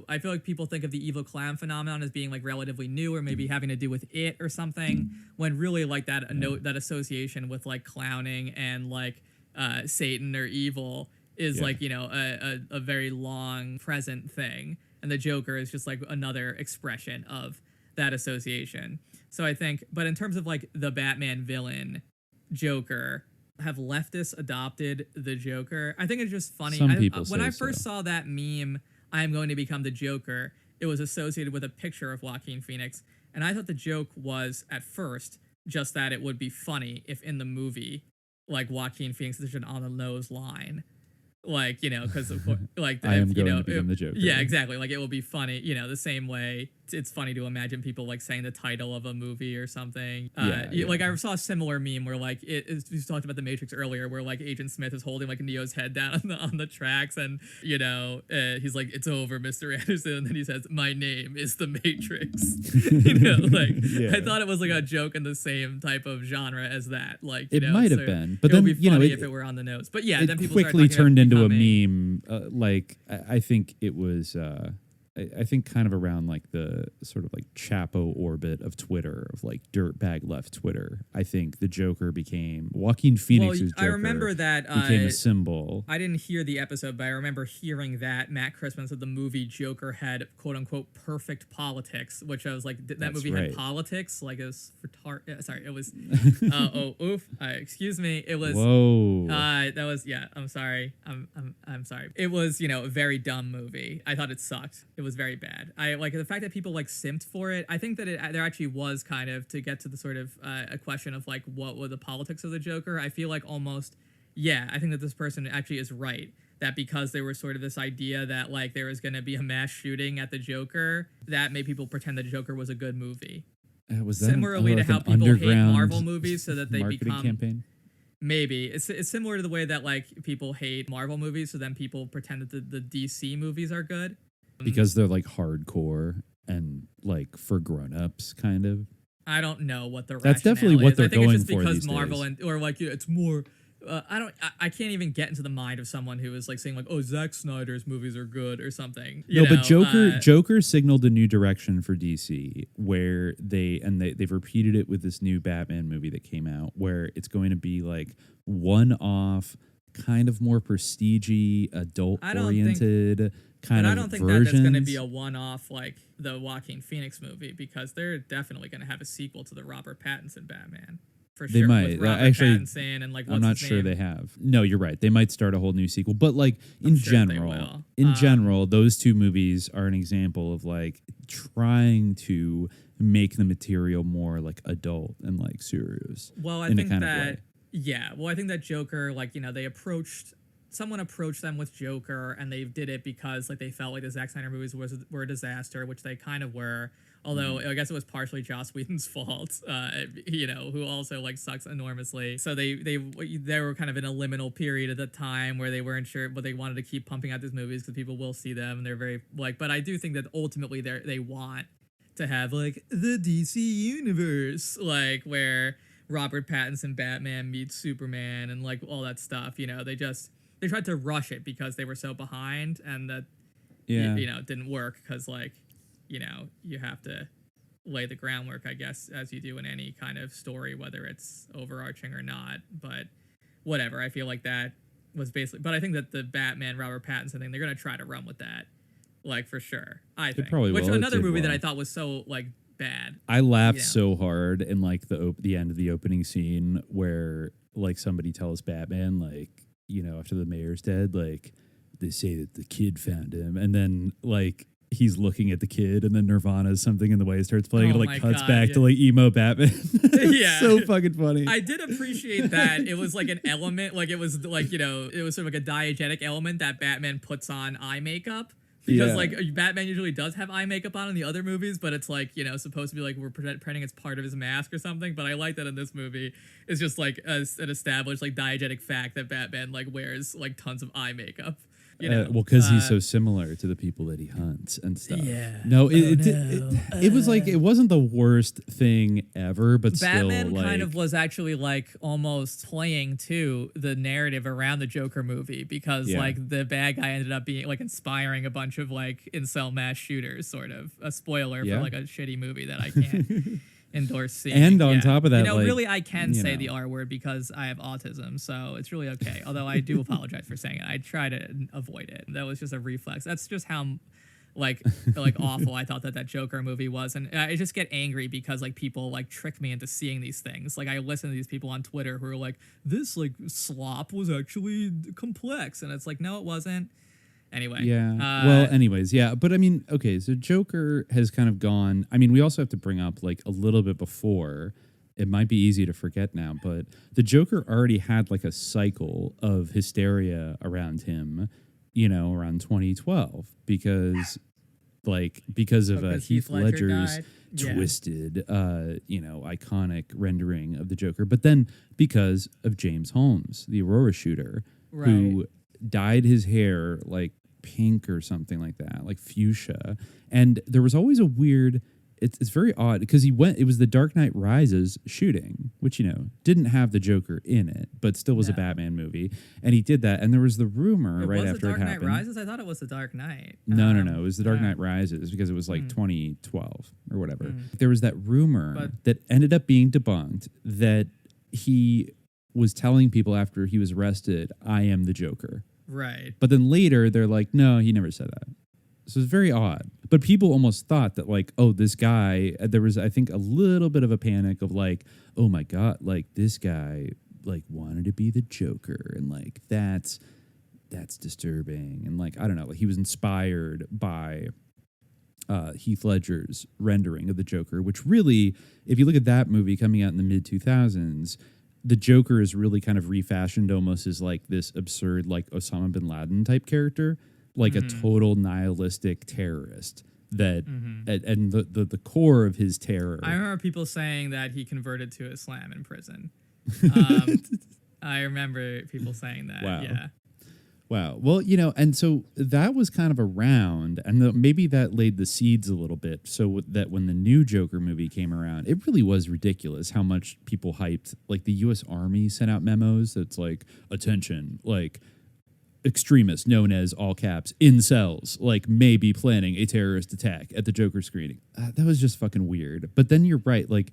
I feel like people think of the evil clown phenomenon as being like relatively new, or maybe having to do with it or something, when really like that association with like clowning and like Satan or evil is like, a very long present thing. And the Joker is just like another expression of that association. So I think, but in terms of like the Batman villain Joker, have leftists adopted the Joker? I think it's just funny. Some people when I first saw that meme, I am going to become the Joker, it was associated with a picture of Joaquin Phoenix. And I thought the joke was, at first, just that it would be funny if in the movie, like, Joaquin Phoenix is an on-the-nose line. Like, because of like, I am going to become the Joker. Yeah, exactly. Like, it will be funny, the same way it's funny to imagine people like saying the title of a movie or something. Like, I saw a similar meme where like we talked about the Matrix earlier, where like Agent Smith is holding like Neo's head down on the tracks, and he's like, "It's over, Mr. Anderson," and then he says, "My name is the Matrix." I thought it was like a joke in the same type of genre as that. Like, it might have been, but then would be funny if it were on the nose. But yeah, then people quickly turned into a meme. I think it was. I think kind of around like the sort of like Chapo orbit of Twitter, of like dirtbag left Twitter. I think the Joker became Joaquin Phoenix's Joker. I remember that became a symbol. I didn't hear the episode, but I remember hearing that Matt Crispin said the movie Joker had quote unquote perfect politics, which I was like, that movie had politics, like it was sorry, it was excuse me, it was that was I'm sorry, I'm sorry. It was a very dumb movie. I thought it sucked. It was very bad. I like the fact that people like simped for it. I think that there actually was kind of, to get to the sort of a question of like what were the politics of the Joker. I feel like almost, I think that this person actually is right, that because there was sort of this idea that like there was going to be a mass shooting at the Joker, that made people pretend the Joker was a good movie. Was that similarly to how people hate Marvel movies, so that they become campaign? Maybe it's similar to the way that like people hate Marvel movies, so then people pretend that the DC movies are good. Because they're like hardcore and like for grown-ups, kind of. I don't know what the That's definitely what they're going for. I think it's just because Marvel or like it's more. I can't even get into the mind of someone who is like saying like, oh, Zack Snyder's movies are good or something. But Joker signaled a new direction for DC, where they've repeated it with this new Batman movie that came out, where it's going to be like one-off, kind of more prestige-y, adult-oriented. But I don't think that that's going to be a one-off like the Joaquin Phoenix movie, because they're definitely going to have a sequel to the Robert Pattinson Batman. For sure. They might. Actually, Pattinson and like, I'm not sure they have. No, you're right. They might start a whole new sequel. But like in general, those two movies are an example of like trying to make the material more like adult and like serious. Well, I think that I think that Joker, like, someone approached them with Joker, and they did it because like they felt like the Zack Snyder movies were a disaster, which they kind of were. Although I guess it was partially Joss Whedon's fault, who also like sucks enormously. So they were kind of in a liminal period at the time where they weren't sure, but they wanted to keep pumping out these movies because people will see them, and they're very like. But I do think that ultimately they want to have like the DC universe, like where Robert Pattinson Batman meets Superman and like all that stuff. They tried to rush it because they were so behind, and that Yeah. didn't work because like, you have to lay the groundwork, I guess, as you do in any kind of story, whether it's overarching or not. But whatever, I feel like that was basically. But I think that the Batman Robert Pattinson thing, they're gonna try to run with that, like for sure. I think. probably Which will. It another did movie that well. I thought was so like bad. I laughed so hard in like the end of the opening scene where like somebody tells Batman like, after the mayor's dead, like they say that the kid found him, and then like he's looking at the kid, and then Nirvana's Something in the Way starts playing, and it like cuts back to like emo Batman. It's so fucking funny. I did appreciate that. It was like an element, like it was like, it was sort of like a diegetic element that Batman puts on eye makeup. Because like Batman usually does have eye makeup on in the other movies, but it's like, supposed to be like we're pretending it's part of his mask or something. But I like that in this movie, it's just like an established like diegetic fact that Batman like wears like tons of eye makeup. Well, because he's so similar to the people that he hunts and stuff. Yeah. No, it was like, it wasn't the worst thing ever, but Batman still, like, kind of was actually like almost playing to the narrative around the Joker movie because like the bad guy ended up being like inspiring a bunch of like incel mass shooters, sort of a spoiler for like a shitty movie that I can't endorse seeing. And on top of that, like, really I can say the R word because I have autism, so it's really okay. Although I do apologize for saying it. I try to avoid it. That was just a reflex. That's just how like awful I thought that Joker movie was, and I just get angry because like people like trick me into seeing these things. Like I listen to these people on Twitter who are like, this like slop was actually complex, and it's like, no, it wasn't. Anyway. Yeah. Well, anyways, yeah. But I mean, okay, so Joker has kind of gone. I mean, we also have to bring up like a little bit before. It might be easy to forget now, but the Joker already had like a cycle of hysteria around him, around 2012 because of Heath Ledger's twisted, iconic rendering of the Joker. But then because of James Holmes, the Aurora shooter, who dyed his hair like pink or something like that, like fuchsia. And there was always a weird, it's very odd because it was the Dark Knight Rises shooting, which, didn't have the Joker in it, but still was a Batman movie. And he did that. And there was the rumor right after it happened. Was the Dark Knight Rises? I thought it was the Dark Knight. No. It was the Dark Knight Rises because it was like 2012 or whatever. There was that rumor that ended up being debunked that he was telling people after he was arrested, I am the Joker. Right. But then later they're like, no, he never said that. So it's very odd. But people almost thought that like, oh, this guy, there was, I think, a little bit of a panic of like, oh my God, like this guy like wanted to be the Joker. And like, that's disturbing. And like, I don't know, like he was inspired by Heath Ledger's rendering of the Joker, which really, if you look at that movie coming out in the mid 2000s, the Joker is really kind of refashioned almost as like this absurd, like Osama bin Laden type character, like a total nihilistic terrorist that, and the core of his terror. I remember people saying that he converted to Islam in prison. I remember people saying that. Wow. Yeah. Wow. Well, and so that was kind of around, and maybe that laid the seeds a little bit so that when the new Joker movie came around, it really was ridiculous how much people hyped. Like the U.S. Army sent out memos that's like, attention, like extremists known as all caps incels, like may be planning a terrorist attack at the Joker screening. That was just fucking weird. But then you're right. Like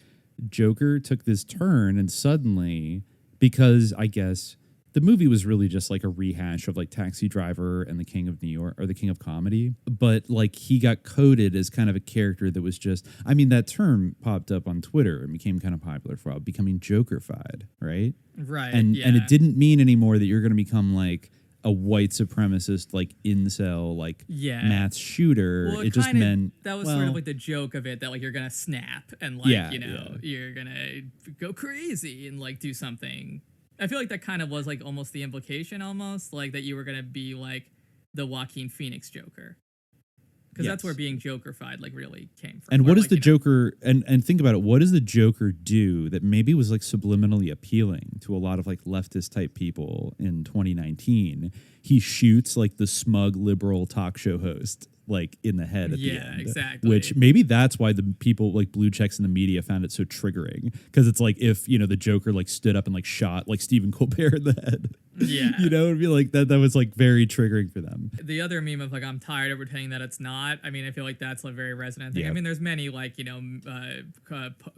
Joker took this turn and suddenly, because I guess the movie was really just like a rehash of like Taxi Driver and The King of New York or The King of Comedy. But like he got coded as kind of a character that was just, I mean, that term popped up on Twitter and became kind of popular for a while, becoming Jokerfied, right? Right. And it didn't mean anymore that you're going to become like a white supremacist, like incel, like mass shooter. Well, it just meant that was sort of like the joke of it, that like you're gonna snap and like you're gonna go crazy and like do something. I feel like that kind of was like almost the implication, almost like that you were gonna be like the Joaquin Phoenix Joker, because that's where being Jokerfied like really came from. And what does the Joker and think about it? What does the Joker do that maybe was like subliminally appealing to a lot of like leftist type people in 2019? He shoots like the smug liberal talk show host like in the head at the Yeah, end. exactly. Which maybe that's why the people like blue checks in the media found it so triggering, because it's like if the Joker like stood up and like shot like Stephen Colbert in the head. Yeah. It'd be like that was like very triggering for them. The other meme of like I'm tired of pretending that it's not. I mean, I feel like that's a very resonant thing. Yep. I mean, there's many like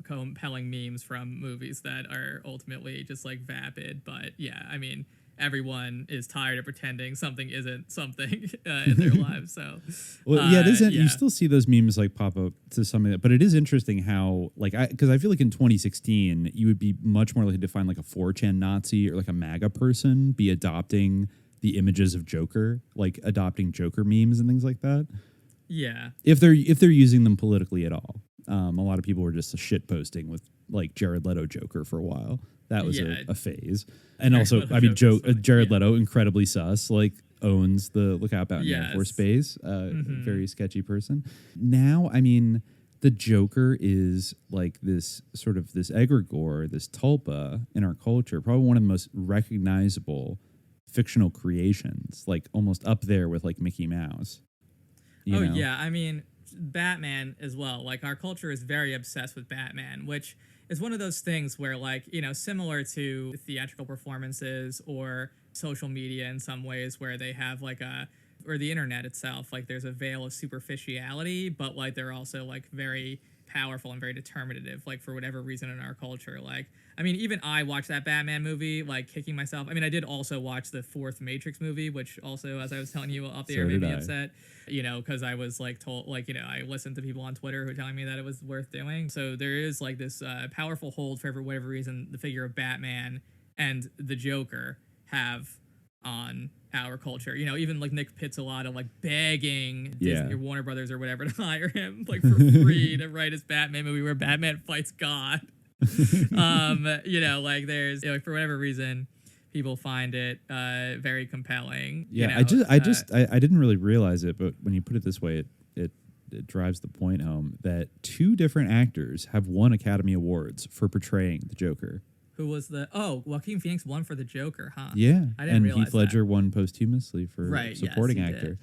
compelling memes from movies that are ultimately just like vapid. But yeah, I mean, everyone is tired of pretending something isn't something in their lives. So, well, yeah, it isn't. You still see those memes like pop up to something, but it is interesting how because I feel like in 2016 you would be much more likely to find like a 4chan Nazi or like a MAGA person be adopting the images of Joker, like adopting Joker memes and things like that. Yeah, if they're using them politically at all. A lot of people were just shit posting with like Jared Leto Joker for a while. That was a phase. And also, I mean, Jared Leto, incredibly sus, like owns the Lookout Mountain Air Force Base. Very sketchy person. Now, I mean, the Joker is like this sort of this egregore, this tulpa in our culture, probably one of the most recognizable fictional creations, like almost up there with like Mickey Mouse. You know? Yeah, I mean, Batman as well. Like our culture is very obsessed with Batman, which is one of those things where like, similar to theatrical performances or social media in some ways where they have like or the internet itself, like there's a veil of superficiality, but like they're also like very powerful and very determinative, like for whatever reason in our culture. Like, I mean, even I watched that Batman movie, like kicking myself. I mean, I did also watch the fourth Matrix movie, which also, as I was telling you off the air, made me upset, because I was like told, like, I listened to people on Twitter who were telling me that it was worth doing. So there is like this powerful hold for whatever reason the figure of Batman and the Joker have on our culture. Even like Nick Pizzolatto like begging Disney or Warner Brothers or whatever to hire him like for free to write his Batman movie where Batman fights God. Like there's for whatever reason people find it very compelling. I didn't really realize it, but when you put it this way, it drives the point home that two different actors have won Academy Awards for portraying the Joker. Who was Joaquin Phoenix won for the Joker, huh? Yeah, I didn't realize Heath Ledger won posthumously for supporting actor.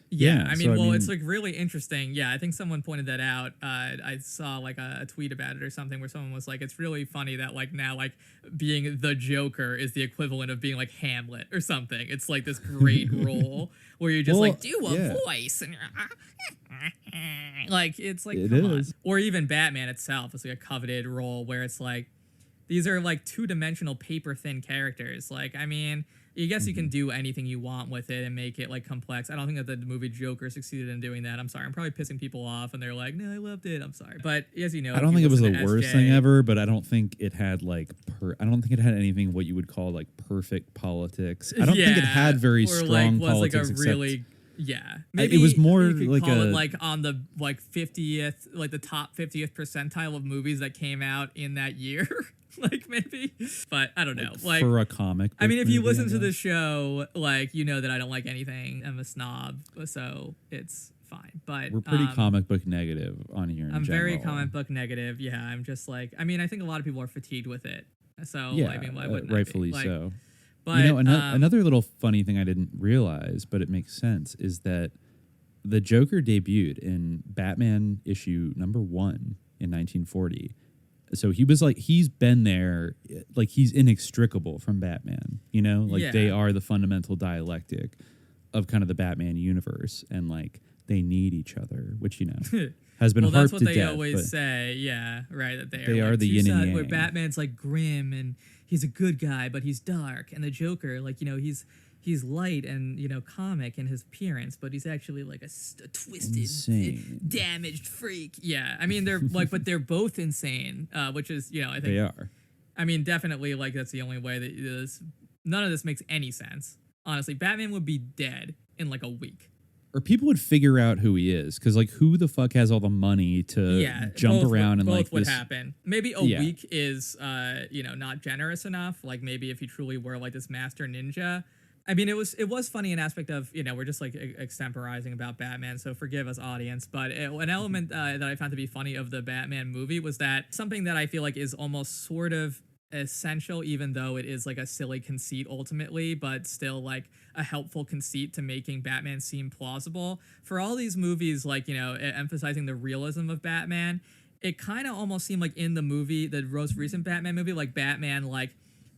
Yeah, I mean, it's like really interesting. Yeah, I think someone pointed that out. I saw like a tweet about it or something where someone was like, it's really funny that like now like being the Joker is the equivalent of being like Hamlet or something. It's like this great role where you just like do a voice and you're like, it's like, come on. Or even Batman itself is like a coveted role where it's like, these are like two-dimensional paper-thin characters. Like, I mean, I guess you can do anything you want with it and make it like complex. I don't think that the movie Joker succeeded in doing that. I'm sorry. I'm probably pissing people off and they're like, no, I loved it. I'm sorry. But as you know, I don't think it was the worst thing ever, but I don't think it had like I don't think it had anything what you would call like perfect politics. I don't think it had very strong politics. Like a really maybe it was more you could like call it like on the like 50th, like the top 50th percentile of movies that came out in that year. Like maybe, but I don't know. Like for a comic book I mean, if you movie, listen to the show, like that I don't like anything. I'm a snob, so it's fine. But we're pretty comic book negative on here. I'm very comic book negative. Yeah, I'm just like, I mean, I think a lot of people are fatigued with it. So yeah, I mean, why wouldn't rightfully I be? so. But another little funny thing I didn't realize, but it makes sense, is that the Joker debuted in Batman issue number 1 in 1940. So he was like, he's been there, like he's inextricable from Batman, they are the fundamental dialectic of kind of the Batman universe, and like they need each other, which has been harped to death. That's what they always say, yeah, right. That they are like the yin and yang. Where Batman's like grim and he's a good guy, but he's dark, and the Joker, like he's light and comic in his appearance, but he's actually like a twisted, damaged freak. Yeah, I mean they're like, but they're both insane, which is I think they are. I mean, definitely like that's the only way that none of this makes any sense. Honestly, Batman would be dead in like a week. Or people would figure out who he is, because like who the fuck has all the money to jump around and like both would this happen. Maybe a week is not generous enough. Like maybe if he truly were like this master ninja. I mean, it was funny an aspect of, we're just like extemporizing about Batman, so forgive us, audience. But an element that I found to be funny of the Batman movie was that something that I feel like is almost sort of essential, even though it is like a silly conceit ultimately, but still like a helpful conceit to making Batman seem plausible. For all these movies, like, you know, emphasizing the realism of Batman, it kind of almost seemed like in the movie, the most recent Batman movie, like Batman like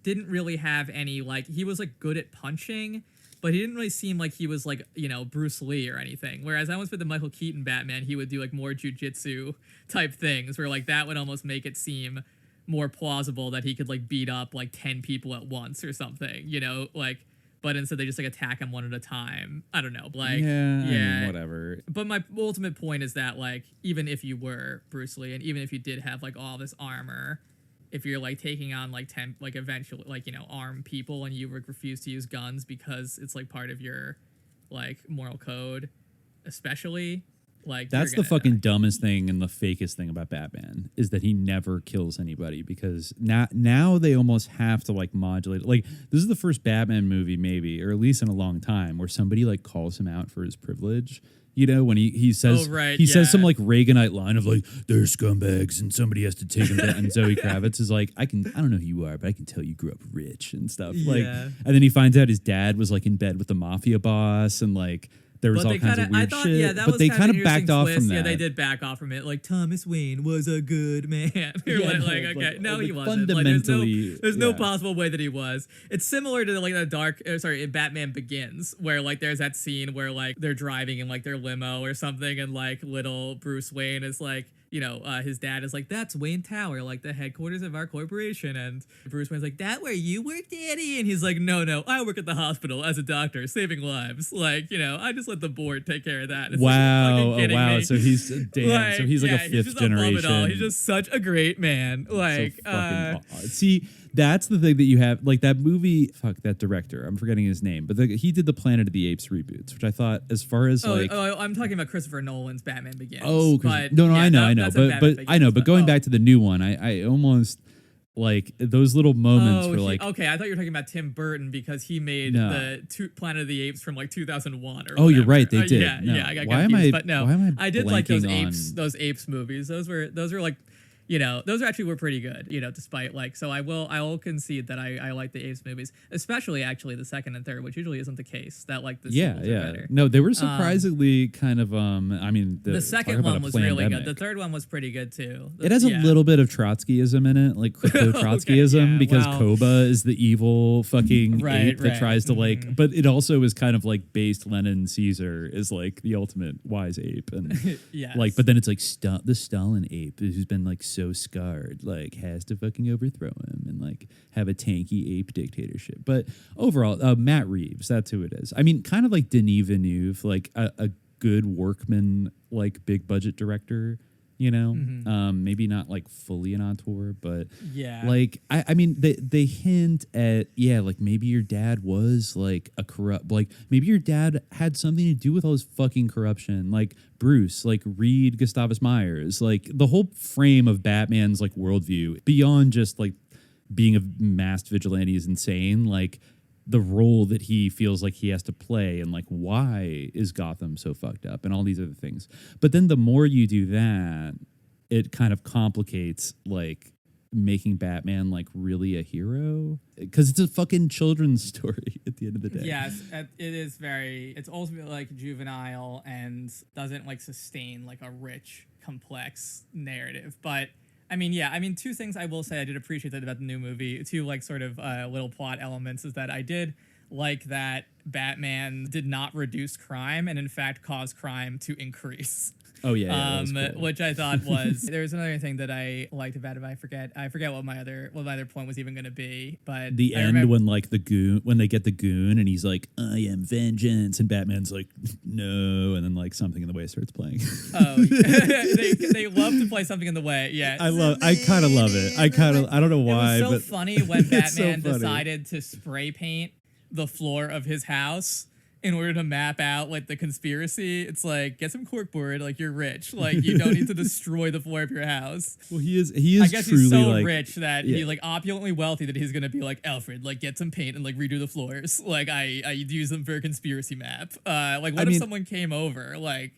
didn't really have any, like, he was like good at punching, but he didn't really seem like he was like, you know, Bruce Lee or anything. Whereas I almost with the Michael Keaton Batman, he would do like more jujitsu type things where like that would almost make it seem more plausible that he could like beat up like 10 people at once or something, you know, like, but instead they just like attack him one at a time. I don't know. Like, I mean, whatever. But my ultimate point is that like, even if you were Bruce Lee and even if you did have like all this armor, if you're like taking on like 10, like eventually like, you know, armed people and you refuse to use guns because it's like part of your like moral code, especially, like, that's the fucking dumbest thing and the fakest thing about Batman is that he never kills anybody, because now they almost have to like modulate. Like, this is the first Batman movie maybe, or at least in a long time, where somebody like calls him out for his privilege. You know, when he says says some like Reaganite line of like, they're scumbags and somebody has to take them down. And Zoe Kravitz is like, I don't know who you are, but I can tell you grew up rich and stuff. Like, and then he finds out his dad was like in bed with the mafia boss, and like there was all kinds of weird shit. Yeah, that but was they kind of backed off from that. Yeah, they did back off from it. Like, Thomas Wayne was a good man. You're he wasn't. Fundamentally, like, there's no possible way that he was. It's similar to like in Batman Begins, where like there's that scene where like they're driving in like their limo or something, and like little Bruce Wayne is like, you know, his dad is like, that's Wayne Tower, like the headquarters of our corporation. And Bruce Wayne's like, that where you work, Daddy? And he's like, no, I work at the hospital as a doctor, saving lives. Like, you know, I just let the board take care of that. It's wow. Me. So he's so he's like a fifth generation. He's just such a great man. Like, so fucking see, that's the thing that you have, like that movie, that director, I'm forgetting his name, but he did the Planet of the Apes reboots, which I thought, as far as I'm talking about Christopher Nolan's Batman Begins. I know, but going back to the new one, I almost like those little moments were like, okay, I thought you were talking about Tim Burton because he made the Planet of the Apes from like 2001 or you're right, they did. I got confused, but I did like those apes movies. Those were like, you know, those actually were pretty good, you know, despite like, so I will concede that I like the Apes movies, especially actually the second and third, which usually isn't the case, that like the sequels are better. No, they were surprisingly kind of, I mean, the second one was really good. The third one was pretty good too. It has a little bit of Trotskyism in it, like crypto Trotskyism, because Koba is the evil fucking ape that tries to like, but it also is kind of like based Lenin Caesar is like the ultimate wise ape. And like, but then it's like the Stalin ape who's been like so scarred, like has to fucking overthrow him and like have a tanky ape dictatorship. But overall, Matt Reeves, that's who it is. I mean, kind of like Denis Villeneuve, like a good workman, like big budget director, you know. Maybe not like fully an auteur, but like I mean they hint at like maybe your dad was like a corrupt, like maybe your dad had something to do with all this fucking corruption, like Bruce, like read Gustavus Myers, like the whole frame of Batman's like worldview beyond just like being a masked vigilante is insane. Like the role that he feels like he has to play, and like why is Gotham so fucked up, and all these other things. But then the more you do that, it kind of complicates like making Batman like really a hero, because it's a fucking children's story at the end of the day. Yes, it is it's ultimately like juvenile and doesn't like sustain like a rich, complex narrative. But I mean, two things I will say I did appreciate that about the new movie, two like sort of little plot elements, is that I did like that Batman did not reduce crime and in fact caused crime to increase. Oh yeah, cool. Which I thought was there was another thing that I liked about it. I forget what my other point was even going to be. But the end when like when they get the goon and he's like, I am vengeance, and Batman's like, no, and then like Something in the Way starts playing. They love to play Something in the Way. Yeah, I kind of love it. I don't know why. It was but funny when Batman decided to spray paint the floor of his house in order to map out like the conspiracy. It's like, get some corkboard, like you're rich, like you don't need to destroy the floor of your house. Well, he is I guess truly he's so like, rich that he's like opulently wealthy that he's gonna be like, Alfred, like get some paint and like redo the floors. Like I use them for a conspiracy map. Like what if someone came over, like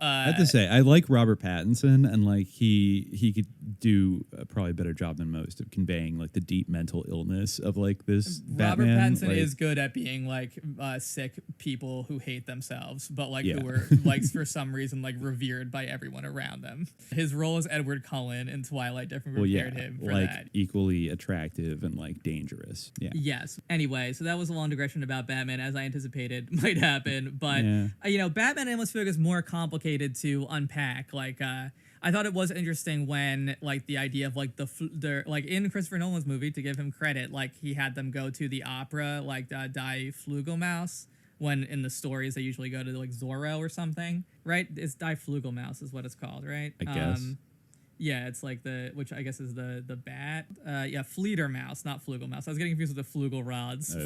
I have to say, I like Robert Pattinson, and like he could do probably a better job than most of conveying like the deep mental illness of like this Robert Batman. Pattinson like, is good at being like sick people who hate themselves, but like Yeah. who are like for some reason like revered by everyone around them. His role as Edward Cullen in Twilight definitely prepared him for like that. equally attractive and like dangerous. Yeah. Yes. Anyway, so that was a long digression about Batman, as I anticipated might happen. But you know, Batman, I almost feel like is more complicated to unpack. Like, I thought it was interesting when like the idea of like the like in Christopher Nolan's movie, to give him credit, like he had them go to the opera, like Die Flugelmaus. When in the stories they usually go to like Zorro or something, right? It's Die Flugelmaus is what it's called, right? I guess. Yeah, it's like which I guess is the bat. Yeah, Fledermaus, not Flugelmaus. I was getting confused with the Flugelrods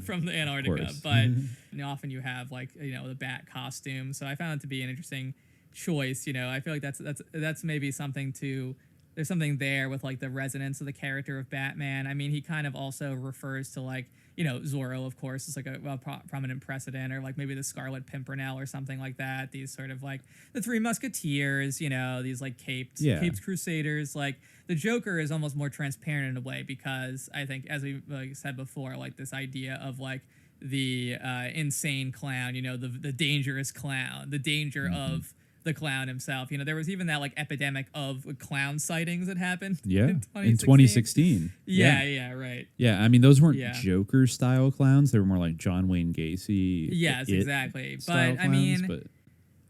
from the Antarctica. But you know, often you have like, you know, the bat costume. So I found it to be an interesting choice. You know, I feel like that's maybe something to. There's something there with like the resonance of the character of Batman. I mean, he kind of also refers to like, you know, Zorro, of course, is like a prominent precedent, or like maybe the Scarlet Pimpernel or something like that. These sort of like the Three Musketeers, you know, these like caped crusaders. Like the Joker is almost more transparent in a way, because I think, as we like said before, like this idea of like the insane clown, you know, the dangerous clown, the danger of the clown himself. You know, there was even that like epidemic of clown sightings that happened in 2016. Yeah, right. Yeah, I mean, those weren't Joker style clowns. They were more like John Wayne Gacy. Yes, exactly. But I mean,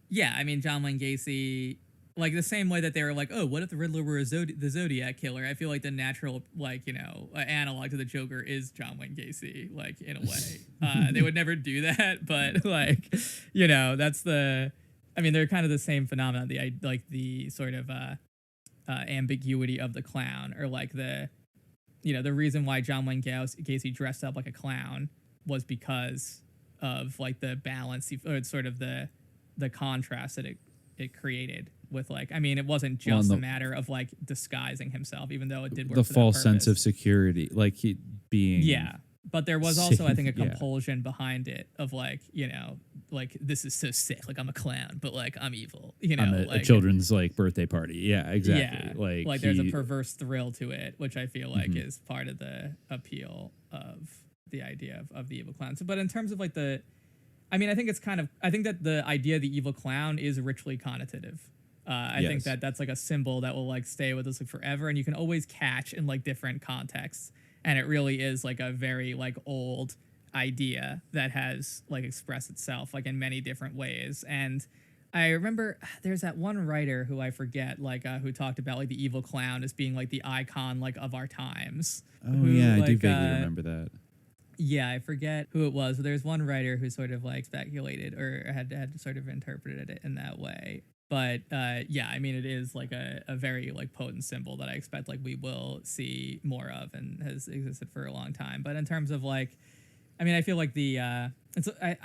yeah, I mean, John Wayne Gacy, like the same way that they were like, oh, what if the Riddler were the Zodiac killer? I feel like the natural, like, you know, analog to the Joker is John Wayne Gacy, like, in a way. They would never do that, but like, you know, that's the... I mean, they're kind of the same phenomenon. The sort of ambiguity of the clown, or like the reason why John Wayne Gacy dressed up like a clown was because of like the balance, or sort of the contrast that it created with like. I mean, it wasn't just a matter of like disguising himself, even though it did work. The for false that sense of security, like he being But there was also, I think, a compulsion behind it of like, you know, like, this is so sick. Like, I'm a clown, but like, I'm evil. You know, I'm like, a children's like birthday party. Yeah, exactly. Yeah, like there's a perverse thrill to it, which I feel like is part of the appeal of the idea of the evil clown. So, but in terms of like I mean, I think that the idea of the evil clown is richly connotative. I think that's like a symbol that will like stay with us like forever, and you can always catch in like different contexts. And it really is like a very like old idea that has like expressed itself like in many different ways. And I remember there's that one writer who I forget, like who talked about like the evil clown as being like the icon like of our times. Oh yeah, I do vaguely remember that. Yeah, I forget who it was, but there's one writer who sort of like speculated or had sort of interpreted it in that way. But yeah, I mean, it is like a very like potent symbol that I expect like we will see more of, and has existed for a long time. But in terms of like, I mean, I feel like I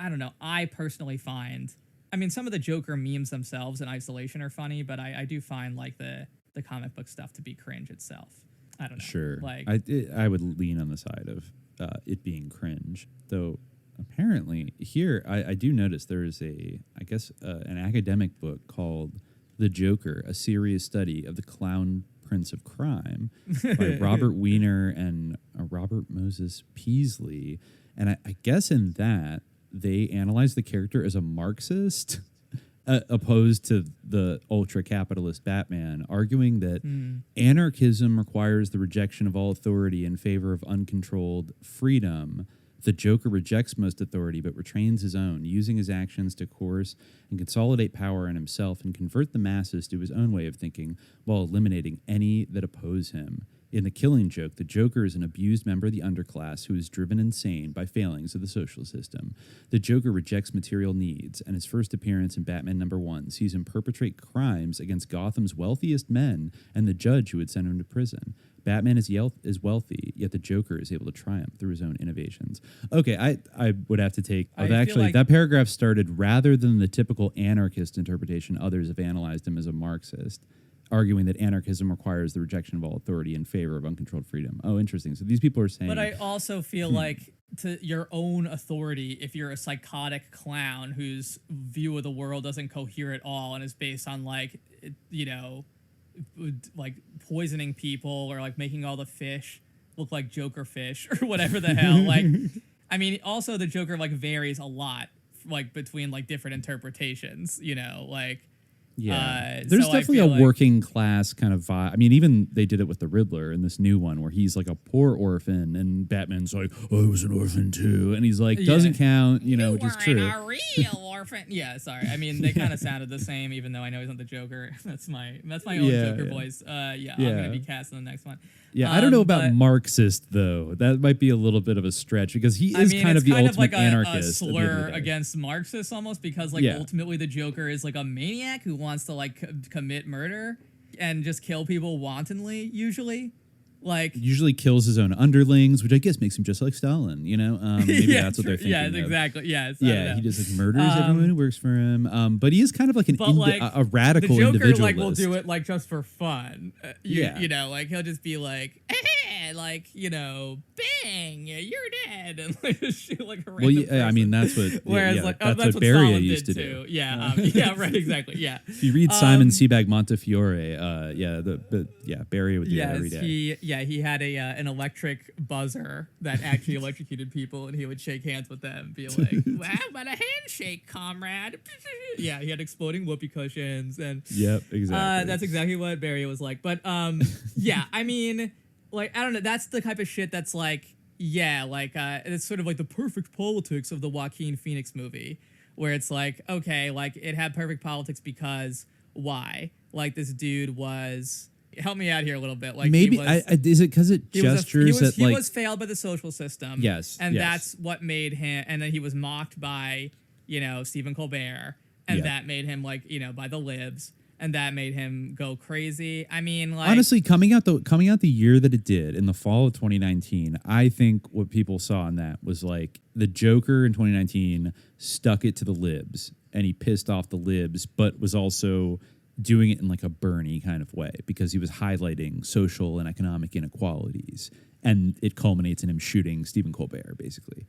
don't know. I personally find, I mean, some of the Joker memes themselves in isolation are funny, but I do find like the comic book stuff to be cringe itself. I don't know. Sure. Like I would lean on the side of it being cringe, though. Apparently, here I do notice there is an academic book called "The Joker: A Serious Study of the Clown Prince of Crime" by Robert Wiener and Robert Moses Peasley, and I guess in that they analyze the character as a Marxist, opposed to the ultra-capitalist Batman, arguing that anarchism requires the rejection of all authority in favor of uncontrolled freedom. The Joker rejects most authority but retains his own, using his actions to coerce and consolidate power in himself and convert the masses to his own way of thinking while eliminating any that oppose him. In The Killing Joke, the Joker is an abused member of the underclass who is driven insane by failings of the social system. The Joker rejects material needs, and his first appearance in Batman #1 sees him perpetrate crimes against Gotham's wealthiest men and the judge who would send him to prison. Batman is wealthy, yet the Joker is able to triumph through his own innovations. Okay, I would have to take... that paragraph started rather than the typical anarchist interpretation others have analyzed him as a Marxist, arguing that anarchism requires the rejection of all authority in favor of uncontrolled freedom. Oh, interesting. So these people are saying... But I also feel like to your own authority if you're a psychotic clown whose view of the world doesn't cohere at all and is based on like, you know, like poisoning people or like making all the fish look like Joker fish or whatever the hell. Like, I mean, also the Joker like varies a lot like between like different interpretations, you know, like. Yeah, there's so definitely a working class kind of vibe. I mean, even they did it with the Riddler in this new one where he's like a poor orphan and Batman's like, oh, I was an orphan too. And he's like, doesn't count, you know, which is true. A real orphan. Yeah, sorry. I mean, they kind of sounded the same, even though I know he's not the Joker. That's my own Joker voice. I'm going to be cast in the next one. Yeah, I don't know about Marxist though. That might be a little bit of a stretch because he is kind of the ultimate anarchist. A slur against Marxists almost because like ultimately the Joker is like a maniac who wants to like commit murder and just kill people wantonly. Usually kills his own underlings, which I guess makes him just like Stalin. You know, maybe that's what they're thinking. Yeah, of. Exactly. Yeah, he just like murders everyone who works for him. But he is kind of like a radical the Joker, individualist. Like will do it like just for fun. You know, like he'll just be like, like you know, bang, you're dead, and like just shoot like a random person. I mean that's what. Whereas like that's what Beria Stalin used did to too. do. Yeah, right, exactly. Yeah. If you read Simon Sebag Montefiore, Beria would do that every day. He had an electric buzzer that actually electrocuted people, and he would shake hands with them and be like, "Well, how about a handshake, comrade?" Yeah, he had exploding whoopee cushions, and yep, exactly. That's exactly what Beria was like. But yeah, I mean, like I don't know, that's the type of shit that's like, it's sort of like the perfect politics of the Joaquin Phoenix movie, where it's like, okay, like it had perfect politics because why? Like this dude was. Help me out here a little bit. Like maybe is it because it gestures that he was failed by the social system. Yes, and that's what made him. And then he was mocked by Stephen Colbert, and that made him like by the libs, and that made him go crazy. I mean, like honestly, coming out the year that it did in the fall of 2019, I think what people saw in that was like the Joker in 2019 stuck it to the libs, and he pissed off the libs, but was also doing it in like a Bernie kind of way because he was highlighting social and economic inequalities, and it culminates in him shooting Stephen Colbert, basically.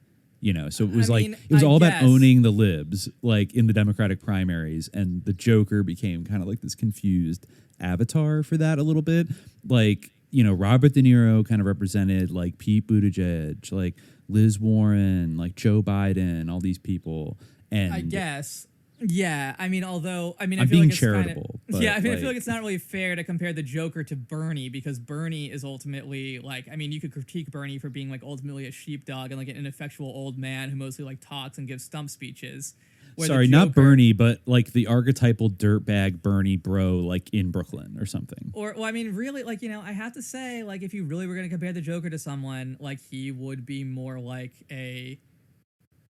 So it was all about owning the libs, like in the Democratic primaries, and the Joker became kind of like this confused avatar for that a little bit. Like, Robert De Niro kind of represented like Pete Buttigieg, like Liz Warren, like Joe Biden, all these people. And I guess. Yeah, I mean, although I feel being like it's charitable. I feel like it's not really fair to compare the Joker to Bernie because Bernie is ultimately like, I mean, you could critique Bernie for being like ultimately a sheepdog and like an ineffectual old man who mostly like talks and gives stump speeches. Sorry, not Bernie, but like the archetypal dirtbag Bernie bro, like in Brooklyn or something. Or, well, I mean, really, like I have to say, like if you really were going to compare the Joker to someone, like he would be more like a.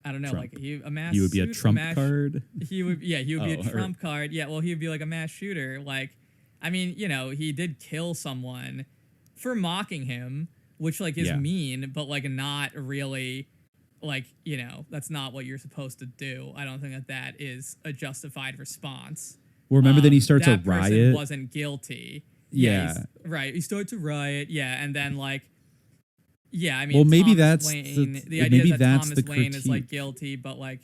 I don't know, Trump. like he would be a Trump card. He would be a Trump card. Yeah, well, he would be like a mass shooter. Like, I mean, he did kill someone for mocking him, which like is mean, but like not really, like that's not what you're supposed to do. I don't think that is a justified response. Well, remember then he starts a riot. That person wasn't guilty. Yeah, right. He starts a riot. Yeah, and then like. Yeah, I mean, well, maybe Thomas that's Wayne, the idea maybe that that's Thomas the Wayne critique. is like guilty, but like,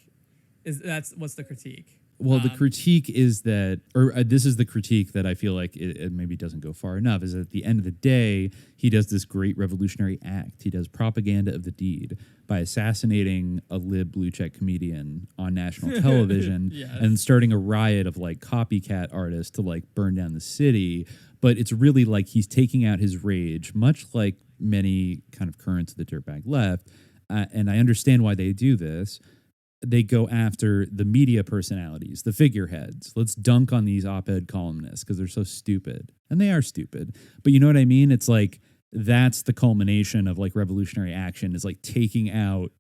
that's what's the critique? Well, the critique is that, or this is the critique that I feel like it maybe doesn't go far enough, is that at the end of the day, he does this great revolutionary act. He does propaganda of the deed by assassinating a lib blue check comedian on national television and starting a riot of like copycat artists to like burn down the city. But it's really like he's taking out his rage, much like many kind of currents of the dirtbag left. And I understand why they do this. They go after the media personalities, the figureheads. Let's dunk on these op-ed columnists because they're so stupid. And they are stupid. But you know what I mean? It's like that's the culmination of like revolutionary action is like taking out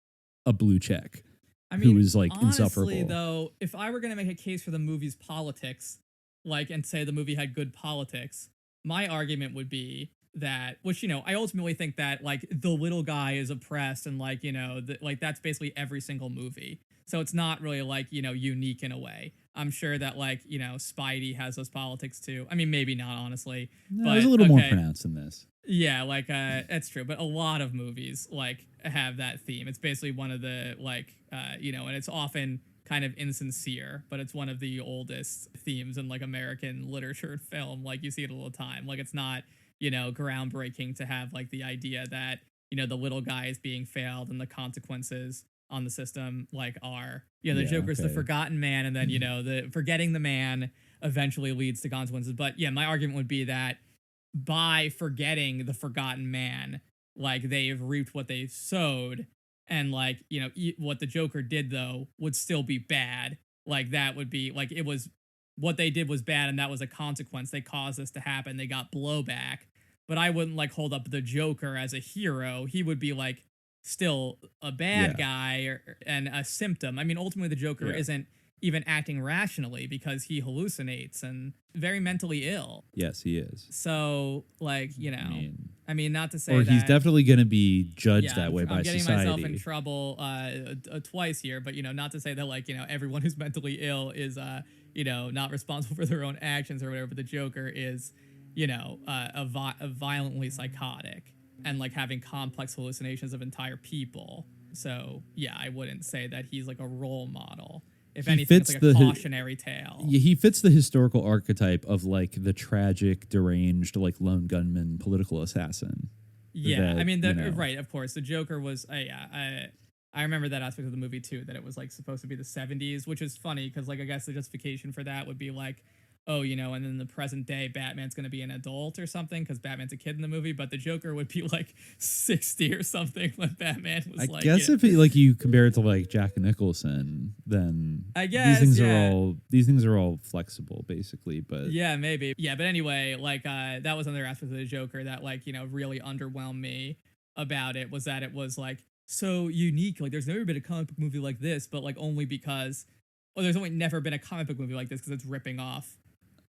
a blue check who is like honestly, insufferable. Though, if I were going to make a case for the movie's politics, like and say the movie had good politics, my argument would be that, which I ultimately think that like the little guy is oppressed and like like that's basically every single movie, so it's not really like unique in a way. I'm sure that like, you know, Spidey has those politics too. I mean, maybe not honestly, No, but it was a little more pronounced than this. Yeah, like that's true, but a lot of movies like have that theme. It's basically one of the like you know, and it's often kind of insincere, but it's one of the oldest themes in like American literature and film. Like you see it all the time. Like it's not, you know, groundbreaking to have like the idea that, you know, the little guy is being failed and the consequences on the system like are, you know, the Joker's the forgotten man, and then, you know, the forgetting the man eventually leads to consequences. But yeah, my argument would be that by forgetting the forgotten man, like they've reaped what they've sowed, and like, you know, what the Joker did though would still be bad. Like that would be like, it was what they did was bad, and that was a consequence. They caused this to happen. They got blowback. But I wouldn't like hold up the Joker as a hero. He would be like still a bad guy and a symptom. I mean, ultimately the Joker isn't even acting rationally because he hallucinates and very mentally ill. Yes, he is. So, like, you know, I mean not to say or that... he's definitely going to be judged that way by society. I'm getting myself in trouble twice here, but, you know, not to say that, like, you know, everyone who's mentally ill is, you know, not responsible for their own actions or whatever, but the Joker is, you know, violently psychotic and, like, having complex hallucinations of entire people. So, yeah, I wouldn't say that he's, like, a role model. If anything, it's like a cautionary tale. Yeah, he fits the historical archetype of like the tragic, deranged, like lone gunman, political assassin. Yeah, I mean, right, of course. The Joker was, I remember that aspect of the movie too, that it was like supposed to be the 70s, which is funny because like I guess the justification for that would be like, oh, you know, and then the present day Batman's going to be an adult or something because Batman's a kid in the movie, but the Joker would be like 60 or something when Batman was I guess if like you compare it to like Jack Nicholson, then I guess these things are all flexible basically, but yeah, maybe. Yeah, but anyway, like that was another aspect of the Joker that like, you know, really underwhelmed me about it, was that it was like so unique. Like there's never been a comic book movie like this, but like only because there's only never been a comic book movie like this because it's ripping off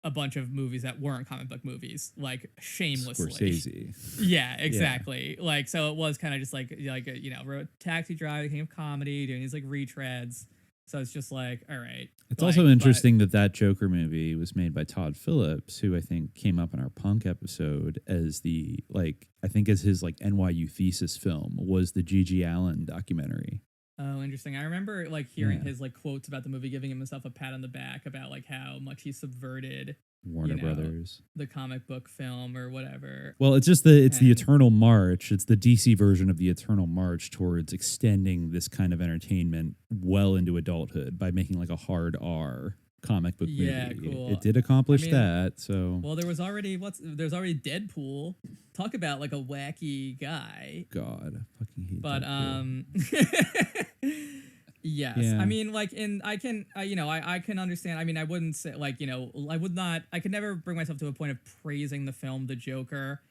a bunch of movies that weren't comic book movies, like shamelessly. Scorsese. Yeah, exactly. Yeah. Like, so it was kind of just like you know, Taxi Driver, King of Comedy, doing these like retreads. So it's just like, all right. It's also interesting that Joker movie was made by Todd Phillips, who I think came up in our punk episode as the, like, I think as his like NYU thesis film was the Gigi Allen documentary. Oh, interesting. I remember like hearing his like quotes about the movie, giving himself a pat on the back about like how much he subverted Warner Brothers, the comic book film or whatever. Well, it's just the Eternal March. It's the DC version of the Eternal March towards extending this kind of entertainment well into adulthood by making like a hard R comic book movie. Yeah, cool. It did accomplish that. So well, there's already Deadpool. Talk about like a wacky guy. God, I fucking hate but Deadpool. Yes. Yeah. I mean, like, I can understand. I mean, I wouldn't say, like, you know, I could never bring myself to a point of praising the film The Joker,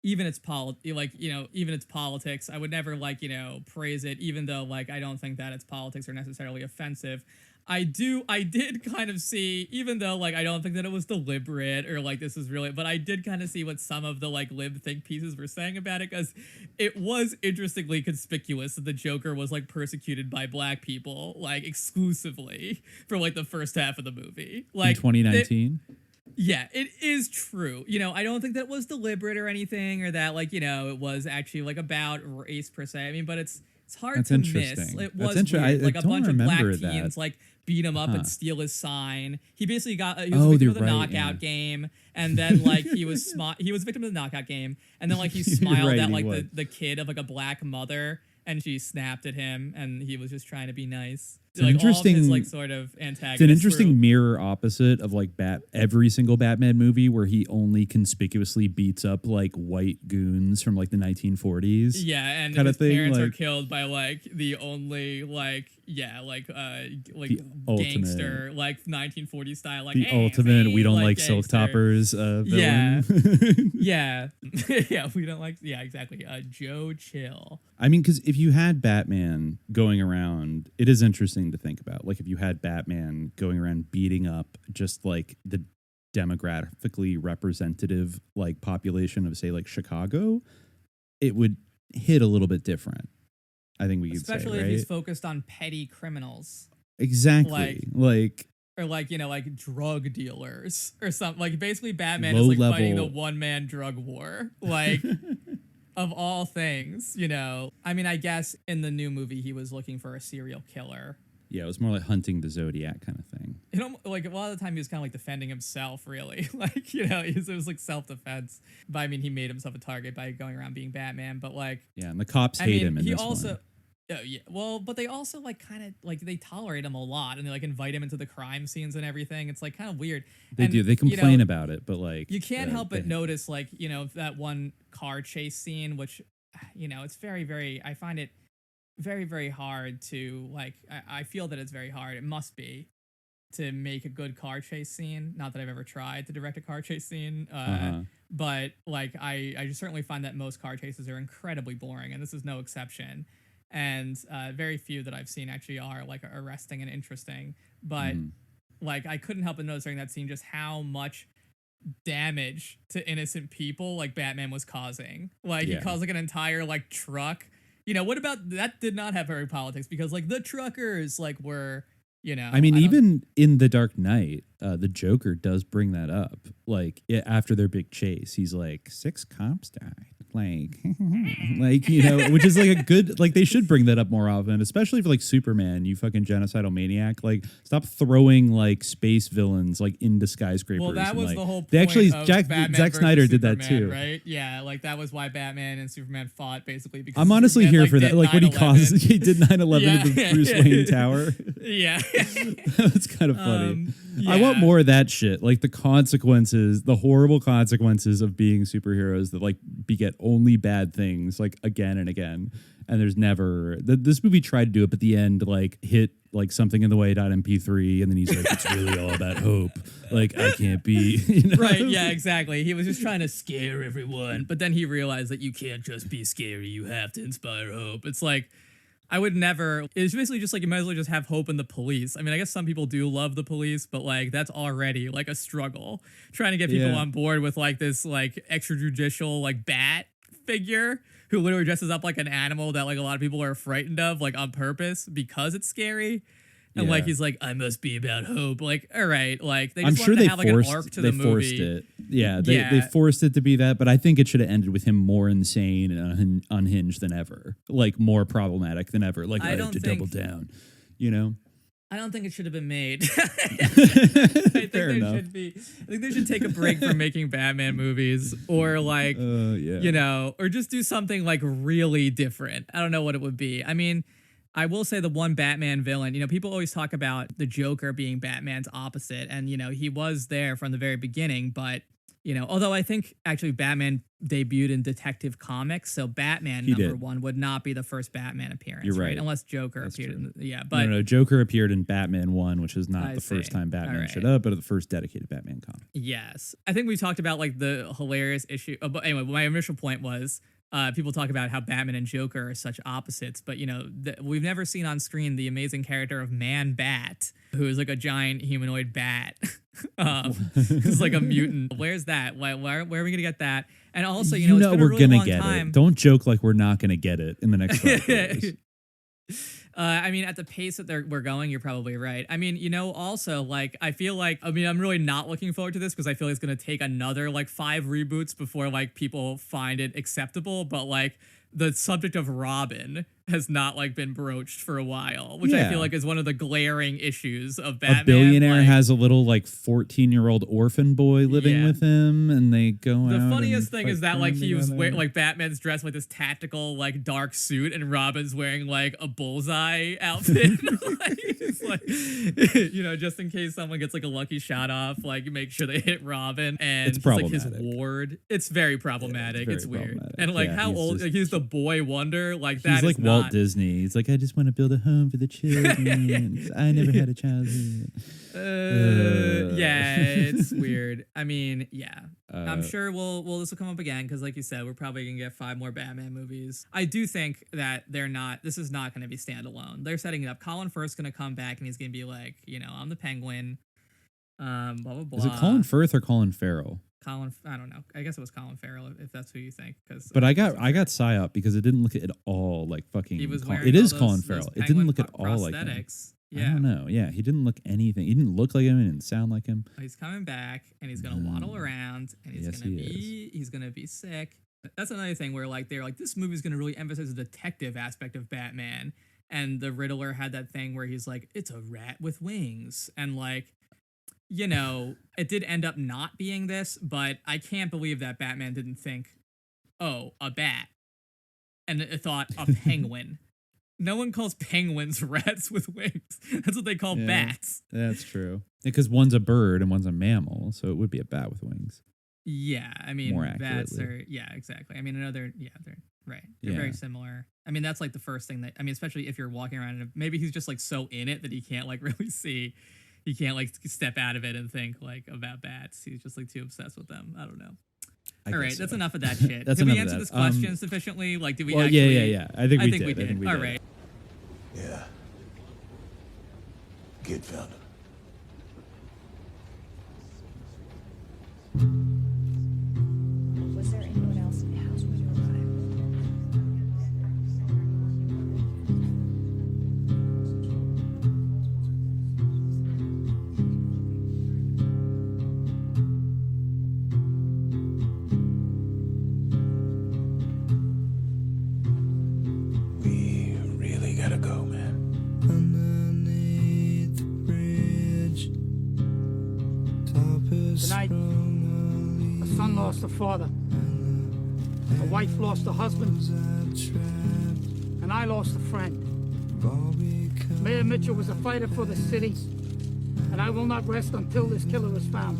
even its politics. I would never, like, you know, praise it, even though, like, I don't think that its politics are necessarily offensive. I did kind of see, even though, like, I don't think that it was deliberate or, like, this was really, but I did kind of see what some of the, like, lib think pieces were saying about it, because it was interestingly conspicuous that the Joker was, like, persecuted by black people, like, exclusively for, like, the first half of the movie. Like, in 2019? Yeah, it is true. You know, I don't think that was deliberate or anything, or that, like, you know, it was actually, like, about race per se. I mean, but it's hard to miss. It was weird. Like, a bunch of black teens, like, beat him up and steal his sign. He basically he was victim of the knockout game, and then like he was victim of the knockout game, and then like he smiled at like the kid of like a black mother, and she snapped at him, and he was just trying to be nice. It's like interesting, all of his, like, sort of antagonists. It's an interesting mirror opposite of like every single Batman movie where he only conspicuously beats up like white goons from like the 1940s. Yeah, and his parents are killed by like the only like gangster, like 1940s style, like the ultimate we don't like silk toppers villain. Yeah. Yeah, we don't like, yeah, exactly. Joe Chill. I mean, because if you had Batman going around, it is interesting to think about. Like, if you had Batman going around beating up just like the demographically representative like population of, say, like Chicago, it would hit a little bit different. I think we could say, especially right? if he's focused on petty criminals. Exactly. Like or like, you know, like drug dealers or something. Like basically Batman Low is like level. fighting the one-man drug war. Like of all things, you know. I mean, I guess in the new movie he was looking for a serial killer. Yeah, it was more like hunting the Zodiac kind of thing. You know, like a lot of the time he was kind of like defending himself, really. Like, you know, it was like self-defense. But I mean, he made himself a target by going around being Batman. But like, Yeah, and the cops hate him in he this also, one. yeah, well, but they also like kind of like they tolerate him a lot, and they like invite him into the crime scenes and everything. It's like kind of weird. They do. They complain about it, but like you can't help but notice, like, you know, that one car chase scene, which, you know, it's very, very. I find it very, very hard to like. I feel that it's very hard. It must be to make a good car chase scene. Not that I've ever tried to direct a car chase scene, but like I just certainly find that most car chases are incredibly boring, and this is no exception. And very few that I've seen actually are like arresting and interesting. But like I couldn't help but notice during that scene just how much damage to innocent people like Batman was causing. Like he caused like an entire like truck. You know, what about that? Did not have very politics because like the truckers like were, you know. I mean, even in The Dark Knight, the Joker does bring that up. Like after their big chase, he's like 6 cops died. Like, like, you know, which is like a good, like they should bring that up more often, especially for like Superman, you fucking genocidal maniac. Like, stop throwing like space villains like into skyscrapers. Well, that was like, the whole point. They actually, of Zack Snyder did that Superman, too, right? Yeah, like that was why Batman and Superman fought basically. Because I'm honestly Superman, here like, for that. Like when he caused, he did 9/11 to the Bruce Wayne Tower. Yeah, that's kind of funny. I want more of that shit. Like the consequences, the horrible consequences of being superheroes that like beget only bad things, like again and again. And there's never this movie tried to do it, but the end like hit like something in the way.mp3, and then he's like, it's really all about hope. Like I can't be, you know? Right. Yeah, exactly. He was just trying to scare everyone, but then he realized that you can't just be scary. You have to inspire hope. It's like, I would never. It's basically just like you might as well just have hope in the police. I mean, I guess some people do love the police, but like that's already like a struggle. Trying to get people on board with like this like extrajudicial like bat figure who literally dresses up like an animal that like a lot of people are frightened of like on purpose because it's scary. And like he's like, I must be about hope. Like, all right, like they just wanted to have like an arc to the movie. Forced it. Yeah, they forced it to be that, but I think it should have ended with him more insane and unhinged than ever. Like more problematic than ever. Like I have to double down. You know? I don't think it should have been made. I think they should take a break from making Batman movies, or like you know, or just do something like really different. I don't know what it would be. I mean, I will say the one Batman villain, you know, people always talk about the Joker being Batman's opposite. And, you know, he was there from the very beginning. But, you know, although I think actually Batman debuted in Detective Comics. So Batman #1 would not be the first Batman appearance. You're right. Unless Joker appeared. But no, Joker appeared in Batman 1, which is not the first time Batman showed up, but the first dedicated Batman comic. Yes. I think we talked about like the hilarious issue. But anyway, my initial point was, people talk about how Batman and Joker are such opposites, but you know, we've never seen on screen the amazing character of Man Bat, who is like a giant humanoid bat. Who's like a mutant. Where's that? Where are we gonna get that? And also, you know, it's been a really long time. Don't joke like we're not gonna get it in the next 5 years. I mean, at the pace that we're going, you're probably right. I mean, you know, also, like, I feel like, I mean, I'm really not looking forward to this because I feel like it's going to take another, like, 5 reboots before, like, people find it acceptable. But, like, the subject of Robin has not, like, been broached for a while, which I feel like is one of the glaring issues of Batman. A billionaire has a little, like, 14-year-old orphan boy living with him, and they go out. The funniest thing is that, like, he was wearing, like, Batman's dressed like this tactical, like, dark suit, and Robin's wearing, like, a bullseye outfit. Like, it's like, you know, just in case someone gets, like, a lucky shot off, like, make sure they hit Robin. And it's problematic. Like, his ward. It's very problematic. It's weird. And, like, how old? Like, he's the boy wonder. Like, that is like Walt Disney. He's like, I just want to build a home for the children. I never had a childhood. Yeah, it's weird. I mean, yeah. I'm sure this will come up again because, like you said, we're probably gonna get 5 more Batman movies. I do think that this is not gonna be standalone. They're setting it up. Colin Firth's gonna come back and he's gonna be like, you know, I'm the Penguin. Blah blah blah. Is it Colin Firth or Colin Farrell? I don't know. I guess it was Colin Farrell if that's who you think. But I got psyop because it didn't look at all like fucking. He was wearing it is Colin Farrell. It didn't look at all like that. I don't know. Yeah, he didn't look anything. He didn't look like him. He didn't sound like him. He's coming back, and he's gonna waddle around, and he's gonna be sick. That's another thing where like they're like, this movie's gonna really emphasize the detective aspect of Batman, and the Riddler had that thing where he's like, it's a rat with wings, and like, you know, it did end up not being this, but I can't believe that Batman didn't think, oh, a bat, and it thought a penguin. No one calls penguins rats with wings. That's what they call bats. That's true. Because one's a bird and one's a mammal, so it would be a bat with wings. Yeah, I mean, More bats accurately. are, yeah, exactly. I mean, they're right. They're very similar. I mean, that's like the first thing that, I mean, especially if you're walking around and maybe he's just like so in it that he can't like really see, he can't like step out of it and think like about bats. He's just like too obsessed with them. I don't know. All right, that's enough of that shit. Did we answer this question sufficiently? Like, did we actually? Yeah. I think we did. All right. Yeah. Kid found him. Was there anyone else in the house when you We really gotta go, man. Underneath the bridge, Tonight, a son lost a father, a wife lost a husband, and I lost a friend. Mayor Mitchell was a fighter for the city, and I will not rest until this killer is found.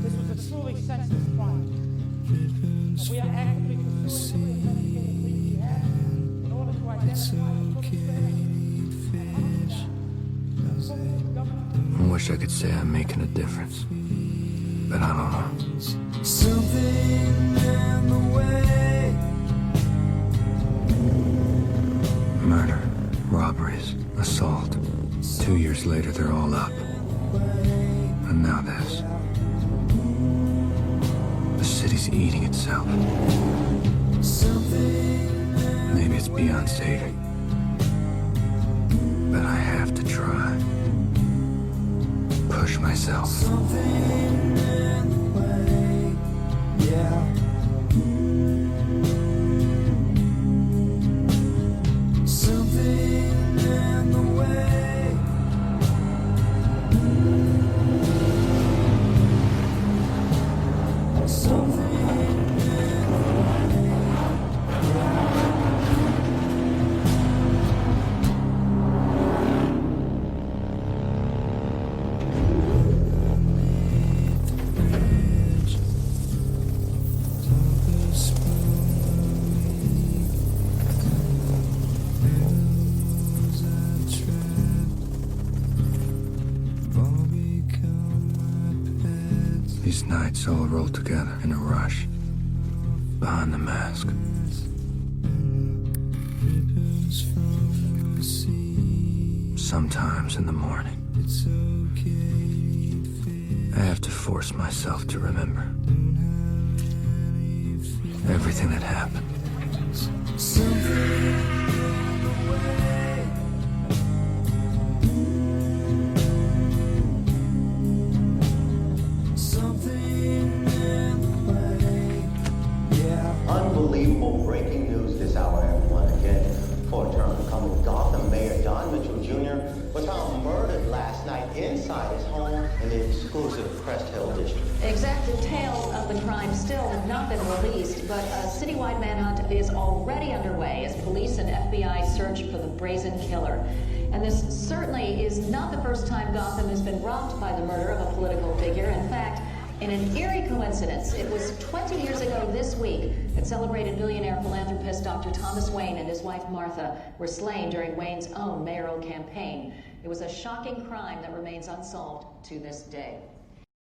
This was a truly senseless crime. And we are actively pursuing every investigative lead we have in order to identify I wish I could say I'm making a difference, but I don't know. Something in the way. Murder, robberies, assault. 2 years later, they're all up. And now this. The city's eating itself. Maybe it's beyond saving, but I have to try. Push myself. Something in the way. Yeah. Something in the way. Something in the way. These nights all roll together in a rush. Behind the mask. Sometimes in the morning. I have to force myself to remember everything that happened. Unbelievable breaking news this hour, everyone. Again, four-term incumbent Gotham Mayor Don Mitchell Jr. was found murdered last night inside his home in the exclusive Crest Hill district. Exact details of the crime still have not been released, but a citywide manhunt is already underway as police and FBI search for the brazen killer. And this certainly is not the first time Gotham has been rocked by the murder of a political figure. In fact, in an eerie coincidence, it was 20 years ago this week that celebrated billionaire philanthropist Dr. Thomas Wayne and his wife Martha were slain during Wayne's own mayoral campaign. It was a shocking crime that remains unsolved to this day.